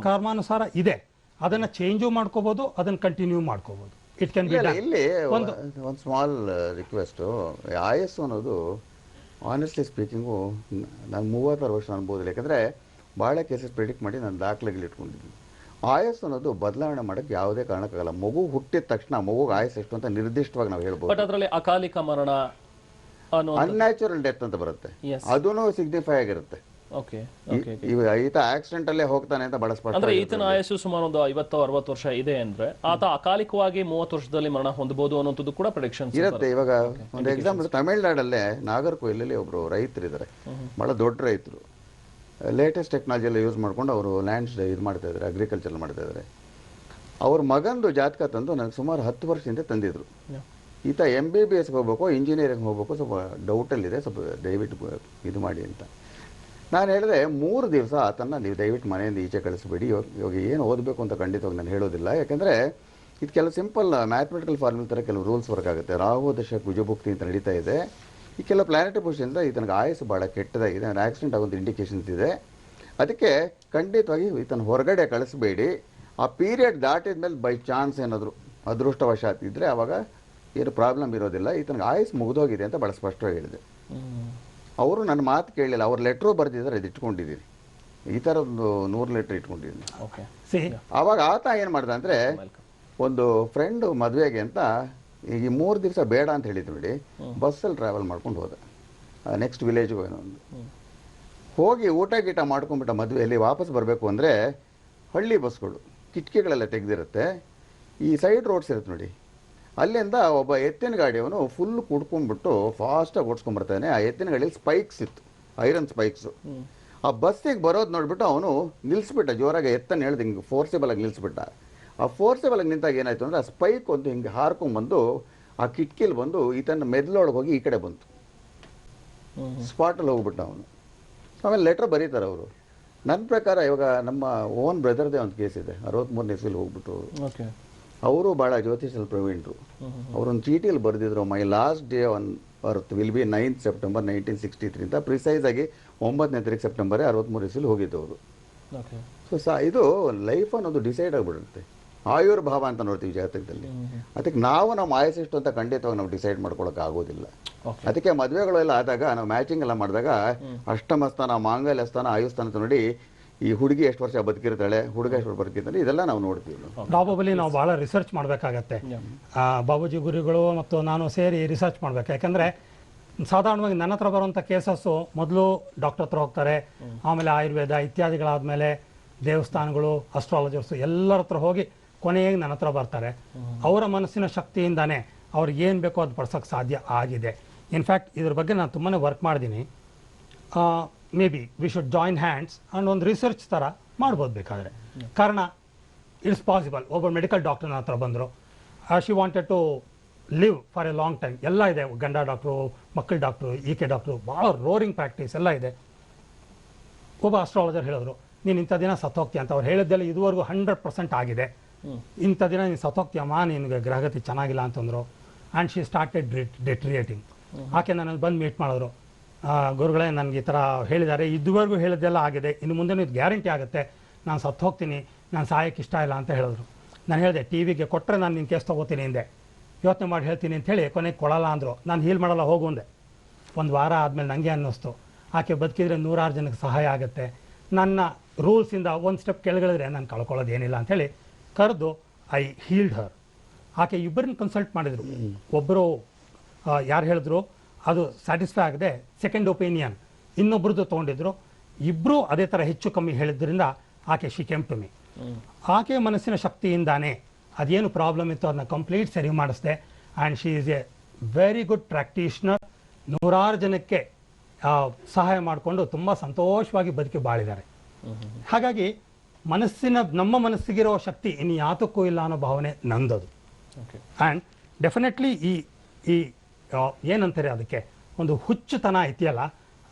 ಕರ್ಮಾನುಸಾರ ಇದೆ, ಅದನ್ನ ಚೇಂಜು ಮಾಡ್ಕೋಬಹುದು, ಅದನ್ನ ಕಂಟಿನ್ಯೂ ಮಾಡ್ಕೋಬಹುದು. It can be done. ಇಲ್ಲಿ ಒಂದು ಸ್ಮಾಲ್ ರಿಕ್ವೆಸ್ಟ್. ಆಯಸ್ಸು ಅನ್ನೋದು ಆನೆಸ್ಟ್ಲಿ ಸ್ಪೀಕಿಂಗು ನಾನು 36 ವರ್ಷ ಅನ್ಬೋದಿಲ್ಲ. ಯಾಕಂದರೆ ಭಾಳ ಕೇಸಸ್ ಪ್ರಿಡಿಕ್ಟ್ ಮಾಡಿ ನಾನು ದಾಖಲೆಗಳು ಇಟ್ಕೊಂಡಿದ್ದೀನಿ. ಆಯಸ್ಸು ಅನ್ನೋದು ಬದಲಾವಣೆ ಮಾಡೋಕ್ಕೆ ಯಾವುದೇ ಕಾರಣಕ್ಕಾಗಲ್ಲ. ಮಗು ಹುಟ್ಟಿದ ತಕ್ಷಣ ಮಗುಗೆ ಆಯಸ್ಸು ಎಷ್ಟು ಅಂತ ನಿರ್ದಿಷ್ಟವಾಗಿ ನಾವು ಹೇಳ್ಬೋದು. ಬಟ್ ಅದರಲ್ಲಿ ಅಕಾಲಿಕ ಮರಣ, ಅನ್ಯಾಚುರಲ್ ಡೆತ್ ಅಂತ ಬರುತ್ತೆ, ಅದೂ ಸಿಗ್ನಿಫೈ ಆಗಿರುತ್ತೆ. ಈತ ಆಕ್ಸಿಡೆಂಟ್ ಅಲ್ಲೇ ಹೋಗ್ತಾನೆ ಅಂತ ಬಹಳ ಸ್ಪಷ್ಟ. ಅಂದ್ರೆ ಈತನ ಆಯಸ್ಸು ಸುಮಾರು ಒಂದು 50-60 ವರ್ಷ ಇದೆ ಅಂದ್ರೆ ಆತ ಅಕಾಲಿಕವಾಗಿ 30 ವರ್ಷದಲ್ಲಿ ಮರಣ ಹೊಂದಬಹುದು ಅನ್ನೋದು ಕೂಡ ಪ್ರೆಡಿಕ್ಷನ್ ಇರುತ್ತೆ. ಇವಾಗ ಒಂದು ಎಕ್ಸಾಂಪಲ್, ತಮಿಳ್ನಾಡಲ್ಲೇ ನಾಗರ್ಕೋಯಿಲಲ್ಲಿ ಒಬ್ರು ರೈತರಿದ್ದಾರೆ, ಬಹಳ ದೊಡ್ಡ ರೈತರು. ಲೇಟೆಸ್ಟ್ ಟೆಕ್ನಾಲಜಿ ಎಲ್ಲ ಯೂಸ್ ಮಾಡ್ಕೊಂಡು ಅವರು ಲ್ಯಾಂಡ್ಸ್ ಇದು ಮಾಡ್ತಾ ಇದ್ದಾರೆ, ಅಗ್ರಿಕಲ್ಚರ್ ಮಾಡ್ತಾ ಇದ್ದಾರೆ. ಅವ್ರ ಮಗಂದು ಜಾತಕ ತಂದು ನನಗೆ ಸುಮಾರು 10 ವರ್ಷದಿಂದ ತಂದಿದ್ರು. ಈತ MBBS ಹೋಗ್ಬೇಕು, ಇಂಜಿನಿಯರಿಂಗ್ ಹೋಗ್ಬೇಕು, ಸ್ವಲ್ಪ ಡೌಟಲ್ಲಿದೆ, ಸ್ವಲ್ಪ ದಯವಿಟ್ಟು ಇದು ಮಾಡಿ ಅಂತ. ನಾನು ಹೇಳಿದೆ 3 ದಿವಸ ಆತನ್ನು ನೀವು ದಯವಿಟ್ಟು ಮನೆಯಿಂದ ಈಚೆ ಕಳಿಸ್ಬೇಡಿ. ಇವಾಗ ಏನು ಓದಬೇಕು ಅಂತ ಖಂಡಿತವಾಗಿ ನಾನು ಹೇಳೋದಿಲ್ಲ. ಯಾಕೆಂದರೆ ಇದು ಕೆಲವು ಸಿಂಪಲ್ ಮ್ಯಾಥಮೆಟಿಕಲ್ ಫಾರ್ಮುಲ ಥರ ಕೆಲವು ರೂಲ್ಸ್ ವರ್ಕ್ ಆಗುತ್ತೆ. ರಾಹು ದಶ ಕುಜಭುಕ್ತಿ ಅಂತ ನಡೀತಾ ಇದೆ. ಈ ಕೆಲವು ಪ್ಲಾನೆಟರಿ ಪೊಸಿಷನ್ನಿಂದ ಈತನಿಗೆ ಆಯಸ್ಸು ಭಾಳ ಕೆಟ್ಟದಾಗಿದೆ, ಆಕ್ಸಿಡೆಂಟ್ ಆಗೋದು ಇಂಡಿಕೇಶನ್ಸ್ ಇದೆ. ಅದಕ್ಕೆ ಖಂಡಿತವಾಗಿ ಈತನ ಹೊರಗಡೆ ಕಳಿಸ್ಬೇಡಿ. ಆ ಪೀರಿಯಡ್ ದಾಟಿದ ಮೇಲೆ ಬೈ ಚಾನ್ಸ್ ಏನಾದರೂ ಅದೃಷ್ಟವಶಾತ್ ಇದ್ದರೆ ಆವಾಗ ಏನು ಪ್ರಾಬ್ಲಮ್ ಇರೋದಿಲ್ಲ. ಈತನಿಗೆ ಆಯಸ್ಸು ಮುಗಿದೋಗಿದೆ ಅಂತ ಭಾಳ ಸ್ಪಷ್ಟವಾಗಿ ಹೇಳಿದೆ. ಅವರು ನನ್ನ ಮಾತು ಕೇಳಲಿಲ್ಲ. ಅವ್ರ ಲೆಟ್ರು ಬರೆದಿದ್ದಾರೆ, ಅದು ಇಟ್ಕೊಂಡಿದ್ದೀನಿ. ಈ ಥರದ್ದು 100 ಲೆಟ್ರ್ ಇಟ್ಕೊಂಡಿದ್ದೀನಿ. ಆವಾಗ ಆತ ಏನು ಮಾಡ್ದ ಅಂದರೆ, ಒಂದು ಫ್ರೆಂಡು ಮದುವೆಗೆ ಅಂತ ಈ 3 ದಿವಸ ಬೇಡ ಅಂತ ಹೇಳಿದ್ರು ನೋಡಿ, ಬಸ್ಸಲ್ಲಿ ಟ್ರಾವೆಲ್ ಮಾಡ್ಕೊಂಡು ಹೋದ. ನೆಕ್ಸ್ಟ್ ವಿಲೇಜ್ಗೆ ಏನೋ ಒಂದು ಹೋಗಿ ಊಟ ಗೀಟ ಮಾಡ್ಕೊಂಡ್ಬಿಟ್ಟ. ಮದುವೆಯಲ್ಲಿ ವಾಪಸ್ ಬರಬೇಕು ಅಂದರೆ ಹಳ್ಳಿ ಬಸ್ಗಳು ಕಿಟಕಿಗಳೆಲ್ಲ ತೆಗೆದಿರುತ್ತೆ, ಈ ಸೈಡ್ ರೋಡ್ಸ್ ಇರುತ್ತೆ ನೋಡಿ, ಅಲ್ಲಿಂದ ಒಬ್ಬ ಎತ್ತಿನ ಗಾಡಿಯವನು ಫುಲ್ ಕುಡ್ಕೊಂಡ್ಬಿಟ್ಟು ಫಾಸ್ಟಾಗಿ ಓಡಿಸ್ಕೊಂಡ್ಬರ್ತಾನೆ. ಆ ಎತ್ತಿನ ಗಾಡಿಯಲ್ಲಿ ಸ್ಪೈಕ್ಸ್ ಇತ್ತು, ಐರನ್ ಸ್ಪೈಕ್ಸು. ಆ ಬಸ್ಸಿಗೆ ಬರೋದು ನೋಡಿಬಿಟ್ಟು ಅವನು ನಿಲ್ಲಿಸ್ಬಿಟ್ಟ, ಜೋರಾಗಿ ಎತ್ತನ್ನು ಹೇಳ್ದು ಹಿಂಗೆ ಫೋರ್ಸೇಬಲ್ ಆಗಿ ನಿಲ್ಲಿಸ್ಬಿಟ್ಟ. ಆ ಫೋರ್ಸೇಬಲ್ ಆಗಿ ನಿಂತಾಗ ಏನಾಯಿತು ಅಂದರೆ, ಆ ಸ್ಪೈಕ್ ಒಂದು ಹಿಂಗೆ ಹಾರ್ಕೊಂಡ್ಬಂದು ಆ ಕಿಟಕಿಲಿ ಬಂದು ಈತನ ಮೆದ್ಲೊಳಗೆ ಹೋಗಿ ಈ ಕಡೆ ಬಂತು. ಸ್ಪಾಟಲ್ಲಿ ಹೋಗ್ಬಿಟ್ಟ ಅವನು. ಆಮೇಲೆ ಲೆಟ್ರ್ ಬರೀತಾರೆ ಅವರು. ನನ್ನ ಪ್ರಕಾರ ಇವಾಗ ನಮ್ಮ ಓನ್ ಬ್ರದರ್ದೇ ಒಂದು ಕೇಸ್ ಇದೆ, 63ನೇ ಇಸ್ವಿಲಿ ಹೋಗ್ಬಿಟ್ಟು. ಅವರು ಭಾಳ ಜ್ಯೋತಿಷಲ್ಲಿ ಪ್ರವೀಣರು. ಅವರೊಂದು ಚೀಟಿಯಲ್ಲಿ ಬರೆದಿದ್ರು, my last day on earth will be 9th September 1963 ಅಂತ ಪ್ರಿಸೈಸ್ ಆಗಿ 9ನೇ ತಾರೀಕು ಸೆಪ್ಟೆಂಬರ್ 63 ಇಸಲು ಹೋಗಿದ್ದವರು. ಸೊ ಇದು ಲೈಫ್ ಅನ್ನೋದು ಡಿಸೈಡ್ ಆಗಿಬಿಡುತ್ತೆ. ಆಯುರ್ಭಾವ ಅಂತ ನೋಡ್ತೀವಿ ಜಾತಕದಲ್ಲಿ. ಅದಕ್ಕೆ ನಮ್ಮ ಆಯಸ್ಸೆಷ್ಟು ಅಂತ ಖಂಡಿತವಾಗಿ ನಾವು ಡಿಸೈಡ್ ಮಾಡ್ಕೊಳಕ್ಕೆ ಆಗೋದಿಲ್ಲ. ಅದಕ್ಕೆ ಮದುವೆಗಳೆಲ್ಲ ಆದಾಗ ನಾವು ಮ್ಯಾಚಿಂಗ್ ಎಲ್ಲ ಮಾಡಿದಾಗ ಅಷ್ಟಮ ಸ್ಥಾನ, ಮಾಂಗಲ್ಯ ಸ್ಥಾನ, ಆಯುಸ್ಥಾನ ಅಂತ ನೋಡಿ ಈ ಹುಡುಗಿ ಎಷ್ಟು ವರ್ಷ ಬದುಕಿರ್ತಾಳೆ, ಹುಡುಗ ಎಷ್ಟು ವರ್ಷ ಬದುಕಿರ್ತಾನೆ, ಇದೆಲ್ಲ ನಾವು ನೋಡ್ತೀವಿ. ಪ್ರಾಬಬಲಿ ನಾವು ಭಾಳ ರಿಸರ್ಚ್ ಮಾಡಬೇಕಾಗತ್ತೆ. ಬಾಬೂಜಿ ಗುರುಗಳು ಮತ್ತು ನಾನು ಸೇರಿ ರಿಸರ್ಚ್ ಮಾಡಬೇಕು. ಯಾಕಂದರೆ ಸಾಧಾರಣವಾಗಿ ನನ್ನ ಹತ್ರ ಬರುವಂಥ ಕೇಸಸ್ಸು ಮೊದಲು ಡಾಕ್ಟರ್ ಹತ್ರ ಹೋಗ್ತಾರೆ, ಆಮೇಲೆ ಆಯುರ್ವೇದ ಇತ್ಯಾದಿಗಳಾದಮೇಲೆ ದೇವಸ್ಥಾನಗಳು, ಅಸ್ಟ್ರಾಲಜರ್ಸು ಎಲ್ಲರ ಹತ್ರ ಹೋಗಿ ಕೊನೆಗೆ ನನ್ನ ಹತ್ರ ಬರ್ತಾರೆ. ಅವರ ಮನಸ್ಸಿನ ಶಕ್ತಿಯಿಂದಾನೇ ಅವ್ರಿಗೆ ಏನು ಬೇಕೋ ಅದು ಪಡ್ಸೋಕ್ಕೆ ಸಾಧ್ಯ ಆಗಿದೆ. ಇನ್ಫ್ಯಾಕ್ಟ್ ಇದ್ರ ಬಗ್ಗೆ ನಾನು ತುಂಬಾ ವರ್ಕ್ ಮಾಡಿದ್ದೀನಿ. Maybe we should join hands and ಒಂದು ರಿಸರ್ಚ್ ಥರ ಮಾಡ್ಬೋದು ಬೇಕಾದರೆ. ಕಾರಣ ಇಟ್ಸ್ ಪಾಸಿಬಲ್. ಒಬ್ಬರು ಮೆಡಿಕಲ್ ಡಾಕ್ಟರ್ ನನ್ನ ಹತ್ರ ಬಂದರು. She wanted to live for a long time. ಎಲ್ಲ ಇದೆ, ಗಂಡ ಡಾಕ್ಟ್ರು, ಮಕ್ಕಳ ಡಾಕ್ಟ್ರು, ಈಕೆ ಡಾಕ್ಟ್ರು, ಭಾಳ ರೋರಿಂಗ್ ಪ್ರಾಕ್ಟೀಸ್ ಎಲ್ಲ ಇದೆ. ಒಬ್ಬ ಅಸ್ಟ್ರಾಲಜರ್ ಹೇಳಿದ್ರು, ನೀನು ಇಂಥ ದಿನ ಸತ್ತೋಗ್ತೀಯ ಅಂತ. ಅವ್ರು ಹೇಳಿದ್ದೆಲ್ಲ ಇದುವರೆಗೂ 100% ಆಗಿದೆ. ಇಂಥ ದಿನ ನೀನು ಸತ್ತೋಗ್ತೀಯಮ್ಮ, ನಿನಗೆ ಗ್ರಹಗತಿ ಚೆನ್ನಾಗಿಲ್ಲ ಅಂತಂದರು. And she started deteriorating. ಆಕೆ ನನ್ನನ್ನು ಬಂದು ಮೀಟ್ ಮಾಡಿದ್ರು. ಗುರುಗಳೇ, ನನಗೆ ಈ ಥರ ಹೇಳಿದ್ದಾರೆ, ಇದುವರೆಗೂ ಹೇಳಿದ್ದೆಲ್ಲ ಆಗಿದೆ, ಇನ್ನು ಮುಂದೆ ಇದು ಗ್ಯಾರಂಟಿ ಆಗುತ್ತೆ, ನಾನು ಸತ್ತು ಹೋಗ್ತೀನಿ, ನಾನು ಸಾಯಕ್ಕೆ ಇಷ್ಟ ಇಲ್ಲ ಅಂತ ಹೇಳಿದ್ರು. ನಾನು ಹೇಳಿದೆ, ಟಿ ವಿಗೆ ಕೊಟ್ಟರೆ ನಾನು ನಿನ್ನ ಕೇಸ್ ತೊಗೋತೀನಿ ಹಿಂದೆ, ಯೋಚನೆ ಮಾಡಿ ಹೇಳ್ತೀನಿ ಅಂಥೇಳಿ ಕೊನೆಗೆ ಕೊಡಲ್ಲ ಅಂದರು. ನಾನು ಹೀಲ್ ಮಾಡಲ್ಲ ಹೋಗು ಅಂದೆ. ಒಂದು ವಾರ ಆದಮೇಲೆ ನನಗೆ ಅನ್ನಿಸ್ತು, ಆಕೆ ಬದುಕಿದ್ರೆ 100 ಜನಕ್ಕೆ ಸಹಾಯ ಆಗುತ್ತೆ, ನನ್ನ ರೂಲ್ಸಿಂದ ಒಂದು ಸ್ಟೆಪ್ ಕೆಳಗಿಳಿದ್ರೆ ನಾನು ಕಳ್ಕೊಳ್ಳೋದು ಏನಿಲ್ಲ ಅಂಥೇಳಿ ಕರೆದು ಐ ಹೀಲ್ಡ್ ಹರ್. ಆಕೆ ಇಬ್ಬರನ್ನ ಕನ್ಸಲ್ಟ್ ಮಾಡಿದರು. ಒಬ್ಬರು ಯಾರು ಹೇಳಿದ್ರು ಅದು ಸ್ಯಾಟಿಸ್ಫೈ ಆಗದೆ ಸೆಕೆಂಡ್ ಒಪಿನಿಯನ್ ಇನ್ನೊಬ್ರದ್ದು ತೊಗೊಂಡಿದ್ರು. ಇಬ್ಬರು ಅದೇ ಥರ ಹೆಚ್ಚು ಕಮ್ಮಿ ಹೇಳಿದ್ರಿಂದ ಆಕೆ ಶಿ ಕೇಮ್ ಟು ಮಿ. ಆಕೆ ಮನಸ್ಸಿನ ಶಕ್ತಿಯಿಂದಾನೇ ಅದೇನು ಪ್ರಾಬ್ಲಮ್ ಇತ್ತು ಅದನ್ನ ಕಂಪ್ಲೀಟ್ ಸರಿ ಮಾಡಿಸ್ದೆ. And she is a very good practitioner. 100 ಜನಕ್ಕೆ ಸಹಾಯ ಮಾಡಿಕೊಂಡು ತುಂಬ ಸಂತೋಷವಾಗಿ ಬದುಕಿ ಬಾಳಿದ್ದಾರೆ. ಹಾಗಾಗಿ ನಮ್ಮ ಮನಸ್ಸಿಗಿರೋ ಶಕ್ತಿ ಇನ್ನು ಯಾತಕ್ಕೂ ಇಲ್ಲ ಅನ್ನೋ ಭಾವನೆ ನಂದದು. ಆ್ಯಂಡ್ ಡೆಫಿನೆಟ್ಲಿ ಈ ಏನಂತಾರೆ ಅದಕ್ಕೆ ಒಂದು ಹುಚ್ಚುತನ ಇದೆಯಲ್ಲ,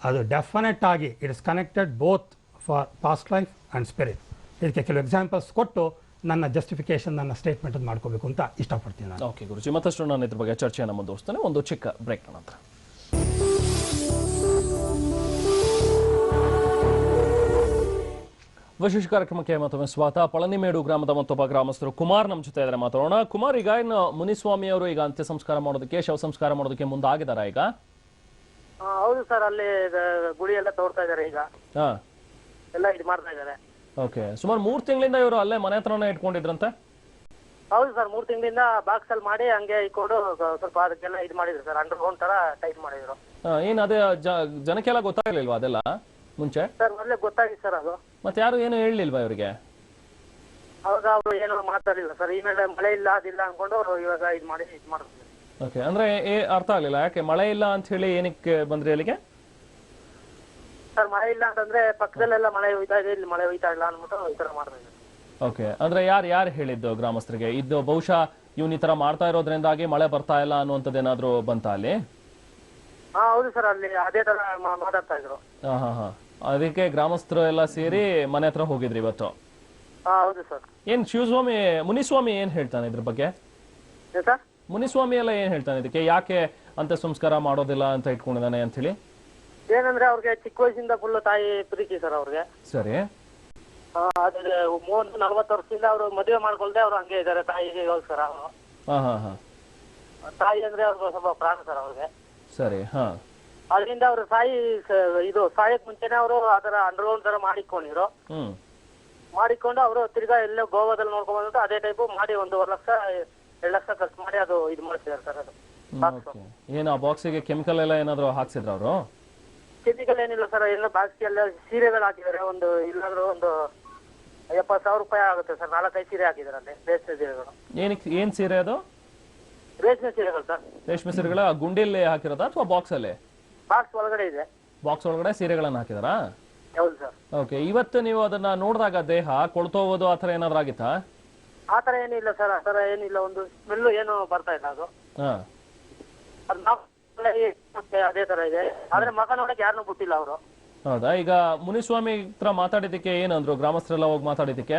ಅದು ಡೆಫಿನೆಟ್ ಆಗಿ it is connected both for past life and spirit. ಇದಕ್ಕೆ ಕೆಲವು ಎಕ್ಸಾಂಪಲ್ಸ್ ಕೊಟ್ಟು ನನ್ನ ಜಸ್ಟಿಫಿಕೇಶನ್, ನನ್ನ ಸ್ಟೇಟ್ಮೆಂಟ್ ಮಾಡ್ಕೋಬೇಕು ಅಂತ ಇಷ್ಟಪಡ್ತೀನಿ ನಾನು. ಓಕೆ ಗುರುಜಿ, ಮತ್ತಷ್ಟು ನಾನು ಇದ್ರ ಬಗ್ಗೆ ಚರ್ಚೆಯನ್ನು ಮುಂದುವರಿಸ್ತೇನೆ ಒಂದು ಚಿಕ್ಕ ಬ್ರೇಕ್ ನಂತರ. ವಿಶೇಷ ಕಾರ್ಯಕ್ರಮಕ್ಕೆ ಮತ್ತೊಮ್ಮೆ ಸ್ವಾಗತ. ಪಳನಿಮೇಡು ಗ್ರಾಮದ ಮತ್ತೊಬ್ಬ ಗ್ರಾಮಸ್ಥರು ಕುಮಾರ್ ನಮ್ಮ ಜೊತೆ ಇದ್ದಾರೆ, ಮಾತಾಡೋಣ. ಕುಮಾರ್, ಈಗ ಇನ್ನು ಮುನಿಸ್ವಾಮಿ ಅವರು ಈಗ ಅಂತ್ಯ ಸಂಸ್ಕಾರ ಮಾಡೋದಕ್ಕೆ, ಶವ ಸಂಸ್ಕಾರ ಮಾಡೋದಕ್ಕೆ ಮುಂದಾಗಿದಾರ ಈಗ? ಹೌದು ಸರ್, ಅಲ್ಲಿ ಗುಡಿ ಎಲ್ಲ ತೋರ್ತಾ ಇದಾರೆ ಈಗ, ಎಲ್ಲ ಇದು ಮಾಡ್ತಾ ಇದಾರೆ. ಓಕೆ, ಸುಮಾರು 3 ತಿಂಗಳಿಂದ ಇವರು ಅಲ್ಲೇ ಮನೆ ಹತ್ರನೇ ಇಟ್ಕೊಂಡಿದ್ರಂತೆ? ಹೌದು ಸರ್, 3 ತಿಂಗಳಿಂದ ಬಾಕ್ಸ್ ಅಲ್ಲಿ ಮಾಡಿ ಹಂಗೆ ಇಟ್ಕೊಂಡು ಸ್ವಲ್ಪ ಅದಕ್ಕೆಲ್ಲ ಇದು ಮಾಡಿದ್ರು ಸರ್, ಅಂಡರ್ಗ್ರೌಂಡ್ ತರ ಟೈಪ್ ಮಾಡಿದ್ರು. ಏನ್ ಅದೇ ಜನಕ್ಕೆಲ್ಲ ಗೊತ್ತಾಗ್ಲಿಲ್ವಾ ಅದೆಲ್ಲ ಮುಂಚೆ? ಸರ್ ಮೊದಲೇ ಗೊತ್ತಾಗಿತ್ತು ಸರ್ ಅದು. ಮತ್ತೆ ಯಾರು ಏನು ಹೇಳಲಿಲ್ವಾ ಇವರಿಗೆ? ಅವಾಗ ಅವರು ಏನೋ ಮಾತಾಡಲಿಲ್ಲ ಸರ್. ಈಮೇಲೆ ಮಳೆ ಇಲ್ಲ ಅದಿಲ್ಲ ಅನ್ಕೊಂಡು ಅವರು ಇವಾಗ ಇದು ಮಾಡಿದ್ರು. ಓಕೆ, ಅಂದ್ರೆ ಅರ್ಥ ಆಗ್ಲಿಲ್ಲ, ಯಾಕೆ ಮಳೆ ಇಲ್ಲ ಅಂತ ಹೇಳಿ ಏನಕ್ಕೆ ಬಂದ್ರಿ ಅಲ್ಲಿಗೆ? ಸರ್ ಮಳೆ ಇಲ್ಲ ಅಂತಂದ್ರೆ ಪಕ್ಕದಲ್ಲೆಲ್ಲ ಮಳೆ ಹೋಯ್ತಾ ಇದೆ, ಇಲ್ಲಿ ಮಳೆ ಹೋಯ್ತಾ ಇಲ್ಲ ಅನ್ಬಿಟ್ಟು ಈ ತರ ಮಾಡ್ತಾರೆ. ಓಕೆ, ಅಂದ್ರೆ ಯಾರು ಹೇಳಿದ್ದು ಗ್ರಾಮಸ್ಥರಿಗೆ ಇದು? ಬಹುಶಃ ಇವ್ನ ಈ ತರ ಮಾಡ್ತಾ ಇರೋದ್ರಿಂದಾಗಿ ಮಳೆ ಬರ್ತಾ ಇಲ್ಲ ಅನ್ನುವಂಥದ್ದು ಏನಾದ್ರು ಬಂತ ಅಲ್ಲಿ? ಹೌದು ಸರ್, ಅಲ್ಲಿ ಅದೇ ತರ ಮಾತಾಡ್ತಾ ಇದ್ರು. ಹಾ, ಅದಕ್ಕೆ ಗ್ರಾಮಸ್ಥರು ಎಲ್ಲ ಸೇರಿ ಮನೆ ಹತ್ರ ಹೋಗಿದ್ರಿ ಇವತ್ತು? ಹೌದು ಸರ್. ಏನ್ ಮುನಿಸ್ವಾಮಿ ಏನ್ ಹೇಳ್ತಾನೆ ಇದ್ರ ಬಗ್ಗೆ? ಮುನಿಸ್ವಾಮಿ ಎಲ್ಲ ಏನ್ ಹೇಳ್ತಾನೆ ಇದಕ್ಕೆ? ಯಾಕೆ ಅಂತ್ಯ ಸಂಸ್ಕಾರ ಮಾಡೋದಿಲ್ಲ ಅಂತ ಇಟ್ಕೊಂಡಿದ್ದಾನೆ ಅಂತ ಹೇಳಿ? ಏನಂದ್ರೆ ಅವ್ರಿಗೆ ಚಿಕ್ಕ ವಯಸ್ಸಿಂದ ಫುಲ್ ತಾಯಿ ಪ್ರೀತಿ ಸರ್ ಅವ್ರಿಗೆ. ಸರಿ. 30-40 ವರ್ಷದಿಂದ ಅವ್ರು ಮದುವೆ ಮಾಡ್ಕೊಳ್ದೆ ಅವ್ರು ಹಂಗೆ ಇದಾರೆ ತಾಯಿಗೆ ಸರ್. ಅವರು ತಾಯಿ ಅಂದ್ರೆ ಅವ್ರಿಗೆ ಸ್ವಲ್ಪ ಪ್ರಾಣ ಸರ್ ಅವ್ರಿಗೆ. ಸರಿ. ಅದರಿಂದ ಅವರು ಸಾಯಕ್ ಮುಂಚೆನೆ ಅವರು ಆತರ ಅಂಡರ್ಗ್ರೌಂಡ್ ತರ ಮಾಡಿಕೊಂಡು ಅವರು ತಿರ್ಗಾ ಎಲ್ಲೋ ಗೋವಾದಲ್ಲಿ ನೋಡ್ಕೊಂಡ್ ಬಂದ್ಬಿಟ್ಟು ಅದೇ ಟೈಪ್ ಮಾಡಿ 1.5 ಲಕ್ಷ 2 ಲಕ್ಷ ಖರ್ಚು ಮಾಡಿ ಅದು ಇದು ಮಾಡ್ತಿದ್ದಾರೆ ಸರ್. ಅದು ಏನು ಆ ಬಾಕ್ಸಿಗೆ ಕೆಮಿಕಲ್ ಎಲ್ಲ ಏನಾದ್ರು ಹಾಕ್ಸಿದ್ರ ಅವರು? ಕೆಮಿಕಲ್ ಏನಿಲ್ಲ ಸರ್, ಎಲ್ಲ ಬಾಕ್ಸ್ ಎಲ್ಲ ಸೀರೆಗಳು ಹಾಕಿದ್ದಾರೆ. ಇಲ್ಲಾದ್ರೂ ಒಂದು 70,000 ರೂಪಾಯಿ ಆಗುತ್ತೆ ಸರ್. 4-5 ಸೀರೆ ಹಾಕಿದ್ದಾರೆ ಅಲ್ಲಿ, ರೇಷ್ಮೆ ಸೀರೆಗಳು. ಏನ್ ಸೀರೆ ಅದು? ರೇಷ್ಮೆ ಸೀರೆಗಳು ಸರ್. ರೇಷ್ಮೆ ಸೀರೆಗಳ ಗುಂಡಿಯಲ್ಲಿ ಹಾಕಿರೋದಾ ಅಥವಾ ಬಾಕ್ಸ್ ಅಲ್ಲಿ? ಬಾಕ್ಸ್ ಒಳಗಡೆ ಇದೆ. ಬಾಕ್ಸ್ ಒಳಗಡೆ ಸೀರೆಗಳನ್ನ ಹಾಕಿದಾರಾ? ಹೌದು ಸರ್. ಓಕೆ, ಇವತ್ತು ನೀವು ಅದನ್ನ ನೋಡಿದಾಗ ದೇಹ ಕೊಳ್ತೋಗೋದು ಆತರ ಏನಾದ್ರು ಆಗಿತ್ತಾ? ಆತರ ಏನಿಲ್ಲ ಸರ್, ಆತರ ಏನಿಲ್ಲ. ಒಂದು ಸ್ಮೆಲ್ ಏನು ಬರ್ತಾ ಇಲ್ಲ ಅದು. ಅದೇ ತರ ಇದೆ, ಆದ್ರೆ ಮಗ ನೋಡಕ್ ಯಾರನ್ನೂ ಬಿಟ್ಟಿಲ್ಲ ಅವರು. ಹೌದಾ? ಈಗ ಮುನಿಸ್ವಾಮಿ ಹತ್ರ ಮಾತಾಡಿದಕ್ಕೆ ಏನಂದ್ರು ಗ್ರಾಮಸ್ಥರೆಲ್ಲ ಹೋಗಿ ಮಾತಾಡಿದಕ್ಕೆ?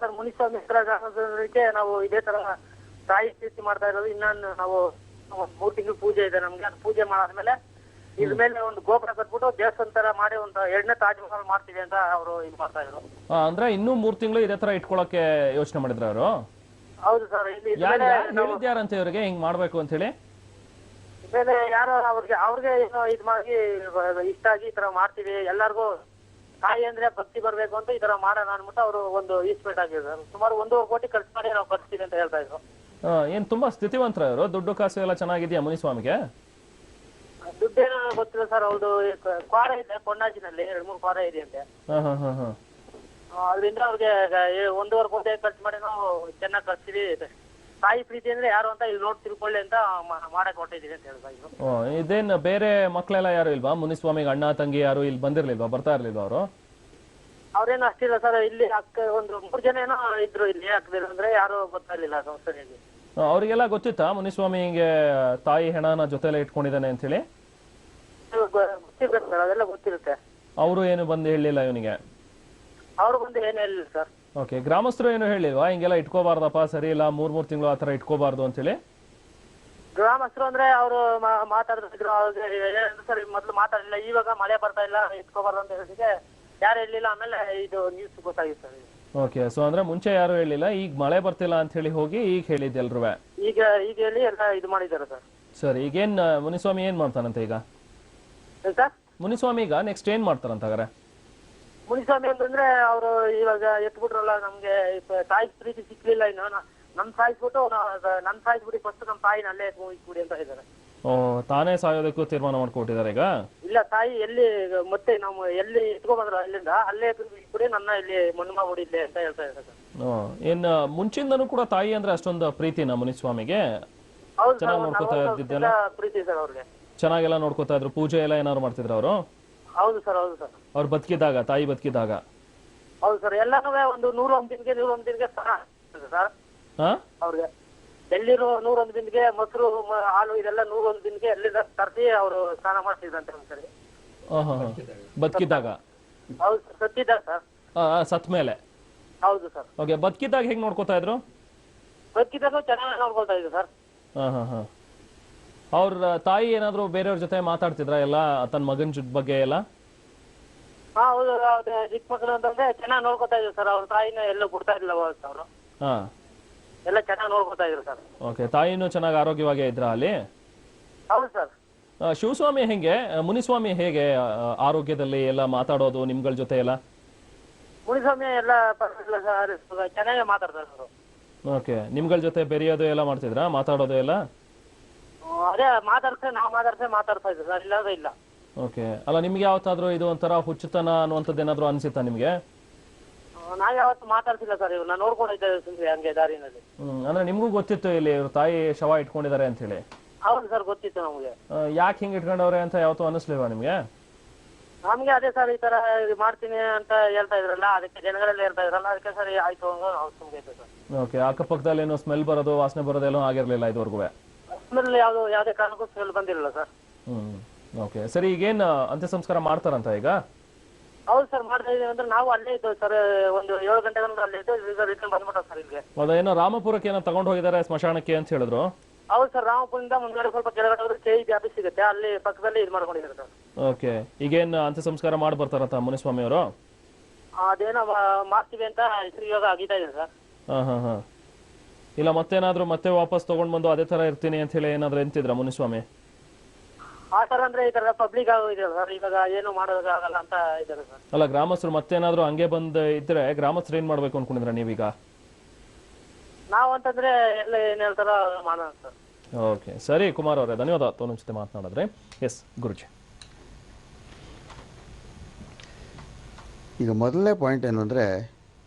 ಸರ್ ಮುನಿಸ್ವಾಮಿ ಹತ್ರ ಗ್ರಾಮಸ್ಥರಿಗೆ ನಾವು ಇದೇ ತರ ತಾಯಿ ಪ್ರೀತಿ ಮಾಡ್ತಾ ಇರೋದು, ಇನ್ನ ನಾವು ಒಂದ್ 3 ತಿಂಗಳು ಪೂಜೆ ಇದೆ ನಮ್ಗೆ. ಅದು ಪೂಜೆ ಮಾಡಾದ್ಮೇಲೆ ಇದ್ರ ಮೇಲೆ ಒಂದು ಗೋಪುರ ಕಟ್ಬಿಟ್ಟು ದೇವಸ್ಥಾನ ತರ ಮಾಡಿ ಒಂದು 2ನೇ ತಾಜ್ ಮಹಲ್ ಮಾಡ್ತೀವಿ ಅಂತ ಅವರು ಇದು ಮಾಡ್ತಾ ಇದ್ರು. ಅಂದ್ರೆ ಇನ್ನೂ 3 ತಿಂಗಳು ಇದೇ ತರ ಇಟ್ಕೊಳಕ್ಕೆ ಯೋಚನೆ ಮಾಡಿದ್ರ ಅವರು? ಹೌದು ಸರ್. ಇಲ್ಲಿ ಹೇಳಿದ್ಯಾರಂತೆ ಇವ್ರಿಗೆ ಹಿಂಗ್ ಮಾಡ್ಬೇಕು ಅಂತ ಹೇಳಿ? ಮೇಲೆ ಯಾರೋ ಅವ್ರಿಗೆ ಏನೋ ಇದು ಮಾಡಿ ಇಷ್ಟ ಆಗಿ ಈ ತರ ಮಾಡ್ತೀವಿ, ಎಲ್ಲಾರ್ಗು ತಾಯಿ ಅಂದ್ರೆ ಭಕ್ತಿ ಬರ್ಬೇಕು ಅಂತ ಈ ತರ ಮಾಡೋಣ ಅನ್ಬಿಟ್ಟು ಅವರು ಒಂದು ಈಸ್ಪೇಟ್ ಆಗಿದೆ ಸರ್. ಸುಮಾರು 1.5 ಕೋಟಿ ಖರ್ಚು ಮಾಡಿ ನಾವು ಬರ್ತೀವಿ ಅಂತ ಹೇಳ್ತಾ ಇದ್ರು. ಏನ್ ತುಂಬಾ ಸ್ಥಿತಿವಂತರ ಇವರು? ದುಡ್ಡು ಕಾಸು ಎಲ್ಲ ಚೆನ್ನಾಗಿದ್ಯಾ ಮುನಿಸ್ವಾಮಿಗೆ? ದುಡ್ಡೇನೋ ಗೊತ್ತಿಲ್ಲ ಸರ್. ಅವ್ರದ್ದು ಕ್ವಾರ ಇದೆ ಕೊಣ್ಣಾಜಿನಲ್ಲಿ, 2-3 ಕ್ವಾರ ಇದೆ ಅಂತೆ. ಅದರಿಂದ ಅವ್ರಿಗೆ 1.5 ಕೋಟಿ ಖರ್ಚು ಮಾಡಿ ನಾವು ಚೆನ್ನಾಗಿ ಕಳ್ಸಿದೀವಿ. ತಾಯಿ ಪ್ರೀತಿ ಅಂದ್ರೆ ಯಾರು ಅಂತ ಇಲ್ಲಿ ನೋಡಿ ತಿಳ್ಕೊಳ್ಳಿ ಅಂತ ಮಾಡಕ್ ಹೊಟ್ಟಿದೀವಿ ಅಂತ ಹೇಳ್ತಾ ಇದ್ರು. ಇದೇನ್ ಬೇರೆ ಮಕ್ಳೆಲ್ಲ ಯಾರು ಇಲ್ವಾ ಮುನಿಸ್ವಾಮಿಗೆ? ಅಣ್ಣ ತಂಗಿ ಯಾರು ಇಲ್ಲಿ ಬಂದಿರ್ಲಿಲ್ವಾ, ಬರ್ತಾ ಇರ್ಲಿಲ್ವಾ ಅವರು? ಅವ್ರೇನು ಅಷ್ಟಿಲ್ಲ ಸರ್. ಇಲ್ಲಿ ಅಕ್ಕ ಒಂದು 3 ಜನ ಏನೋ ಇದ್ರು ಇಲ್ಲಿ ಅಕ್ಕದಿಲ್ಲ ಅಂದ್ರೆ ಯಾರು ಗೊತ್ತಾಗ್ಲಿಲ್ಲ ಸಂಸ್ಥೆಯಲ್ಲಿ. ಅವ್ರಿಗೆಲ್ಲ ಗೊತ್ತಿತ್ತಾ ಮುನಿಸ್ವಾಮಿ ಹಿಂಗೆ ತಾಯಿ ಹೆಣನ ಜೊತೆಲೆ ಇಟ್ಕೊಂಡಿದ್ದಾನೆ ಅಂತ ಹೇಳಿ? ಗೊತ್ತಿರುತ್ತೆ ಸರ್, ಅದೆಲ್ಲ ಗೊತ್ತಿರುತ್ತೆ. ಅವರು ಏನು ಬಂದು ಹೇಳಿಲ್ಲ ಇವನಿಗೆ? ಅವ್ರು ಬಂದು ಏನು ಹೇಳಿಲ್ಲ ಸರ್. ಓಕೆ, ಗ್ರಾಮಸ್ಥರು ಏನು ಹೇಳಿಲ್ವಾ ಹಿಂಗೆಲ್ಲ ಇಟ್ಕೋಬಾರ್ದಪ್ಪ, ಸರಿ ಇಲ್ಲ, 3 ತಿಂಗಳು ಆತರ ಇಟ್ಕೋಬಾರ್ದು ಅಂತ ಹೇಳಿ? ಗ್ರಾಮಸ್ಥರು ಅಂದ್ರೆ ಅವರು ಮಾತಾಡ್ತಿದ್ರು. ಸರ್ ಮೊದ್ಲು ಮಾತಾಡಲಿಲ್ಲ, ಇವಾಗ ಮಳೆ ಬರ್ತಾ ಇಲ್ಲ ಇಟ್ಕೋಬಾರ್ದು ಅಂತ ಹೇಳಿದ್ರೆ ಯಾರು ಹೇಳಿಲ್ಲ. ಆಮೇಲೆ ಇದು ನ್ಯೂಸ್ ಗೊತ್ತಾಗಿತ್ತು ಸರ್. ಓಕೆ, ಸೊ ಅಂದ್ರೆ ಮುಂಚೆ ಯಾರು ಹೇಳಿಲ್ಲ, ಈಗ ಮಳೆ ಬರ್ತಿಲ್ಲ ಅಂತ ಹೇಳಿ ಹೋಗಿ ಈಗ ಹೇಳಿದ್ದೆ ಎಲ್ರು? ಈಗ ಹೇಳಿ ಎಲ್ಲ ಇದು ಮಾಡಿದ್ದಾರೆ ಸರ್. ಸರ್ ಈಗೇನ್ ಮುನಿಸ್ವಾಮಿ ಏನ್ ಮಾಡ್ತಾನಂತ ಈಗ? ಸರ್ ಮುನಿಸ್ವಾಮಿ ಈಗ ನೆಕ್ಸ್ಟ್ ಏನ್ ಮಾಡ್ತಾರಂತ ಹಾಗಾದ್ರೆ? ಮುನಿಸ್ವಾಮಿ ಅಂತಂದ್ರೆ ಅವರು ಇವಾಗ ಎತ್ಬಿಟ್ರಲ್ಲ, ನಮ್ಗೆ ತಾಯಿ ಪ್ರೀತಿ ಸಿಕ್ಲಿಲ್ಲ ಇನ್ನು, ನಮ್ ಸಾಯಿಸ್ಬಿಟ್ಟು ನಮ್ ಸಾಯಿಸ್ಬಿಡಿ ಫಸ್ಟ್, ನಮ್ ತಾಯಿನ ಅಲ್ಲೇ ಇಟ್ಬಿಡಿ ಅಂತ ಇದ್ದಾರೆ. ತಾನೇ ಸಾಯೋದಕ್ಕೂ ತೀರ್ಮಾನ ಮಾಡ್ಕೊಟ್ಟಿದ್ದಾರೆ ಈಗ? ಇಲ್ಲ, ತಾಯಿ ಎಲ್ಲಿ ಮತ್ತೆ ನಾವು ಎಲ್ಲಿ ಇಟ್ಕೊಂಡ್ಬಂದ್ರು ಅಲ್ಲಿಂದ ಅಲ್ಲೇ ಇಟ್ಬಿಡಿ, ನನ್ನ ಇಲ್ಲಿ ಮಣ್ಣು ಮಾಡ್ಬಿಡಿ ಇಲ್ಲೇ ಅಂತ ಹೇಳ್ತಾ ಇದ್ದಾರೆ. ಏನ್ ಮುಂಚಿಂದನೂ ಕೂಡ ತಾಯಿ ಅಂದ್ರೆ ಅಷ್ಟೊಂದು ಪ್ರೀತಿನ ಮುನಿಸ್ವಾಮಿಗೆ? ಹೌದು ಚೆನ್ನಾಗಿ ನೋಡ್ಕೊತಾ ಇದ್ದಿದ್ದೆಲ್ಲ? ಪ್ರೀತಿ ಸರ್ ಅವ್ರಿಗೆ. ಚೆನ್ನಾಗೆಲ್ಲ ನೋಡ್ಕೊತಾ ಇದ್ರು? ಪೂಜೆ ಎಲ್ಲ ಏನಾದ್ರು ಮಾಡ್ತಿದ್ರ ಅವರು? ಹೌದು ಸರ್. ಹೌದು ಸರ್. ಅವ್ರು ಬದುಕಿದಾಗ, ತಾಯಿ ಬದುಕಿದಾಗ? ಹೌದು ಸರ್. ಎಲ್ಲಾನು ಒಂದು 101 ದಿನಕ್ಕೆ ಸರ್ ಅವ್ರಿಗೆ ಎಲ್ಲಿರೋ 101 ದಿನಕ್ಕೆ ಮೊಸರು ಹಾಲು ಇದೆಲ್ಲ 101 ದಿನಕ್ಕೆ ಎಲ್ಲಿಂದ ತರ್ಸಿ ಅವರು ಸ್ನಾನ ಮಾಡ್ತಿದ್ರಂತೆ ಒಂದ್ಸರಿ. ಬದುಕಿದ್ದಾಗ? ಹೌದು ಸರ್. ಸತ್ತಿದ್ದಾಗ ಸರ್. ಸತ್ ಮೇಲೆ? ಹೌದು ಸರ್. ಓಕೆ, ಬದುಕಿದ್ದಾಗ ಹೇಗ್ ನೋಡ್ಕೊತಾ ಇದ್ರು? ಬದುಕಿದ್ದಾಗ ಚೆನ್ನಾಗಿ ನೋಡ್ಕೊಳ್ತಾ ಇದ್ರು ಸರ್. ಅವ್ರ ತಾಯಿ ಏನಾದ್ರು ಬೇರೆಯವ್ರ ಜೊತೆ ಮಾತಾಡ್ತಿದ್ರ ಎಲ್ಲ ತನ್ನ ಮಗನ ಬಗ್ಗೆ ಎಲ್ಲ? ಹೌದು, ಚಿಕ್ಕ ಮಕ್ಕಳು ಅಂತಂದ್ರೆ ಚೆನ್ನಾಗಿ ನೋಡ್ಕೊತಾ ಇದ್ರು ಸರ್. ಅವ್ರ ತಾಯಿನ ಎಲ್ಲೂ ಬಿಡ್ತಾ ಇರ್ಲಿಲ್ಲ ಅವರು, ಎಲ್ಲ ಚೆನ್ನಾಗಿ ನೋಡ್ಕೊತಾ ಇದ್ರು ಸರ್. ಓಕೆ, ತಾಯಿನೂ ಚೆನ್ನಾಗಿ ಆರೋಗ್ಯವಾಗಿ ಇದ್ರ ಅಲ್ಲಿ? ಹೌದು ಸರ್. ಶಿವಸ್ವಾಮಿ ಹೆಂಗೆ, ಮುನಿಸ್ವಾಮಿ ಹೇಗೆ ಆರೋಗ್ಯದಲ್ಲಿ ಎಲ್ಲ ಮಾತಾಡೋದು ನಿಮ್ಗಳ ಜೊತೆ ಎಲ್ಲ? ಮುನಿಸ್ವಾಮಿ ಎಲ್ಲ ಪರವಾಗಿಲ್ಲ ಸರ್, ಚೆನ್ನಾಗಿ ಮಾತಾಡ್ತಾರೆ ಅವರು. ಓಕೆ, ನಿಮ್ಗಳ ಜೊತೆ ಬೆರೆಯೋದು ಎಲ್ಲ ಮಾಡ್ತಿದ್ರಾ, ಮಾತಾಡೋದು ಎಲ್ಲ? ಅದೇ ನಾವು ಮಾತಾಡ್ತಾ ಇದ್ವಿ ಸರ್, ಇಲ್ಲಾಂದ್ರೆ ಇಲ್ಲ. ಓಕೆ, ಅಲ್ಲ ನಿಮ್ಗೆ ಯಾವತ್ತಾದ್ರೂ ಇದು ಒಂಥರ ಹುಚ್ಚುತನ ಅನ್ನುವಂಥದ್ದು ಏನಾದ್ರು ಅನ್ಸಿತ್ತಾ ನಿಮ್ಗೆ? ನಾವ್ ಯಾವತ್ತು ಮಾತಾಡ್ತಿಲ್ಲ ಸರ್, ಇವ್ರು ನಾನು ನೋಡ್ಕೊಂಡಿದ್ದೆ ಹಂಗೆ ದಾರಿನಲ್ಲಿ. ಅಂದ್ರೆ ನಿಮ್ಗೂ ಗೊತ್ತಿತ್ತು ಇಲ್ಲಿ ಇವ್ರ ತಾಯಿ ಶವ ಇಟ್ಕೊಂಡಿದ್ದಾರೆ ಅಂತ ಹೇಳಿ? ಹೌದು ಸರ್, ಗೊತ್ತಿತ್ತು ನಮ್ಗೆ. ಯಾಕೆ ಹಿಂಗ್ ಇಟ್ಕೊಂಡವ್ರೆ ಅಂತ ಯಾವತ್ತೂ ಅನಿಸ್ಲಿಲ್ವಾ ನಿಮ್ಗೆ? ನಮ್ಗೆ ಅದೇ ಸರ್, ಈ ತರ ಮಾಡ್ತೀನಿ ಅಂತ ಹೇಳ್ತಾ ಇದ್ರಲ್ಲ, ಅದಕ್ಕೆ ಜನಗಳೆಲ್ಲ ಹೇಳ್ತಾ ಇದ್ರಲ್ಲ, ಅದಕ್ಕೆ ಸರಿ ಆಯ್ತು ಅಂತ ನಾವು ಸುಮ್ಗೆ ಇದ್ವಿ ಸರ್. ಓಕೆ, ಅಕ್ಕಪಕ್ಕದಲ್ಲಿ ಏನೋ ಸ್ಮೆಲ್ ಬರೋದು, ವಾಸನೆ ಬರೋದೆಲ್ಲೋ ಆಗಿರ್ಲಿಲ್ಲ ಇದುವರೆಗೂ? ಸ್ಮೆಲ್ ಯಾವ್ದೇ ಕಾರಣಕ್ಕೂ ಸ್ಮೆಲ್ ಬಂದಿರಲಿಲ್ಲ ಸರ್. ಓಕೆ, ಸರಿ, ಈಗೇನ್ ಅಂತ್ಯ ಸಂಸ್ಕಾರ ಮಾಡ್ತಾರಂತ ಈಗ? ಹೌದು ಸರ್, ಮಾಡ್ತಾ ಇದೀವಿ. ಅಂದ್ರೆ ನಾವು ಅಲ್ಲೇ ಇದ್ದವು ಸರ್, ಒಂದು 7 ಗಂಟೆ ಅಲ್ಲೇ ಇದ್ದು, ಈಗ ರಿಟರ್ನ್ ಬಂದ್ಬಿಟ್ಟ ಸರ್ ಇಲ್ಲಿಗೆ. ಅದೇನೋ ರಾಮಪುರಕ್ಕೆ ಏನೋ ತಗೊಂಡು ಹೋಗಿದ್ದಾರೆ ಸ್ಮಶಾನಕ್ಕೆ ಅಂತ ಹೇಳಿದ್ರು? ಹೌದು ಸರ್, ರಾಮಪುರದಿಂದ ಮುಂದ್ಗಡೆ ಸ್ವಲ್ಪ ಕೆಳಗಡೆ ಹೋದ್ರೆ KEB ಆಫೀಸ್ ಸಿಗುತ್ತೆ, ಅಲ್ಲಿ ಪಕ್ಕದಲ್ಲಿ ಇದು ಮಾಡ್ಕೊಂಡಿದ್ದಾರೆ ಸರ್. ಓಕೆ, ಈಗೇನ್ ಅಂತ್ಯ ಸಂಸ್ಕಾರ ಮಾಡಿ ಬರ್ತಾರಂತ ಮುನಿಸ್ವಾಮಿ ಅವರು? ಅದೇನೋ ಮಾಡ್ತೀವಿ ಅಂತ ಹೆಸರು ಇವಾಗ ಆಗಿತಾ ಇದೆ ಸರ್. ಇಲ್ಲ ಮತ್ತೇನಾದ್ರು ಮತ್ತೆ ವಾಪಸ್ ತಗೊಂಡ್ ಬಂದು ಅದೇ ತರ ಇರ್ತೀನಿ ಅಂತ ಹೇಳಿ ಏನಾದ್ರು ಎಂತಿದ್ರ ಮುನಿಸ್ವಾಮಿ? ಆ ತರ ಅಂದ್ರೆ ಈ ತರ ಪಬ್ಲಿಕ್ ಆಗೋಗಿದೆ ಸರ್, ಇವಾಗ ಏನು ಮಾಡೋದಾಗಲ್ಲ ಅಂತ ಇದ್ದಾರೆ ಸರ್. ಅಲ್ಲ, ಗ್ರಾಮಸ್ಥರು ಮತ್ತೇನಾದ್ರು ಹಂಗೆ ಬಂದ್ ಇದ್ರೆ ಗ್ರಾಮಸ್ಥರು ಏನ್ ಮಾಡ್ಬೇಕು ಅನ್ಕೊಂಡಿದ್ರ ನೀವೀಗ? ನಾವು ಅಂತಂದ್ರೆ ಎಲ್ಲ ಏನ್ ಹೇಳ್ತಾರ ಮಾಡೋಣ ಸರ್. ಓಕೆ, ಸರಿ ಕುಮಾರ್ ಅವರೇ, ಧನ್ಯವಾದ ನಿಮ್ಮ ಜೊತೆ ಮಾತನಾಡಿದ್ರೆ. ಎಸ್ ಗುರುಜಿ, ಈಗ ಮೊದಲನೇ ಪಾಯಿಂಟ್ ಏನು ಅಂದರೆ,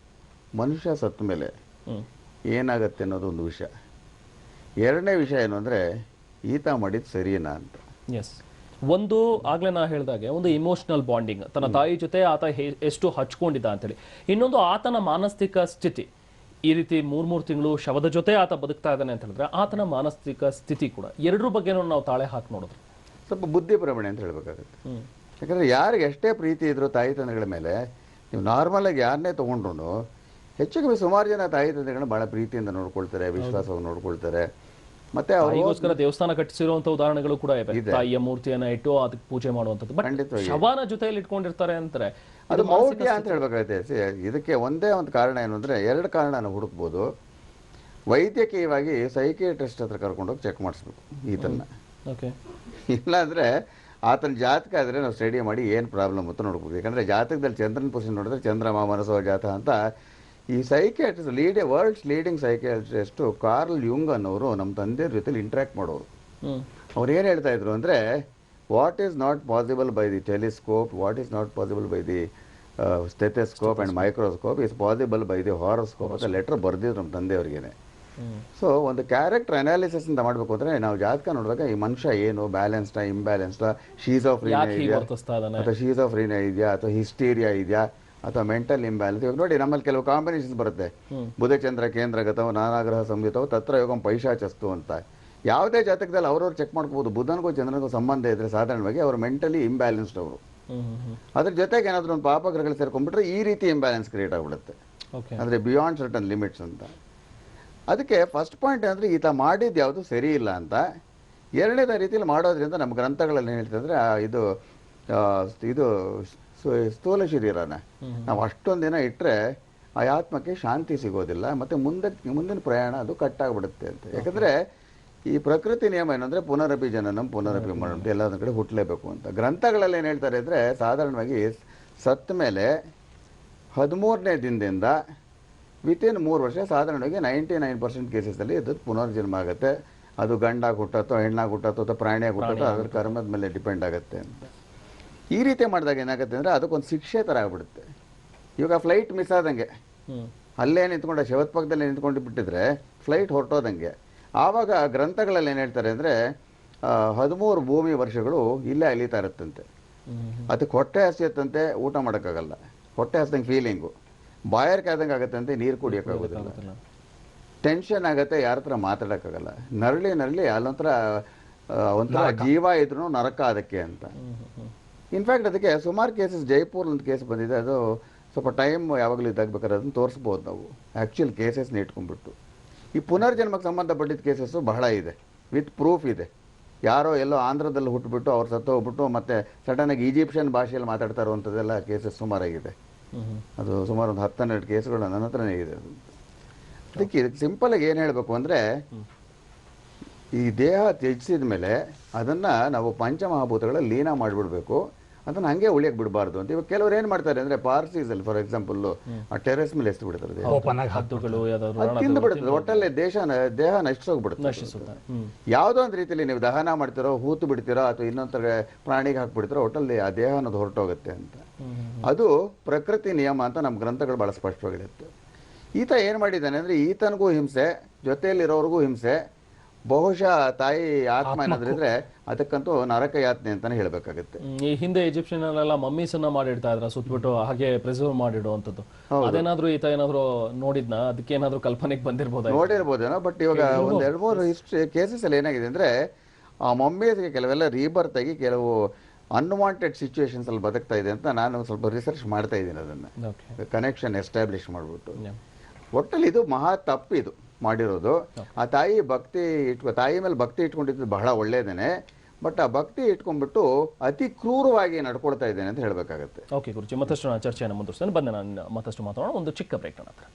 ಮನುಷ್ಯ ಸತ್ತ ಮೇಲೆ ಏನಾಗತ್ತೆ ಅನ್ನೋದು ಒಂದು ವಿಷಯ. ಎರಡನೇ ವಿಷಯ ಏನು ಅಂದರೆ, ಈತ ಮಾಡಿದ್ದು ಸರಿನಾ ಅಂತ. ಎಸ್, ಒಂದು ಆಗ್ಲೇ ನಾ ಹೇಳಿದಾಗೆ ಒಂದು ಇಮೋಷನಲ್ ಬಾಂಡಿಂಗ್, ತನ್ನ ತಾಯಿ ಜೊತೆ ಆತ ಎಷ್ಟು ಹಚ್ಕೊಂಡಿದ್ದ ಅಂತೇಳಿ. ಇನ್ನೊಂದು ಆತನ ಮಾನಸಿಕ ಸ್ಥಿತಿ. ಈ ರೀತಿ 3 ತಿಂಗಳು ಶವದ ಜೊತೆ ಆತ ಬದುಕ್ತಾ ಇದ್ದಾನೆ ಅಂತ ಹೇಳಿದ್ರೆ ಆತನ ಮಾನಸಿಕ ಸ್ಥಿತಿ ಕೂಡ, ಎರಡರ ಬಗ್ಗೆನೂ ನಾವು ತಾಳೆ ಹಾಕಿ ನೋಡಿದ್ರೆ ಸ್ವಲ್ಪ ಬುದ್ಧಿ ಪ್ರಮಾಣ ಅಂತ ಹೇಳಬೇಕಾಗುತ್ತೆ. ಯಾಕಂದರೆ ಯಾರಿಗೆ ಎಷ್ಟೇ ಪ್ರೀತಿ ಇದ್ರೂ ತಾಯಿ ತಂದೆಗಳ ಮೇಲೆ, ನೀವು ನಾರ್ಮಲಾಗಿ ಯಾರನ್ನೇ ತೊಗೊಂಡ್ರು ಹೆಚ್ಚು ಕಮ್ಮಿ ಸುಮಾರು ಜನ ತಾಯಿ ತಂದೆಗಳನ್ನ ಭಾಳ ಪ್ರೀತಿಯಿಂದ ನೋಡ್ಕೊಳ್ತಾರೆ, ವಿಶ್ವಾಸವಾಗಿ ನೋಡ್ಕೊಳ್ತಾರೆ. ಮತ್ತೆ ತಾಯಿಗೋಸ್ಕರ ದೇವಸ್ಥಾನ ಕಟ್ಟಿಸಿರುವಂತ ಉದಾಹರಣೆಗಳು ಕೂಡ ಇವೆ. ತಾಯಿಯ ಮೂರ್ತಿಯನ್ನ ಇಟ್ಟು ಅದಕ್ಕೆ ಪೂಜೆ ಮಾಡುವಂತದ್ದು. ಬಟ್ ಶವನ ಜೊತೆಯಲ್ಲಿ ಇಟ್ಕೊಂಡಿರ್ತಾರೆ ಅಂತಾರೆ, ಅದು ಮೌಢ್ಯ ಅಂತ ಹೇಳ್ಬೇಕಾಗುತ್ತೆ. ಇದಕ್ಕೆ ಒಂದೇ ಒಂದು ಕಾರಣ ಏನು ಅಂದ್ರೆ, ಎರಡು ಕಾರಣ ಹುಡುಕ್ಬೋದು. ವೈದ್ಯಕೀಯವಾಗಿ ಸೈಕಿಯಾಟ್ರಿಸ್ಟ್ ಹತ್ರ ಕರ್ಕೊಂಡೋಗಿ ಚೆಕ್ ಮಾಡಿಸ್ಬೇಕು ಈತನ್ನ. ಇಲ್ಲಾಂದ್ರೆ ಆತನ ಜಾತಕ ಆದರೆ ನಾವು ಸ್ಟಡಿ ಮಾಡಿ ಏನು ಪ್ರಾಬ್ಲಮ್ ಅಂತ ನೋಡ್ಬೋದು. ಯಾಕಂದರೆ ಜಾತಕದಲ್ಲಿ ಚಂದ್ರನ ಪೊಸಿಷನ್ ನೋಡಿದ್ರೆ ಚಂದ್ರಮ ಮನಸ್ಸೋ ಜಾತ ಅಂತ ಈ psychiatrist world's leading psychiatrist Carl Jung ಅನ್ನೋರು ನಮ್ಮ ತಂದೆಯವ್ರ ಜೊತೆಲಿ ಇಂಟ್ರ್ಯಾಕ್ಟ್ ಮಾಡೋರು. ಅವ್ರು ಏನು ಹೇಳ್ತಾ ಇದ್ರು ಅಂದರೆ, what is not possible by the telescope, what is not possible by the stethoscope and microscope is possible by the horoscope ಅಂತ ಲೆಟರ್ ಬರೆದಿದ್ರು ನಮ್ಮ ತಂದೆಯವ್ರಿಗೇನೆ. ಸೊ ಒಂದು ಕ್ಯಾರೆಕ್ಟರ್ ಅನಾಲಿಸಿಸ್ ಅಂತ ಮಾಡಬೇಕು ಅಂದರೆ ನಾವು ಜಾತಕ ನೋಡುವಾಗ ಈ ಮನುಷ್ಯ ಏನು ಬ್ಯಾಲೆನ್ಸ್ಡಾ ಇಂಬ್ಯಾಲೆನ್ಸ್ಡಾ, ಶೀಸೋಫ್ರೀನಿಯಾ ಇದೆಯಾ ಅಥವಾ ಶೀಸೋಫ್ರೀನಿಯಾ ಇದೆಯಾ ಅಥವಾ ಹಿಸ್ಟೀರಿಯಾ ಇದೆಯಾ ಅಥವಾ ಮೆಂಟಲ್ ಇಂಬ್ಯಾಲೆನ್ಸ್. ಇವಾಗ ನೋಡಿ ನಮ್ಮಲ್ಲಿ ಕೆಲವು ಕಾಂಬಿನೇಷನ್ಸ್ ಬರುತ್ತೆ, ಬುಧಚಂದ್ರ ಕೇಂದ್ರಗತವು ನಾನಾಗ್ರಹ ಸಂಯುತವು ತತ್ರ ಯೋಗಂ ಪೈಶಾಚಸ್ತು ಅಂತ. ಯಾವುದೇ ಜಾತಕದಲ್ಲಿ ಅವ್ರವ್ರು ಚೆಕ್ ಮಾಡ್ಕೋಬೋದು. ಬುಧನಿಗೂ ಚಂದ್ರನಿಗೂ ಸಂಬಂಧ ಇದ್ರೆ ಸಾಧಾರಣವಾಗಿ ಅವರು ಮೆಂಟಲಿ ಇಂಬ್ಯಾಲೆನ್ಸ್ಡ್ ಅವರು. ಅದ್ರ ಜೊತೆಗೆ ಏನಾದರೂ ಒಂದು ಪಾಪಗ್ರಹಗಳು ಸೇರ್ಕೊಂಡ್ಬಿಟ್ರೆ ಈ ರೀತಿ ಇಂಬ್ಯಾಲೆನ್ಸ್ ಕ್ರಿಯೇಟ್ ಆಗಿಬಿಡುತ್ತೆ, ಅಂದರೆ ಬಿಯಾಂಡ್ ಸರ್ಟನ್ ಲಿಮಿಟ್ಸ್ ಅಂತ. ಅದಕ್ಕೆ ಫಸ್ಟ್ ಪಾಯಿಂಟ್ ಅಂದರೆ ಈತ ಮಾಡಿದ್ದು ಯಾವುದು ಸರಿ ಇಲ್ಲ ಅಂತ. ಎರಡನೇದ ರೀತಿಯಲ್ಲಿ ಮಾಡೋದ್ರಿಂದ ನಮ್ಮ ಗ್ರಂಥಗಳಲ್ಲಿ ಏನು ಹೇಳ್ತಂದ್ರೆ, ಇದು ಸ್ಥೂಲ ಶರೀರನ ನಾವು ಅಷ್ಟೊಂದು ದಿನ ಇಟ್ಟರೆ ಆ ಆತ್ಮಕ್ಕೆ ಶಾಂತಿ ಸಿಗೋದಿಲ್ಲ, ಮತ್ತು ಮುಂದಿನ ಪ್ರಯಾಣ ಅದು ಕಟ್ಟಾಗ್ಬಿಡುತ್ತೆ ಅಂತ. ಯಾಕಂದರೆ ಈ ಪ್ರಕೃತಿ ನಿಯಮ ಏನಂದರೆ ಪುನರಪಿ ಜನನಂ ಪುನರಪಿ ಮರಣಂ, ಎಲ್ಲದರ ಕಡೆ ಹುಟ್ಟಲೇಬೇಕು ಅಂತ. ಗ್ರಂಥಗಳಲ್ಲಿ ಏನು ಹೇಳ್ತಾರೆ ಅಂದರೆ, ಸಾಧಾರಣವಾಗಿ ಸತ್ತ ಮೇಲೆ 13ನೇ ದಿನದಿಂದ ವಿತಿನ್ 3 ವರ್ಷ ಸಾಧಾರಣವಾಗಿ 99% ಕೇಸಸಲ್ಲಿ ಅದು ಪುನರ್ಜನ್ಮ ಆಗುತ್ತೆ. ಅದು ಗಂಡಾಗಿ ಹುಟ್ಟತ್ತೋ ಹೆಣ್ಣಾಗಿ ಹುಟ್ಟತ್ತೋ ಅಥವಾ ಪ್ರಾಣಿಯಾಗಿ ಹುಟ್ಟತ್ತೋ ಅದ್ರ ಕರ್ಮದ ಮೇಲೆ ಡಿಪೆಂಡ್ ಆಗುತ್ತೆ ಅಂತ. ಈ ರೀತಿ ಮಾಡಿದಾಗ ಏನಾಗುತ್ತೆ ಅಂದರೆ ಅದಕ್ಕೊಂದು ಶಿಕ್ಷೆ ಥರ ಆಗ್ಬಿಡುತ್ತೆ. ಇವಾಗ ಫ್ಲೈಟ್ ಮಿಸ್ ಆದಂಗೆ, ಅಲ್ಲೇ ನಿಂತ್ಕೊಂಡು ಶವದ ಪಕ್ಕದಲ್ಲಿ ನಿಂತ್ಕೊಂಡು ಬಿಟ್ಟಿದ್ರೆ ಫ್ಲೈಟ್ ಹೊರಟೋದಂಗೆ. ಆವಾಗ ಗ್ರಂಥಗಳಲ್ಲಿ ಏನು ಹೇಳ್ತಾರೆ ಅಂದರೆ, 13 ಭೂಮಿ ವರ್ಷಗಳು ಇಲ್ಲೇ ಅಲಿತಾ ಇರುತ್ತಂತೆ. ಅದಕ್ಕೆ ಹೊಟ್ಟೆ ಹಸಿಯತ್ತಂತೆ, ಊಟ ಮಾಡೋಕ್ಕಾಗಲ್ಲ, ಹೊಟ್ಟೆ ಹಸ್ದಂಗೆ ಫೀಲಿಂಗು, ಬಾಯಾರಿಕೆ ಆದಂಗೆ ಆಗುತ್ತೆ ಅಂತೆ, ನೀರು ಕುಡಿಯೋಕ್ಕಾಗೋದಿಲ್ಲ, ಟೆನ್ಷನ್ ಆಗುತ್ತೆ, ಯಾರ ಹತ್ರ ಮಾತಾಡೋಕ್ಕಾಗಲ್ಲ, ನರಳಿ ಅಲ್ಲೊಂಥರ ಜೀವ ಇದ್ರೂ ನರಕ ಅದಕ್ಕೆ ಅಂತ. ಇನ್ಫ್ಯಾಕ್ಟ್ ಅದಕ್ಕೆ ಸುಮಾರು ಕೇಸಸ್, ಜೈಪುರ್ ಒಂದು ಕೇಸ್ ಬಂದಿದೆ, ಅದು ಸ್ವಲ್ಪ ಟೈಮ್ ಯಾವಾಗಲೂ ಇದಾಗಬೇಕಾದ್ರೆ ಅದನ್ನು ತೋರಿಸ್ಬೋದು ನಾವು ಆ್ಯಕ್ಚುಯಲ್ ಕೇಸಸ್ನ ಇಟ್ಕೊಂಡ್ಬಿಟ್ಟು. ಈ ಪುನರ್ಜನ್ಮಕ್ಕೆ ಸಂಬಂಧಪಟ್ಟಿದ್ದ ಕೇಸಸ್ಸು ಬಹಳ ಇದೆ, ವಿತ್ ಪ್ರೂಫ್ ಇದೆ. ಯಾರೋ ಎಲ್ಲೋ ಆಂಧ್ರದಲ್ಲಿ ಹುಟ್ಟುಬಿಟ್ಟು ಅವ್ರು ಸತ್ತೋಗ್ಬಿಟ್ಟು ಮತ್ತೆ ಸಡನ್ನಾಗಿ ಈಜಿಪ್ಷಿಯನ್ ಭಾಷೆಯಲ್ಲಿ ಮಾತಾಡ್ತಾ ಇರುವಂಥದ್ದೆಲ್ಲ ಕೇಸಸ್ ಸುಮಾರಾಗಿದೆ. ಅದು ಸುಮಾರು ಒಂದು 10-12 ಕೇಸ್ಗಳು ನನ್ನ ಹತ್ರನೇ ಇದೆ. ಅದಕ್ಕೆ ಸಿಂಪಲಾಗಿ ಏನು ಹೇಳಬೇಕು ಅಂದರೆ, ಈ ದೇಹ ತ್ಯಜಿಸಿದ ಮೇಲೆ ಅದನ್ನು ನಾವು ಪಂಚಮಹಾಭೂತಗಳಲ್ಲಿ ಲೀನ ಮಾಡಿಬಿಡ್ಬೇಕು, ಅದನ್ನು ಹಂಗೆ ಉಳಿಯಕ್ಕೆ ಬಿಡಬಾರ್ದು ಅಂತ. ಇವಾಗ ಕೆಲವರು ಏನು ಮಾಡ್ತಾರೆ ಅಂದರೆ, ಪಾರ್ಸೀಸಲ್ಲಿ ಫಾರ್ ಎಕ್ಸಾಂಪಲ್ ಆ ಟೆರೆಸ್ ಮೇಲೆ ಎಷ್ಟು ಬಿಡ್ತಾರೆ, ತಿಂದು ಬಿಡುತ್ತದೆ, ಒಟ್ಟಲ್ಲಿ ದೇಹ ನಶಿಸೋಗ್ಬಿಡುತ್ತೆ. ಯಾವುದೋ ಒಂದು ರೀತಿಯಲ್ಲಿ ನೀವು ದಹನ ಮಾಡ್ತಿರೋ, ಹೂತು ಬಿಡ್ತಿರೋ ಅಥವಾ ಇನ್ನೊಂಥರ ಪ್ರಾಣಿಗೆ ಹಾಕ್ಬಿಡ್ತಿರೋ, ಒಟ್ಟಲ್ಲಿ ಆ ದೇಹ ಅನ್ನೋದು ಹೊರಟೋಗುತ್ತೆ ಅಂತ. ಅದು ಪ್ರಕೃತಿ ನಿಯಮ ಅಂತ ನಮ್ಮ ಗ್ರಂಥಗಳು ಭಾಳ ಸ್ಪಷ್ಟವಾಗಿರುತ್ತೆ. ಈತ ಏನು ಮಾಡಿದ್ದಾನೆ ಅಂದರೆ, ಈತನಿಗೂ ಹಿಂಸೆ, ಜೊತೆಯಲ್ಲಿರೋರಿಗೂ ಹಿಂಸೆ, ಬಹುಶಃ ತಾಯಿ ಆತ್ಮ ಏನಾದ್ರಿದ್ರೆ ಅದಕ್ಕಂತೂ ನರಕ ಯಾತನೆ ಅಂತಾನೆ ಹೇಳ್ಬೇಕಾಗುತ್ತೆ. ಈ ಹಿಂದೆ ಈಜಿಪ್ಷಿಯನ್ ಅಲ್ಲೆಲ್ಲ ಮಮ್ಮೀಸ್ ಅನ್ನ ಮಾಡಿಡ್ತಾ ಇದ್ರ ಸುತ್ತಬಿಟ್ಟು ಹಾಗೆ ಪ್ರಿಸರ್ವ್ ಮಾಡಿಡುವಂಥದ್ದು, ಅದೇನಾದ್ರೂ ಈತ ಏನಾದ್ರು ನೋಡಿದ್ನ, ಅದಕ್ಕೆ ಏನಾದ್ರು ಕಲ್ಪನೆಗೆ ನೋಡಿರ್ಬೋದೇನೋ. ಬಟ್ ಇವಾಗ ಒಂದ್ 2-3 ಕೇಸಸ್ ಅಲ್ಲಿ ಏನಾಗಿದೆ ಅಂದ್ರೆ, ಆ ಮಮ್ಮೀಸ್ಗೆ ಕೆಲವೆಲ್ಲ ರೀಬರ್ತ್ ಆಗಿ ಕೆಲವು ಅನ್ವಾಂಟೆಡ್ ಸಿಚುವೇಶನ್ಸ್ ಅಲ್ಲಿ ಬದುಕ್ತಾ ಇದೆ ಅಂತ ನಾನು ಸ್ವಲ್ಪ ರಿಸರ್ಚ್ ಮಾಡ್ತಾ ಇದ್ದೀನಿ. ಅದನ್ನ ಕನೆಕ್ಷನ್ ಎಸ್ಟಾಬ್ಲಿಷ್ ಮಾಡ್ಬಿಟ್ಟು ಒಟ್ಟಲ್ಲಿ ಇದು ಮಹಾ ತಪ್ಪಿದು ಮಾಡಿರೋದು. ಆ ತಾಯಿ ಮೇಲೆ ಭಕ್ತಿ ಇಟ್ಕೊಂಡಿದ್ದು ಬಹಳ ಒಳ್ಳೇದೇನೆ, ಬಟ್ ಆ ಭಕ್ತಿ ಇಟ್ಕೊಂಡ್ಬಿಟ್ಟು ಅತಿ ಕ್ರೂರವಾಗಿ ನಡ್ಕೊಳ್ತಾ ಇದ್ದೇನೆ ಅಂತ ಹೇಳಬೇಕಾಗುತ್ತೆ. ಓಕೆ ಗುರುಜಿ, ಮತ್ತಷ್ಟು ಚರ್ಚೆಯನ್ನು ಮುಂದುವರಿಸ್ತೇನೆ. ಬಂದೆ ನಾನು ಮತ್ತಷ್ಟು ಮಾತಾಡೋಣ, ಒಂದು ಚಿಕ್ಕ ಬ್ರೇಕ್ ನಂತರ.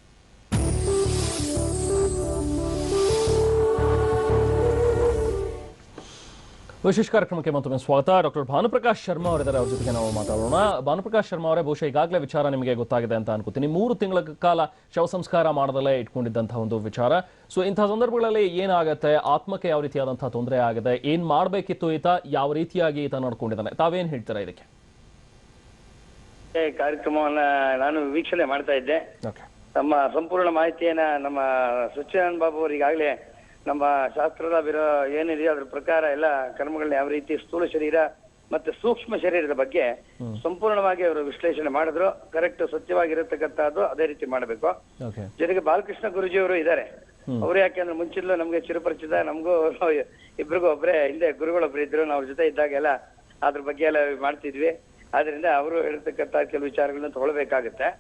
ವಿಶೇಷ ಕಾರ್ಯಕ್ರಮಕ್ಕೆ ಮತ್ತೊಮ್ಮೆ ಸ್ವಾಗತ. ಡಾಕ್ಟರ್ ಭಾನುಪ್ರಕಾಶ್ ಶರ್ಮಾ ಅವರಿದ್ದಾರೆ, ಅವ್ರ ಜೊತೆಗೆ ನಾವು ಮಾತಾಡೋಣ. ಭಾನುಪ್ರಕಾಶ್ ಶರ್ಮಾ ಅವರೇ, ಬಹುಶಃ ಈಗಾಗಲೇ ವಿಚಾರ ನಿಮಗೆ ಗೊತ್ತಾಗಿದೆ ಅಂತ ಅನ್ಕೋತೀನಿ. 3 ತಿಂಗಳ ಕಾಲ ಶವ ಸಂಸ್ಕಾರ ಮಾಡದಲ್ಲೇ ಇಟ್ಕೊಂಡಿದ್ದಂತಹ ಒಂದು ವಿಚಾರ. ಸೊ ಇಂತಹ ಸಂದರ್ಭಗಳಲ್ಲಿ ಏನಾಗುತ್ತೆ, ಆತ್ಮಕ್ಕೆ ಯಾವ ರೀತಿಯಾದಂತಹ ತೊಂದರೆ ಆಗಿದೆ, ಏನ್ ಮಾಡಬೇಕಿತ್ತು, ಈತ ಯಾವ ರೀತಿಯಾಗಿ ಈತ ನಡ್ಕೊಂಡಿದ್ದಾನೆ, ತಾವೇನ್ ಹೇಳ್ತೀರಾ ಇದಕ್ಕೆ? ಕಾರ್ಯಕ್ರಮವನ್ನ ನಾನು ವೀಕ್ಷಣೆ ಮಾಡ್ತಾ ಇದ್ದೆ. ನಮ್ಮ ಸಂಪೂರ್ಣ ಮಾಹಿತಿಯನ್ನ ನಮ್ಮ ಸಚ್ಚಿದಾನಂದ ಬಾಬು ಅವರು ಈಗಾಗಲೇ ನಮ್ಮ ಶಾಸ್ತ್ರದ ಏನಿದೆಯೋ ಅದ್ರ ಪ್ರಕಾರ ಎಲ್ಲ ಕರ್ಮಗಳನ್ನ ಯಾವ ರೀತಿ ಸ್ಥೂಲ ಶರೀರ ಮತ್ತೆ ಸೂಕ್ಷ್ಮ ಶರೀರದ ಬಗ್ಗೆ ಸಂಪೂರ್ಣವಾಗಿ ಅವರು ವಿಶ್ಲೇಷಣೆ ಮಾಡಿದ್ರು. ಕರೆಕ್ಟ್ ಸತ್ಯವಾಗಿರತಕ್ಕಂಥದ್ದು ಅದೇ ರೀತಿ ಮಾಡಬೇಕು. ಜೊತೆಗೆ ಬಾಲಕೃಷ್ಣ ಗುರುಜಿ ಅವರು ಇದ್ದಾರೆ. ಅವ್ರು ಯಾಕೆಂದ್ರೆ ಮುಂಚಿದ್ಲು ನಮ್ಗೆ ಚಿರಪರಿಚಿತ, ನಮಗೂ ಇಬ್ರಿಗೂ ಒಬ್ರೆ ಹಿಂದೆ ಗುರುಗಳೊಬ್ರು ಇದ್ರು, ನಾವು ಜೊತೆ ಇದ್ದಾಗೆಲ್ಲ ಅದ್ರ ಬಗ್ಗೆ ಎಲ್ಲ ಮಾಡ್ತಿದ್ವಿ. ಆದ್ರಿಂದ ಅವರು ಹೇಳಿರ್ತಕ್ಕಂಥ ಕೆಲವು ವಿಚಾರಗಳನ್ನ ತಗೊಳ್ಬೇಕಾಗತ್ತೆ.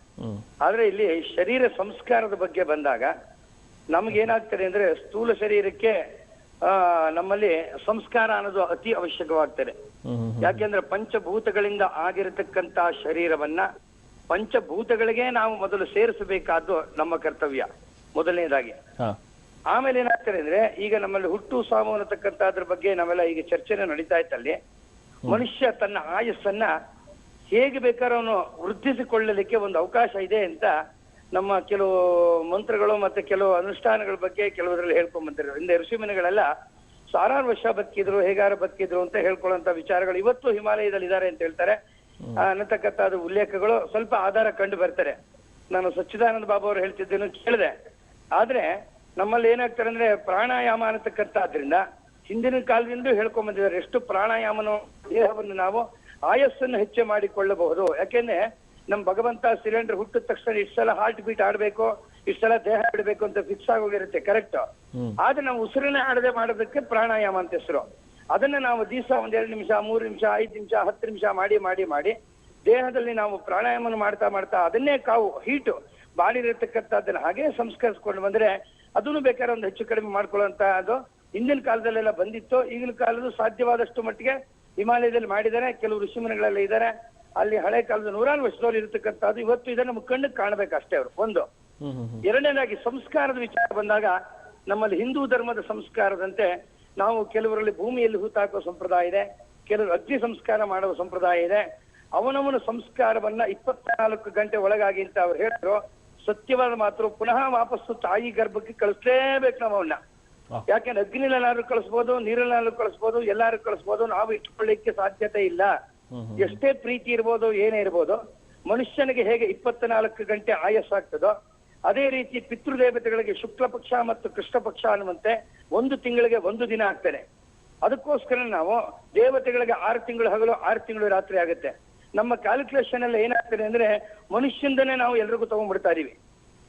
ಆದ್ರೆ ಇಲ್ಲಿ ಶರೀರ ಸಂಸ್ಕಾರದ ಬಗ್ಗೆ ಬಂದಾಗ ನಮ್ಗೇನಾಗ್ತದೆ ಅಂದ್ರೆ, ಸ್ಥೂಲ ಶರೀರಕ್ಕೆ ನಮ್ಮಲ್ಲಿ ಸಂಸ್ಕಾರ ಅನ್ನೋದು ಅತಿ ಅವಶ್ಯಕವಾಗ್ತದೆ. ಯಾಕೆಂದ್ರೆ ಪಂಚಭೂತಗಳಿಂದ ಆಗಿರತಕ್ಕಂತ ಶರೀರವನ್ನ ಪಂಚಭೂತಗಳಿಗೆ ನಾವು ಮೊದಲು ಸೇರಿಸಬೇಕಾದ್ದು ನಮ್ಮ ಕರ್ತವ್ಯ ಮೊದಲನೇದಾಗಿ. ಆಮೇಲೆ ಏನಾಗ್ತದೆ ಅಂದ್ರೆ ಈಗ ನಮ್ಮಲ್ಲಿ ಹುಟ್ಟು ಸಾವು ಅನ್ನತಕ್ಕಂತ ಅದ್ರ ಬಗ್ಗೆ ನಾವೆಲ್ಲ ಈಗ ಚರ್ಚೆನ ನಡೀತಾ ಇತ್ತಲ್ಲಿ, ಮನುಷ್ಯ ತನ್ನ ಆಯಸ್ಸನ್ನ ಹೇಗೆ ಬೇಕಾದ್ರೂ ಅವನು ವೃದ್ಧಿಸಿಕೊಳ್ಳಲಿಕ್ಕೆ ಒಂದು ಅವಕಾಶ ಇದೆ ಅಂತ ನಮ್ಮ ಕೆಲವು ಮಂತ್ರಗಳು ಮತ್ತೆ ಕೆಲವು ಅನುಷ್ಠಾನಗಳ ಬಗ್ಗೆ ಕೆಲವರಲ್ಲಿ ಹೇಳ್ಕೊಂಡ್ ಬಂದಿರೋ. ಹಿಂದೆ ಋಷಿಮುನಿಗಳೆಲ್ಲ 1000 ವರ್ಷ ಬದುಕಿದ್ರು, ಹೇಗಾರ ಬದುಕಿದ್ರು ಅಂತ ಹೇಳ್ಕೊಳ್ಳುವಂತ ವಿಚಾರಗಳು ಇವತ್ತು ಹಿಮಾಲಯದಲ್ಲಿ ಇದ್ದಾರೆ ಅಂತ ಹೇಳ್ತಾರೆ ಅನ್ನತಕ್ಕಂಥ ಅದು ಉಲ್ಲೇಖಗಳು ಸ್ವಲ್ಪ ಆಧಾರ ಕಂಡು ಬರ್ತಾರೆ. ನಾನು ಸಚ್ಚಿದಾನಂದ ಬಾಬು ಅವರು ಹೇಳ್ತಿದ್ದೇನು ಕೇಳಿದೆ. ಆದ್ರೆ ನಮ್ಮಲ್ಲಿ ಏನಾಗ್ತಾರೆ ಅಂದ್ರೆ ಪ್ರಾಣಾಯಾಮ ಅನ್ನತಕ್ಕಂಥದ್ರಿಂದ ಹಿಂದಿನ ಕಾಲದಿಂದ ಹೇಳ್ಕೊಂಡ್ ಬಂದಿದ್ದಾರೆ. ಎಷ್ಟು ಪ್ರಾಣಾಯಾಮನ ದೇಹವನ್ನು ನಾವು ಆಯಸ್ಸನ್ನು ಹೆಚ್ಚು ಮಾಡಿಕೊಳ್ಳಬಹುದು. ಯಾಕೆಂದ್ರೆ ನಮ್ ಭಗವಂತ ಸಿಲಿಂಡರ್ ಹುಟ್ಟಿದ ತಕ್ಷಣ ಇಷ್ಟೆಲ್ಲ ಹಾರ್ಟ್ ಬೀಟ್ ಆಡ್ಬೇಕು, ಇಷ್ಟೆಲ್ಲ ದೇಹ ಬಿಡಬೇಕು ಅಂತ ಫಿಕ್ಸ್ ಆಗೋಗಿರುತ್ತೆ, ಕರೆಕ್ಟ್. ಆದ್ರೆ ನಾವು ಉಸಿರನ್ನ ಆಡದೆ ಮಾಡೋದಕ್ಕೆ ಪ್ರಾಣಾಯಾಮ ಅಂತ ಹೆಸರು. ಅದನ್ನ ನಾವು ದಿವಸ 1-2 ನಿಮಿಷ, 3 ನಿಮಿಷ, 5 ನಿಮಿಷ, 10 ನಿಮಿಷ ಮಾಡಿ ದೇಹದಲ್ಲಿ ನಾವು ಪ್ರಾಣಾಯಾಮ ಮಾಡ್ತಾ ಅದನ್ನೇ ಹೀಟು ಬಾಡಿ ಇರತಕ್ಕಂಥದ್ದನ್ನ ಹಾಗೆ ಸಂಸ್ಕರಿಸ್ಕೊಂಡು ಬಂದ್ರೆ ಅದನ್ನು ಬೇಕಾದ್ರೆ ಒಂದು ಹೆಚ್ಚು ಕಡಿಮೆ ಮಾಡ್ಕೊಳ್ಳುವಂತ ಅದು ಹಿಂದಿನ ಕಾಲದಲ್ಲೆಲ್ಲ ಬಂದಿತ್ತು. ಈಗಿನ ಕಾಲದ ಸಾಧ್ಯವಾದಷ್ಟು ಮಟ್ಟಿಗೆ ಹಿಮಾಲಯದಲ್ಲಿ ಮಾಡಿದ್ದಾರೆ. ಕೆಲವು ಋಷಿಮುನಿಗಳೆಲ್ಲ ಇದ್ದಾರೆ ಅಲ್ಲಿ. ಹಳೆ ಕಾಲದ 100 ವರ್ಷದವ್ರು ಇರತಕ್ಕಂಥದ್ದು ಇವತ್ತು ಇದನ್ನ ನಮ್ಮ ಕಣ್ಣಿಗೆ ಕಾಣಬೇಕಷ್ಟೇ ಅವರು. ಒಂದು ಎರಡನೇದಾಗಿ ಸಂಸ್ಕಾರದ ವಿಚಾರ ಬಂದಾಗ ನಮ್ಮಲ್ಲಿ ಹಿಂದೂ ಧರ್ಮದ ಸಂಸ್ಕಾರದಂತೆ ನಾವು ಕೆಲವರಲ್ಲಿ ಭೂಮಿಯಲ್ಲಿ ಹೂತಾಕುವ ಸಂಪ್ರದಾಯ ಇದೆ, ಕೆಲವರು ಅಗ್ನಿ ಸಂಸ್ಕಾರ ಮಾಡುವ ಸಂಪ್ರದಾಯ ಇದೆ. ಅವನವನ ಸಂಸ್ಕಾರವನ್ನ 24 ಗಂಟೆ ಒಳಗಾಗಿ ಅಂತ ಅವ್ರು ಹೇಳಿದ್ರು. ಸತ್ಯವಾದ ಮಾತ್ರ ಪುನಃ ವಾಪಸ್ಸು ತಾಯಿ ಗರ್ಭಕ್ಕೆ ಕಳಿಸ್ಲೇಬೇಕು ನಾವು ಅವನ್ನ. ಯಾಕೆಂದ್ರೆ ಅಗ್ನಿಲೆಲ್ಲಾರು ಕಳಿಸ್ಬೋದು, ನೀರಲ್ಲಾರು ಕಳಿಸ್ಬೋದು, ಎಲ್ಲಾರು ಕಳಿಸ್ಬೋದು, ನಾವು ಇಟ್ಕೊಳ್ಳಿಕ್ಕೆ ಸಾಧ್ಯತೆ ಇಲ್ಲ. ಎಷ್ಟೇ ಪ್ರೀತಿ ಇರ್ಬೋದು, ಏನೇ ಇರ್ಬೋದು, ಮನುಷ್ಯನಿಗೆ ಹೇಗೆ 24 ಗಂಟೆ ಆಯಸ್ಸಾಗ್ತದೋ ಅದೇ ರೀತಿ ಪಿತೃದೇವತೆಗಳಿಗೆ ಶುಕ್ಲ ಪಕ್ಷ ಮತ್ತು ಕೃಷ್ಣ ಪಕ್ಷ ಅನ್ನುವಂತೆ 1 ತಿಂಗಳಿಗೆ 1 ದಿನ ಆಗ್ತದೆ. ಅದಕ್ಕೋಸ್ಕರ ನಾವು ದೇವತೆಗಳಿಗೆ 6 ತಿಂಗಳು ಹಗಲು 6 ತಿಂಗಳು ರಾತ್ರಿ ಆಗುತ್ತೆ. ನಮ್ಮ ಕ್ಯಾಲ್ಕುಲೇಷನ್ ಎಲ್ಲ ಏನಾಗ್ತದೆ ಅಂದ್ರೆ ಮನುಷ್ಯಂದನೇ ನಾವು ಎಲ್ರಿಗೂ ತಗೊಂಡ್ಬಿಡ್ತಾ ಇದೀವಿ.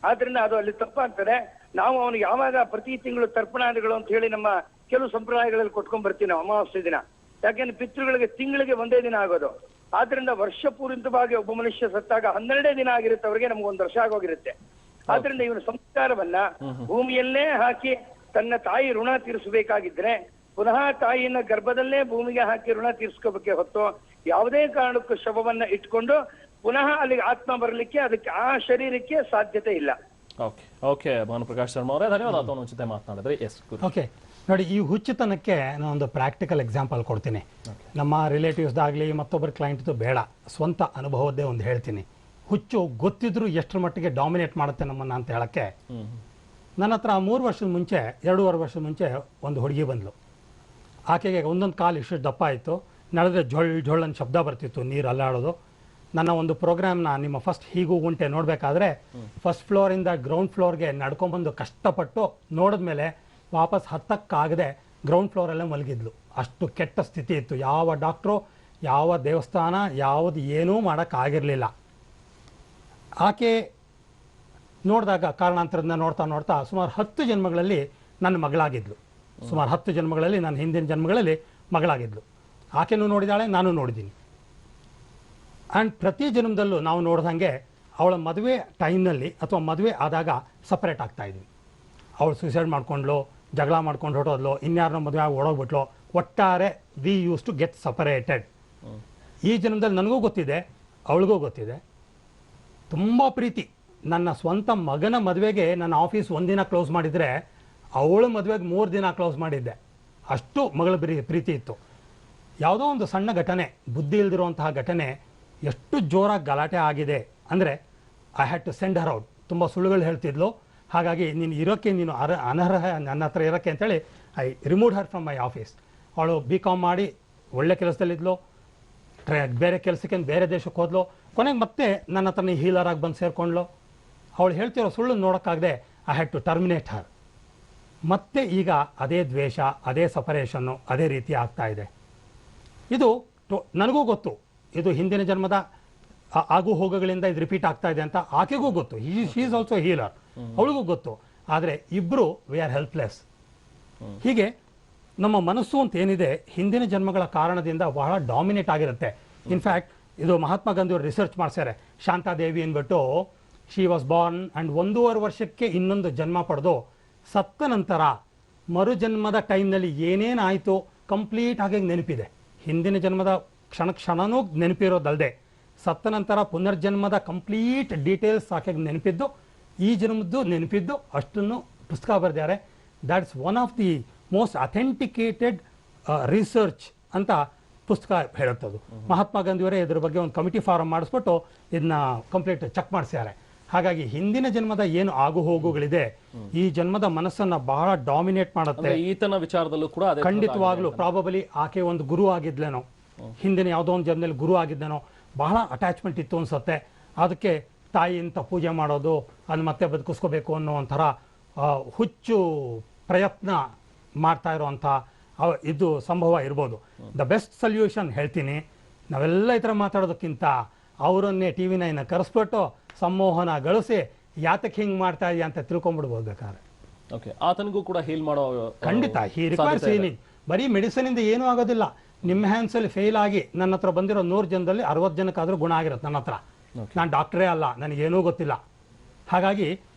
ಆದ್ರಿಂದ ಅದು ಅಲ್ಲಿ ತಪ್ಪಾಗ್ತದೆ. ನಾವು ಅವನಿಗೆ ಯಾವಾಗ ಪ್ರತಿ ತಿಂಗಳು ತರ್ಪಣಾದಿಗಳು ಅಂತ ಹೇಳಿ ನಮ್ಮ ಕೆಲವು ಸಂಪ್ರದಾಯಗಳಲ್ಲಿ ಕೊಟ್ಕೊಂಡ್ ಬರ್ತೀವಿ ನಾವು ಅಮಾವಾಸ್ಯೆ ದಿನ. ಯಾಕೆಂದ್ರೆ ಪಿತೃಗಳಿಗೆ ತಿಂಗಳಿಗೆ 1 ದಿನ ಆಗೋದು. ಆದ್ರಿಂದ ವರ್ಷ ಪೂರಿತವಾಗಿ ಒಬ್ಬ ಮನುಷ್ಯ ಸತ್ತಾಗ 12 ದಿನ ಆಗಿರುತ್ತೆ, ಅವ್ರಿಗೆ ನಮ್ಗೆ 1 ವರ್ಷ ಆಗೋಗಿರುತ್ತೆ. ಆದ್ರಿಂದ ಇವನ ಸಂಸ್ಕಾರವನ್ನ ಭೂಮಿಯಲ್ಲೇ ಹಾಕಿ ತನ್ನ ತಾಯಿ ಋಣ ತೀರಿಸಬೇಕಾಗಿದ್ರೆ ಪುನಃ ತಾಯಿಯನ್ನ ಗರ್ಭದಲ್ಲೇ ಭೂಮಿಗೆ ಹಾಕಿ ಋಣ ತೀರಿಸ್ಕೋಬೇಕೆ ಹೊತ್ತು ಯಾವುದೇ ಕಾರಣಕ್ಕೂ ಶವವನ್ನ ಇಟ್ಕೊಂಡು ಪುನಃ ಅಲ್ಲಿಗೆ ಆತ್ಮ ಬರಲಿಕ್ಕೆ ಅದಕ್ಕೆ ಆ ಶರೀರಕ್ಕೆ ಸಾಧ್ಯತೆ ಇಲ್ಲ. ಓಕೆ ಭಾನುಪ್ರಕಾಶ್ ಶರ್ಮಾ ಅವರೇ ಧನ್ಯವಾದ. ತಾವು ಜೊತೆ ಮಾತನಾಡಿದ್ರಿ. ಓಕೆ ನೋಡಿ, ಈ ಹುಚ್ಚುತನಕ್ಕೆ ನಾನೊಂದು ಪ್ರಾಕ್ಟಿಕಲ್ ಎಕ್ಸಾಂಪಲ್ ಕೊಡ್ತೀನಿ. ನಮ್ಮ ರಿಲೇಟಿವ್ಸ್ದಾಗಲಿ ಮತ್ತೊಬ್ಬರ ಕ್ಲೈಂಟ್ದು ಬೇಡ, ಸ್ವಂತ ಅನುಭವದ್ದೇ ಒಂದು ಹೇಳ್ತೀನಿ. ಹುಚ್ಚು ಗೊತ್ತಿದ್ರು ಎಷ್ಟರ ಮಟ್ಟಿಗೆ ಡಾಮಿನೇಟ್ ಮಾಡುತ್ತೆ ನಮ್ಮನ್ನ ಅಂತ ಹೇಳಕ್ಕೆ, ನನ್ನ ಹತ್ರ 3 ವರ್ಷದ ಮುಂಚೆ 2.5 ವರ್ಷದ ಮುಂಚೆ ಒಂದು ಹುಡುಗಿ ಬಂದ್ಲು. ಆಕೆಗೆ ಒಂದೊಂದು ಕಾಲು ಇಷ್ಟು ದಪ್ಪ ಆಯಿತು, ನಡೆದ್ರೆ ಜೊಳ್ ಅಂತ ಶಬ್ದ ಬರ್ತಿತ್ತು, ನೀರು ಅಲ್ಲಾಡೋದು. ನನ್ನ ಒಂದು ಪ್ರೋಗ್ರಾಮ್ನ ನಿಮ್ಮ ಫಸ್ಟ್ ಹೀಗೂ ಉಂಟೆ ನೋಡಬೇಕಾದ್ರೆ ಫಸ್ಟ್ ಫ್ಲೋರಿಂದ ಗ್ರೌಂಡ್ ಫ್ಲೋರ್ಗೆ ನಡ್ಕೊಂಡ್ಬಂದು ಕಷ್ಟಪಟ್ಟು ನೋಡಿದ್ಮೇಲೆ ವಾಪಸ್ ಹತ್ತಕ್ಕಾಗದೆ ಗ್ರೌಂಡ್ ಫ್ಲೋರಲ್ಲೇ ಮಲಗಿದ್ಲು. ಅಷ್ಟು ಕೆಟ್ಟ ಸ್ಥಿತಿ ಇತ್ತು. ಯಾವ ಡಾಕ್ಟ್ರು, ಯಾವ ದೇವಸ್ಥಾನ, ಯಾವುದು ಏನೂ ಮಾಡೋಕ್ಕಾಗಿರಲಿಲ್ಲ. ಆಕೆ ನೋಡಿದಾಗ ಕಾರಣಾಂತರದಿಂದ ನೋಡ್ತಾ ಸುಮಾರು 10 ಜನ್ಮಗಳಲ್ಲಿ ನನ್ನ ಮಗಳಾಗಿದ್ಲು. ಸುಮಾರು 10 ಜನ್ಮಗಳಲ್ಲಿ, ನನ್ನ ಹಿಂದಿನ ಜನ್ಮಗಳಲ್ಲಿ ಮಗಳಾಗಿದ್ಲು. ಆಕೆನೂ ನೋಡಿದಾಳೆ, ನಾನು ನೋಡಿದ್ದೀನಿ. ಆ್ಯಂಡ್ ಪ್ರತಿ ಜನ್ಮದಲ್ಲೂ ನಾವು ನೋಡ್ದಂಗೆ ಅವಳ ಮದುವೆ ಟೈಮ್ನಲ್ಲಿ ಅಥವಾ ಮದುವೆ ಆದಾಗ ಸಪ್ರೇಟ್ ಆಗ್ತಾಯಿದ್ವಿ. ಅವಳು ಸೂಸೈಡ್ ಮಾಡ್ಕೊಂಡ್ಲು, ಜಗಳ ಮಾಡ್ಕೊಂಡು ಹೊರಟೋದ್ಲು, ಇನ್ಯಾರನ್ನೋ ಮದುವೆ ಆಗಿ ಓಡೋಗ್ಬಿಟ್ಲು. ಒಟ್ಟಾರೆ we use to get separated. ಈ ಜನ್ಮದಲ್ಲಿ ನನಗೂ ಗೊತ್ತಿದೆ, ಅವಳಿಗೂ ಗೊತ್ತಿದೆ. ತುಂಬ ಪ್ರೀತಿ. ನನ್ನ ಸ್ವಂತ ಮಗನ ಮದುವೆಗೆ ನನ್ನ ಆಫೀಸ್ 1 ದಿನ ಕ್ಲೋಸ್ ಮಾಡಿದರೆ ಅವಳ ಮದುವೆಗೆ 3 ದಿನ ಕ್ಲೋಸ್ ಮಾಡಿದ್ದೆ. ಅಷ್ಟು ಮಗಳ ಪ್ರೀತಿ ಇತ್ತು. ಯಾವುದೋ ಒಂದು ಸಣ್ಣ ಘಟನೆ, ಬುದ್ಧಿ ಇಲ್ದಿರುವಂತಹ ಘಟನೆ ಎಷ್ಟು ಜೋರಾಗಿ ಗಲಾಟೆ ಆಗಿದೆ ಅಂದರೆ I had to send her out. ತುಂಬ ಸುಳ್ಳುಗಳು ಹೇಳ್ತಿದ್ಲು. ಹಾಗಾಗಿ ನೀನು ಇರೋಕ್ಕೆ ನೀನು ಅನರ್ಹ ನನ್ನ ಹತ್ರ ಇರೋಕ್ಕೆ ಅಂತೇಳಿ I remove Har from my office. ಅವಳು BCom ಮಾಡಿ ಒಳ್ಳೆ ಕೆಲಸದಲ್ಲಿದ್ಲು. ಬೇರೆ ಕೆಲಸಕ್ಕೆ ಬೇರೆ ದೇಶಕ್ಕೆ ಹೋದ್ಲು. ಕೊನೆಗೆ ಮತ್ತೆ ನನ್ನ ಹತ್ರ ನೀ ಹೀಲರ್ ಆಗಿ ಬಂದು ಸೇರಿಕೊಂಡ್ಲು. ಅವಳು ಹೇಳ್ತಿರೋ ಸುಳ್ಳು ನೋಡೋಕ್ಕಾಗದೆ ಐ ಹ್ಯಾಡ್ ಟು ಟರ್ಮಿನೇಟ್ ಹರ್. ಮತ್ತೆ ಈಗ ಅದೇ ದ್ವೇಷ, ಅದೇ ಸಪರೇಷನ್ನು ಅದೇ ರೀತಿ ಆಗ್ತಾ ಇದೆ. ಇದು ನನಗೂ ಗೊತ್ತು, ಇದು ಹಿಂದಿನ ಜನ್ಮದ ಆಗು ಹೋಗುಗಳಿಂದ ಇದು ರಿಪೀಟ್ ಆಗ್ತಾ ಇದೆ ಅಂತ ಆಕೆಗೂ ಗೊತ್ತು. ಶಿ ಈಸ್ ಆಲ್ಸೋ ಹೀಲರ್, ಅವಳಿಗೂ ಗೊತ್ತು. ಆದರೆ ಇಬ್ಬರು ವಿ ಆರ್ ಹೆಲ್ಪ್ಲೆಸ್. ಹೀಗೆ ನಮ್ಮ ಮನಸ್ಸು ಅಂತ ಏನಿದೆ ಹಿಂದಿನ ಜನ್ಮಗಳ ಕಾರಣದಿಂದ ಬಹಳ ಡಾಮಿನೇಟ್ ಆಗಿರುತ್ತೆ. ಇನ್ಫ್ಯಾಕ್ಟ್ ಇದು ಮಹಾತ್ಮ ಗಾಂಧಿಯವರು ರಿಸರ್ಚ್ ಮಾಡ್ತಾರೆ. ಶಾಂತಾದೇವಿ ಅಂದ್ಬಿಟ್ಟು ಶಿ ವಾಸ್ ಬಾರ್ನ್ ಆ್ಯಂಡ್ 1.5 ವರ್ಷಕ್ಕೆ ಇನ್ನೊಂದು ಜನ್ಮ ಪಡೆದು ಸತ್ತ ನಂತರ ಮರುಜನ್ಮದ ಟೈಮ್ನಲ್ಲಿ ಏನೇನಾಯಿತು ಕಂಪ್ಲೀಟ್ ಆಗಿ ನೆನಪಿದೆ. ಹಿಂದಿನ ಜನ್ಮದ ಕ್ಷಣನೂ ನೆನಪಿರೋದಲ್ಲದೆ ಸತ್ತ ನಂತರ ಪುನರ್ಜನ್ಮದ ಕಂಪ್ಲೀಟ್ ಡೀಟೇಲ್ಸ್ ಸಾಕಾಗಿ ನೆನಪಿದ್ದು, ಈ ಜನ್ಮದ್ದು ನೆನಪಿದ್ದು ಅಷ್ಟನ್ನು ಪುಸ್ತಕ ಬರೆದಿದ್ದಾರೆ. That's one of the most authenticated research ಅಂತ ಪುಸ್ತಕ ಹೇಳುತ್ತದು. ಮಹಾತ್ಮ ಗಾಂಧಿಯವರೇ ಇದ್ರ ಬಗ್ಗೆ ಒಂದು ಕಮಿಟಿ ಫಾರಂ ಮಾಡಿಸ್ಬಿಟ್ಟು ಇದನ್ನ ಕಂಪ್ಲೀಟ್ ಚೆಕ್ ಮಾಡಿಸಿದ್ದಾರೆ. ಹಾಗಾಗಿ ಹಿಂದಿನ ಜನ್ಮದ ಏನು ಆಗು ಹೋಗುಗಳಿದೆ ಈ ಜನ್ಮದ ಮನಸ್ಸನ್ನ ಬಹಳ ಡಾಮಿನೇಟ್ ಮಾಡುತ್ತೆ. ಈತನ ವಿಚಾರದಲ್ಲೂ ಕೂಡ ಖಂಡಿತವಾಗ್ಲೂ ಪ್ರಾಬಬಲಿ ಆಕೆ ಒಂದು ಗುರು ಆಗಿದ್ಲೇನೋ, ಹಿಂದಿನ ಯಾವುದೋ ಒಂದು ಜನ್ಮದಲ್ಲಿ ಗುರು ಆಗಿದ್ದೇನೋ, ಬಹಳ ಅಟ್ಯಾಚ್ಮೆಂಟ್ ಇತ್ತು ಅನ್ಸುತ್ತೆ. ಅದಕ್ಕೆ ತಾಯಿ ಅಂತ ಪೂಜೆ ಮಾಡೋದು, ಅದು ಮತ್ತೆ ಬದುಕಿಸ್ಕೋಬೇಕು ಅನ್ನೋ ಒಂಥರ ಹುಚ್ಚು ಪ್ರಯತ್ನ ಮಾಡ್ತಾ ಇರೋವಂಥ ಇದು ಸಂಭವ ಇರ್ಬೋದು. ದ ಬೆಸ್ಟ್ ಸೊಲ್ಯೂಷನ್ ಹೇಳ್ತೀನಿ, ನಾವೆಲ್ಲ ಈ ಥರ ಮಾತಾಡೋದಕ್ಕಿಂತ ಅವರನ್ನೇ ಟಿ ವಿ ನೈನ್ ಕರೆಸ್ಬಿಟ್ಟು ಸಂಮೋಹನಗೊಳಿಸಿ ಯಾತಕ್ಕೆ ಹಿಂಗೆ ಮಾಡ್ತಾ ಇದೆಯಾ ಅಂತ ತಿಳ್ಕೊಂಡ್ಬಿಡ್ಬೋದು ಬೇಕಾದ್ರೆ. ಆತನಿಗೂ ಕೂಡ ಹೀಲ್ ಮಾಡೋ ಖಂಡಿತ ಹಿ ರಿಕ್ವೈರ್ಸ್ ಹೀಲಿಂಗ್. ಬರೀ ಮೆಡಿಸಿನಿಂದ ಏನೂ ಆಗೋದಿಲ್ಲ. ನಿಮ್ಮ ಹ್ಯಾಂಡ್ಸಲ್ಲಿ ಫೇಲ್ ಆಗಿ ನನ್ನ ಹತ್ರ ಬಂದಿರೋ 100 ಜನದಲ್ಲಿ 60 ಜನಕ್ಕಾದರೂ ಗುಣ ಆಗಿರುತ್ತೆ ನನ್ನ ಹತ್ರ. ನಾನು ಡಾಕ್ಟ್ರೇ ಅಲ್ಲ, ನನಗೇನೂ ಗೊತ್ತಿಲ್ಲ. ಹಾಗಾಗಿ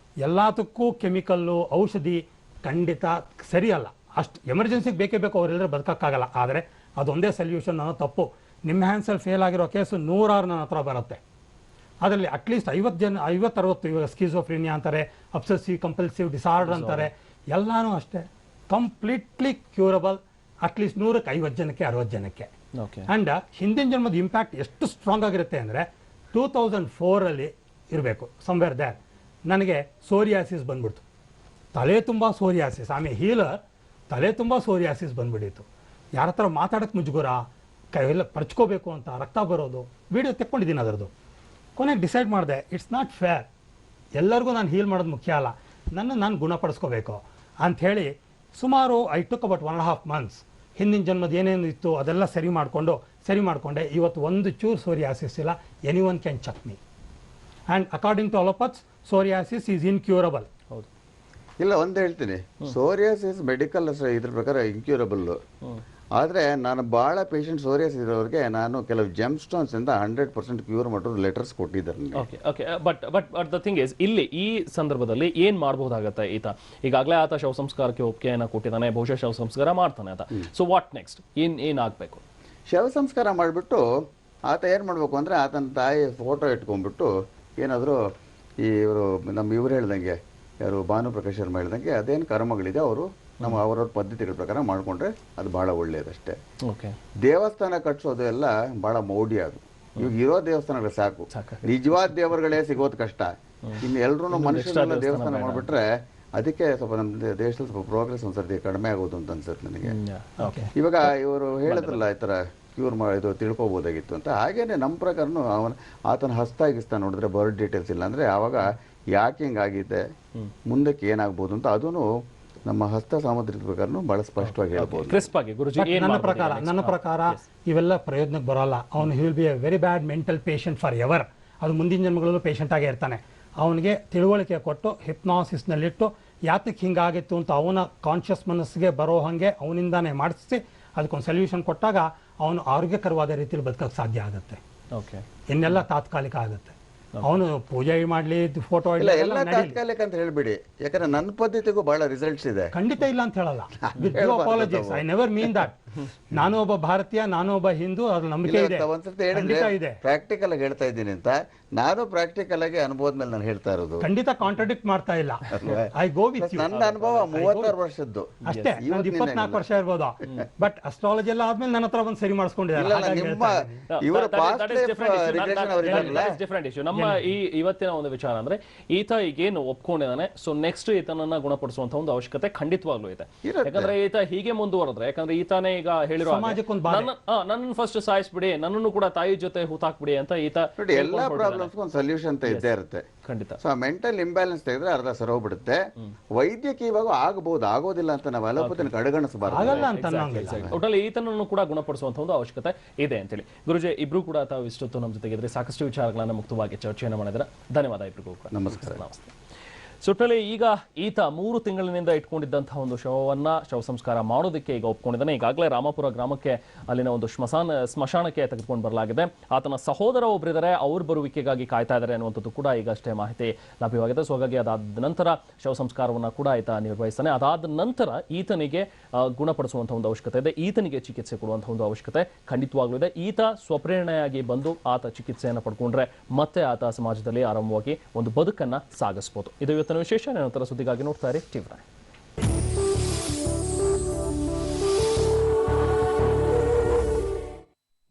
ಎಲ್ಲದಕ್ಕೂ ಕೆಮಿಕಲ್ಲು ಔಷಧಿ ಖಂಡಿತ ಸರಿಯಲ್ಲ. ಅಷ್ಟು ಎಮರ್ಜೆನ್ಸಿಗೆ ಬೇಕೇ ಬೇಕು, ಅವರೆಲ್ಲರೂ ಬದುಕೋಕ್ಕಾಗಲ್ಲ. ಆದರೆ ಅದೊಂದೇ ಸೊಲ್ಯೂಷನ್ ಅನ್ನೋ ತಪ್ಪು. ನಿಮ್ಮ ಹ್ಯಾಂಡ್ಸಲ್ಲಿ ಫೇಲ್ ಆಗಿರೋ ಕೇಸು 100 ನನ್ನ ಹತ್ರ ಬರುತ್ತೆ. ಅದರಲ್ಲಿ ಅಟ್ಲೀಸ್ಟ್ 50-60 ಇವಾಗ ಸ್ಕಿಜೋಫ್ರೀನಿಯಾ ಅಂತಾರೆ, ಅಬ್ಸೆಸಿವ್ ಕಂಪಲ್ಸಿವ್ ಡಿಸಾರ್ಡರ್ ಅಂತಾರೆ, ಎಲ್ಲನೂ ಅಷ್ಟೇ ಕಂಪ್ಲೀಟ್ಲಿ ಕ್ಯೂರಬಲ್. ಅಟ್ಲೀಸ್ಟ್ 100ಕ್ಕೆ 50 ಜನಕ್ಕೆ 60 ಜನಕ್ಕೆ. ಆ್ಯಂಡ್ ಹಿಂದಿನ ಜನ್ಮದ ಇಂಪ್ಯಾಕ್ಟ್ ಎಷ್ಟು ಸ್ಟ್ರಾಂಗ್ ಆಗಿರುತ್ತೆ ಅಂದರೆ 2004 ಇರಬೇಕು ಸಮ್ವೇರ್ ದ್ಯಾರ್ ನನಗೆ ಸೋರಿಯಾಸಿಸ್ ಬಂದ್ಬಿಡ್ತು. ತಲೆ ತುಂಬ ಸೋರಿಯಾಸಿಸ್. ಆಮೇಲೆ ಹೀಲರ್ ತಲೆ ತುಂಬ ಸೋರಿಯಾಸಿಸ್ ಬಂದ್ಬಿಟ್ಟಿತ್ತು. ಯಾರ ಹತ್ರ ಮಾತಾಡೋಕ್ಕೆ ಮುಜುಗುರ, ಕೈಯೆಲ್ಲ ಪರ್ಚ್ಕೋಬೇಕು ಅಂತ, ರಕ್ತ ಬರೋದು, ವಿಡಿಯೋ ತೆಕ್ಕೊಂಡಿದ್ದೀನಿ ಅದರದ್ದು. ಕೊನೆಗೆ ಡಿಸೈಡ್ ಮಾಡಿದೆ ಇಟ್ಸ್ ನಾಟ್ ಫೇರ್, ಎಲ್ಲರಿಗೂ ನಾನು ಹೀಲ್ ಮಾಡೋದು ಮುಖ್ಯ ಅಲ್ಲ, ನಾನು ಗುಣಪಡಿಸ್ಕೋಬೇಕು ಅಂಥೇಳಿ ಸುಮಾರು ಐ ಟುಕ್ ಅಬೌಟ್ 1.5 months ಹಿಂದಿನ ಜನ್ಮದ ಏನೇನು ಇತ್ತು ಅದೆಲ್ಲ ಸರಿ ಮಾಡಿಕೊಂಡೆ. ಇವತ್ತು ಒಂದು ಚೂರು ಸೋರಿಯಾಸಿಸ್ ಇಲ್ಲ. Anyone can check me. And according to allopaths psoriasis is incurable. ಹೌದು, ಇಲ್ಲ ಒಂದು ಹೇಳ್ತೀನಿ, ಸೋರಿಯಾಸಿಸ್ ಮೆಡಿಕಲ್ ಇದ್ರ ಪ್ರಕಾರ ಇನ್ಕ್ಯೂರಬಲ್. ಆದರೆ ನಾನು ಭಾಳ ಪೇಷಂಟ್ ಸೋರಿಯಾಸಿಸ್ ಇರೋರಿಗೆ ನಾನು ಕೆಲವು ಜೆಮ್ ಸ್ಟೋನ್ಸ್ ಇಂದ 100% ಕ್ಯೂರ್ ಮಾಡೋದು ಲೆಟರ್ಸ್ ಕೊಟ್ಟಿದ್ದಾರೆ. ಬಟ್ ದ ಥಿಂಗ್ ಇಸ್, ಇಲ್ಲಿ ಈ ಸಂದರ್ಭದಲ್ಲಿ ಏನ್ ಮಾಡಬಹುದಾಗತ್ತೆ ಈತ? ಈಗಾಗಲೇ ಆತ ಶವ ಸಂಸ್ಕಾರಕ್ಕೆ ಒಪ್ಪಿಗೆಯನ್ನು ಕೊಟ್ಟಿದ್ದಾನೆ, ಬಹುಶಃ ಶವ ಸಂಸ್ಕಾರ ಮಾಡ್ತಾನೆ ಆತ. So what next? ಏನಾಗಬೇಕು? ಶವ ಸಂಸ್ಕಾರ ಮಾಡಿಬಿಟ್ಟು ಆತ ಏನು ಮಾಡಬೇಕು ಅಂದರೆ ಆತನ ತಾಯಿ ಫೋಟೋ ಇಟ್ಕೊಂಡ್ಬಿಟ್ಟು ಏನಾದರೂ ಇವರು ಹೇಳ್ದಂಗೆ, ಯಾರು ಭಾನುಪ್ರಕಾಶ್ ಶರ್ಮಾ ಹೇಳ್ದಂಗೆ ಅದೇನು ಕರ್ಮಗಳಿದೆ ಅವರು ಅವರವ್ರ ಪದ್ಧತಿಗಳ ಪ್ರಕಾರ ಮಾಡಿಕೊಂಡ್ರೆ ಅದು ಭಾಳ ಒಳ್ಳೆಯದಷ್ಟೇ. ದೇವಸ್ಥಾನ ಕಟ್ಸೋದು ಎಲ್ಲ ಭಾಳ ಮೌಢ್ಯ. ಅದು ಇವಾಗ ಇರೋ ದೇವಸ್ಥಾನಗಳು ಸಾಕು, ನಿಜವಾದ ದೇವರುಗಳೇ ಸಿಗೋದು ಕಷ್ಟ. ಇನ್ನು ಎಲ್ಲರೂ ಮನುಷ್ಯರೆಲ್ಲ ದೇವಸ್ಥಾನ ಮಾಡಿಬಿಟ್ರೆ ಅದಕ್ಕೆ ಸ್ವಲ್ಪ ನಮ್ಮ ದೇಶದಲ್ಲಿ ಸ್ವಲ್ಪ ಪ್ರೋಗ್ರೆಸ್ ಒಂದ್ಸರ್ತಿ ಕಡಿಮೆ ಆಗೋದು ಅಂತ ಅನ್ಸುತ್ತೆ ನನಗೆ. ಇವಾಗ ಇವರು ಹೇಳಿದ್ರಲ್ಲ ಈ ಥರ ಕ್ಯೂರ್ ಇದು ತಿಳ್ಕೊಬೋದಾಗಿತ್ತು ಅಂತ. ಹಾಗೇನೆ ನಮ್ಮ ಪ್ರಕಾರನು ಆತನ ಹಸ್ತಾಗಿಸ್ತಾ ನೋಡಿದ್ರೆ ಬರ್ಡ್ ಡೀಟೇಲ್ಸ್ ಇಲ್ಲ ಅಂದರೆ ಆವಾಗ ಯಾಕೆ ಹಿಂಗಾಗಿದೆ, ಮುಂದಕ್ಕೆ ಏನಾಗ್ಬೋದು ಅಂತ ಅದೂ ನಮ್ಮ ಹಸ್ತ ಸಾಮಗ್ರಿ ಪ್ರಕಾರನು ಬಹಳ ಸ್ಪಷ್ಟವಾಗಿ ಹೇಳ್ಬೋದು. ನನ್ನ ಪ್ರಕಾರ ಇವೆಲ್ಲ ಪ್ರಯೋಜನಕ್ಕೆ ಬರೋಲ್ಲ. ಅವನು will be A very bad mental patient for ever. ಅದು ಮುಂದಿನ ಜನ್ಮಗಳಲ್ಲೂ ಪೇಷಂಟ್ ಆಗೇ ಇರ್ತಾನೆ. ಅವನಿಗೆ ತಿಳುವಳಿಕೆ ಕೊಟ್ಟು ಹಿಪ್ನಾಸಿಸ್ನಲ್ಲಿಟ್ಟು ಯಾತಕ್ಕೆ ಹಿಂಗಾಗಿತ್ತು ಅಂತ ಅವನ ಕಾನ್ಷಿಯಸ್ ಮನಸ್ಸಿಗೆ ಬರೋ ಹಾಗೆ ಅವನಿಂದಾನೇ ಮಾಡಿಸಿ ಅದಕ್ಕೊಂದು ಸೊಲ್ಯೂಷನ್ ಕೊಟ್ಟಾಗ ಅವನು ಆರೋಗ್ಯಕರವಾದ ರೀತಿಯಲ್ಲಿ ಬದುಕಕ್ಕೆ ಸಾಧ್ಯ ಆಗುತ್ತೆ. ಇನ್ನೆಲ್ಲ ತಾತ್ಕಾಲಿಕ ಆಗುತ್ತೆ. ಅವನು ಪೂಜೆ ಮಾಡಲಿ, ಫೋಟೋ ಎಲ್ಲ ತಾತ್ಕಾಲಿಕ ಅಂತ ಹೇಳ್ಬಿಡಿ, ಯಾಕಂದ್ರೆ ನನ್ನ ಪದ್ಧತಿಗೂ ಬಹಳ ರಿಸಲ್ಟ್ಸ್ ಇದೆ. ಖಂಡಿತ ಇಲ್ಲ ಅಂತ ಹೇಳಲ್ಲ. With due apologies, I never mean that. ನಾನು ಒಬ್ಬ ಭಾರತೀಯ, ನಾನು ಒಬ್ಬ ಹಿಂದೂ, ಅದ್ರ ನಂಬಿಕೆ ಇದೆ. ಒಂದ್ಸತಿ ಪ್ರಾಕ್ಟಿಕಲ್ ಆಗಿ ಹೇಳ್ತಾ ಇದ್ದೀನಿ ಅಂತ, ನಾನು ಪ್ರಾಕ್ಟಿಕಲ್ ಆಗಿ ಅನುಭವದ ಮೇಲೆ ನಾನು ಹೇಳ್ತಾ ಇರೋದು. ಖಂಡಿತ ಕಾಂಟ್ರಾಡಿಕ್ಟ್ ಮಾಡ್ತಾ ಇಲ್ಲ. I go with you. ನನ್ನ ಅನುಭವ 36 ವರ್ಷದ್ದು ಅಷ್ಟೇ, ನಂದು 24 ವರ್ಷ ಇರ್ಬೋದು. ಬಟ್ ಅಸ್ಟ್ರಾಲಜಿ ಎಲ್ಲ ಆದ್ಮೇಲೆ ನನ್ನ ಹತ್ರ ಬಂದು ಸರಿ ಮಾಡಿಸ್ಕೊಂಡಿದ್ದಾರೆ. ನಮ್ಮ ಈ ಇವತ್ತಿನ ಒಂದು ವಿಚಾರ ಅಂದ್ರೆ ಈತ ಈಗೇನು ಒಪ್ಕೊಂಡಿದ್ದಾನೆ, ಸೊ ನೆಕ್ಸ್ಟ್ ಈತನನ್ನ ಗುಣಪಡಿಸುವಂತ ಒಂದು ಅವಶ್ಯಕತೆ ಖಂಡಿತವಾಗ್ಲೂ ಇದೆ. ಯಾಕಂದ್ರೆ ಈತ ಹೀಗೆ ಮುಂದುವರೆದ್ರೆ, ಯಾಕಂದ್ರೆ ಈತನೇ ಈಗ ಹೇಳಿರೋ ನನ್ನ ಫಸ್ಟ್ ಸಾಯಿಸ್ಬಿಡಿ, ನನ್ನನ್ನು ಕೂಡ ತಾಯಿ ಜೊತೆ ಹೂತಾಕ್ಬಿಡಿ ಅಂತ ಈತ ಎಲ್ಲಾ ಪ್ರಾಬ್ಲಮ್ಸ್ ಒಂದು ಸೊಲ್ಯೂಷನ್ ಅಂತ ಇದ್ದೇ ಇರುತ್ತೆ. ಖಂಡಿತ. ಸೊ ಮೆಂಟಲ್ ಇಂಬ್ಯಾಲೆನ್ಸ್ ತೆಗೆದ್ರೆ ಅರ್ಧ ಸರೋಗ್ಬಿಡುತ್ತೆ. ವೈದ್ಯಕೀಯವಾಗ ಆಗಬಹುದು, ಆಗೋದಿಲ್ಲ ಅಂತ ನಾವು ಅಲೋಪತಿನ ಕಡೆಗಣಿಸಬಾರದು. ಒಟ್ಟಲ್ಲಿ ಈತನನ್ನು ಕೂಡ ಗುಣಪಡಿಸುವಂತ ಒಂದು ಅವಶ್ಯಕತೆ ಇದೆ ಅಂತೇಳಿ. ಗುರುಜಿ, ಇಬ್ರು ಕೂಡ ತಾವು ಇಷ್ಟೊತ್ತು ನಮ್ಮ ಜೊತೆಗಿದ್ರೆ ಸಾಕಷ್ಟು ವಿಚಾರಗಳನ್ನ ಮುಕ್ತವಾಗಿ ಚರ್ಚೆಯನ್ನು ಮಾಡಿದ್ರೆ ಧನ್ಯವಾದ ಇಬ್ರಿಗೂ ಕೂಡ. ನಮಸ್ಕಾರ. ನಮಸ್ತೆ. ಸುಟ್ಟಲ್ಲಿ ಈಗ ಈತ 3 ತಿಂಗಳಿನಿಂದ ಇಟ್ಕೊಂಡಿದ್ದಂತಹ ಒಂದು ಶವ ಸಂಸ್ಕಾರ ಮಾಡೋದಕ್ಕೆ ಈಗ ಒಪ್ಕೊಂಡಿದ್ದಾನೆ. ಈಗಾಗಲೇ ರಾಮಾಪುರ ಗ್ರಾಮಕ್ಕೆ ಅಲ್ಲಿನ ಒಂದು ಸ್ಮಶಾನಕ್ಕೆ ತೆಗೆದುಕೊಂಡು ಬರಲಾಗಿದೆ. ಆತನ ಸಹೋದರ ಒಬ್ಬರಿದ್ದಾರೆ, ಅವ್ರ ಬರುವಿಕೆಗಾಗಿ ಕಾಯ್ತಾ ಇದ್ದಾರೆ ಅನ್ನುವಂಥದ್ದು ಕೂಡ ಈಗಷ್ಟೇ ಮಾಹಿತಿ ಲಭ್ಯವಾಗಿದೆ. ಸೊ ಹಾಗಾಗಿ ಅದಾದ ನಂತರ ಶವ ಸಂಸ್ಕಾರವನ್ನು ಕೂಡ ಈತ ನಿರ್ವಹಿಸ್ತಾನೆ. ಅದಾದ ನಂತರ ಈತನಿಗೆ ಗುಣಪಡಿಸುವಂತಹ ಒಂದು ಅವಶ್ಯಕತೆ ಇದೆ, ಈತನಿಗೆ ಚಿಕಿತ್ಸೆ ಕೊಡುವಂತಹ ಒಂದು ಅವಶ್ಯಕತೆ ಖಂಡಿತವಾಗ್ಲೂ ಇದೆ. ಈತ ಸ್ವಪ್ರೇರಣೆಯಾಗಿ ಬಂದು ಆತ ಚಿಕಿತ್ಸೆಯನ್ನು ಪಡ್ಕೊಂಡ್ರೆ ಮತ್ತೆ ಆತ ಸಮಾಜದಲ್ಲಿ ಆರಾಮವಾಗಿ ಒಂದು ಬದುಕನ್ನ ಸಾಗಿಸಬಹುದು. ಇದು ಇವತ್ತಿನ ವಿಶೇಷ. ನಂತರ ಸುದ್ದಿಗಾಗಿ ನೋಡ್ತಾ ಇರಿ ಟಿವಿ9.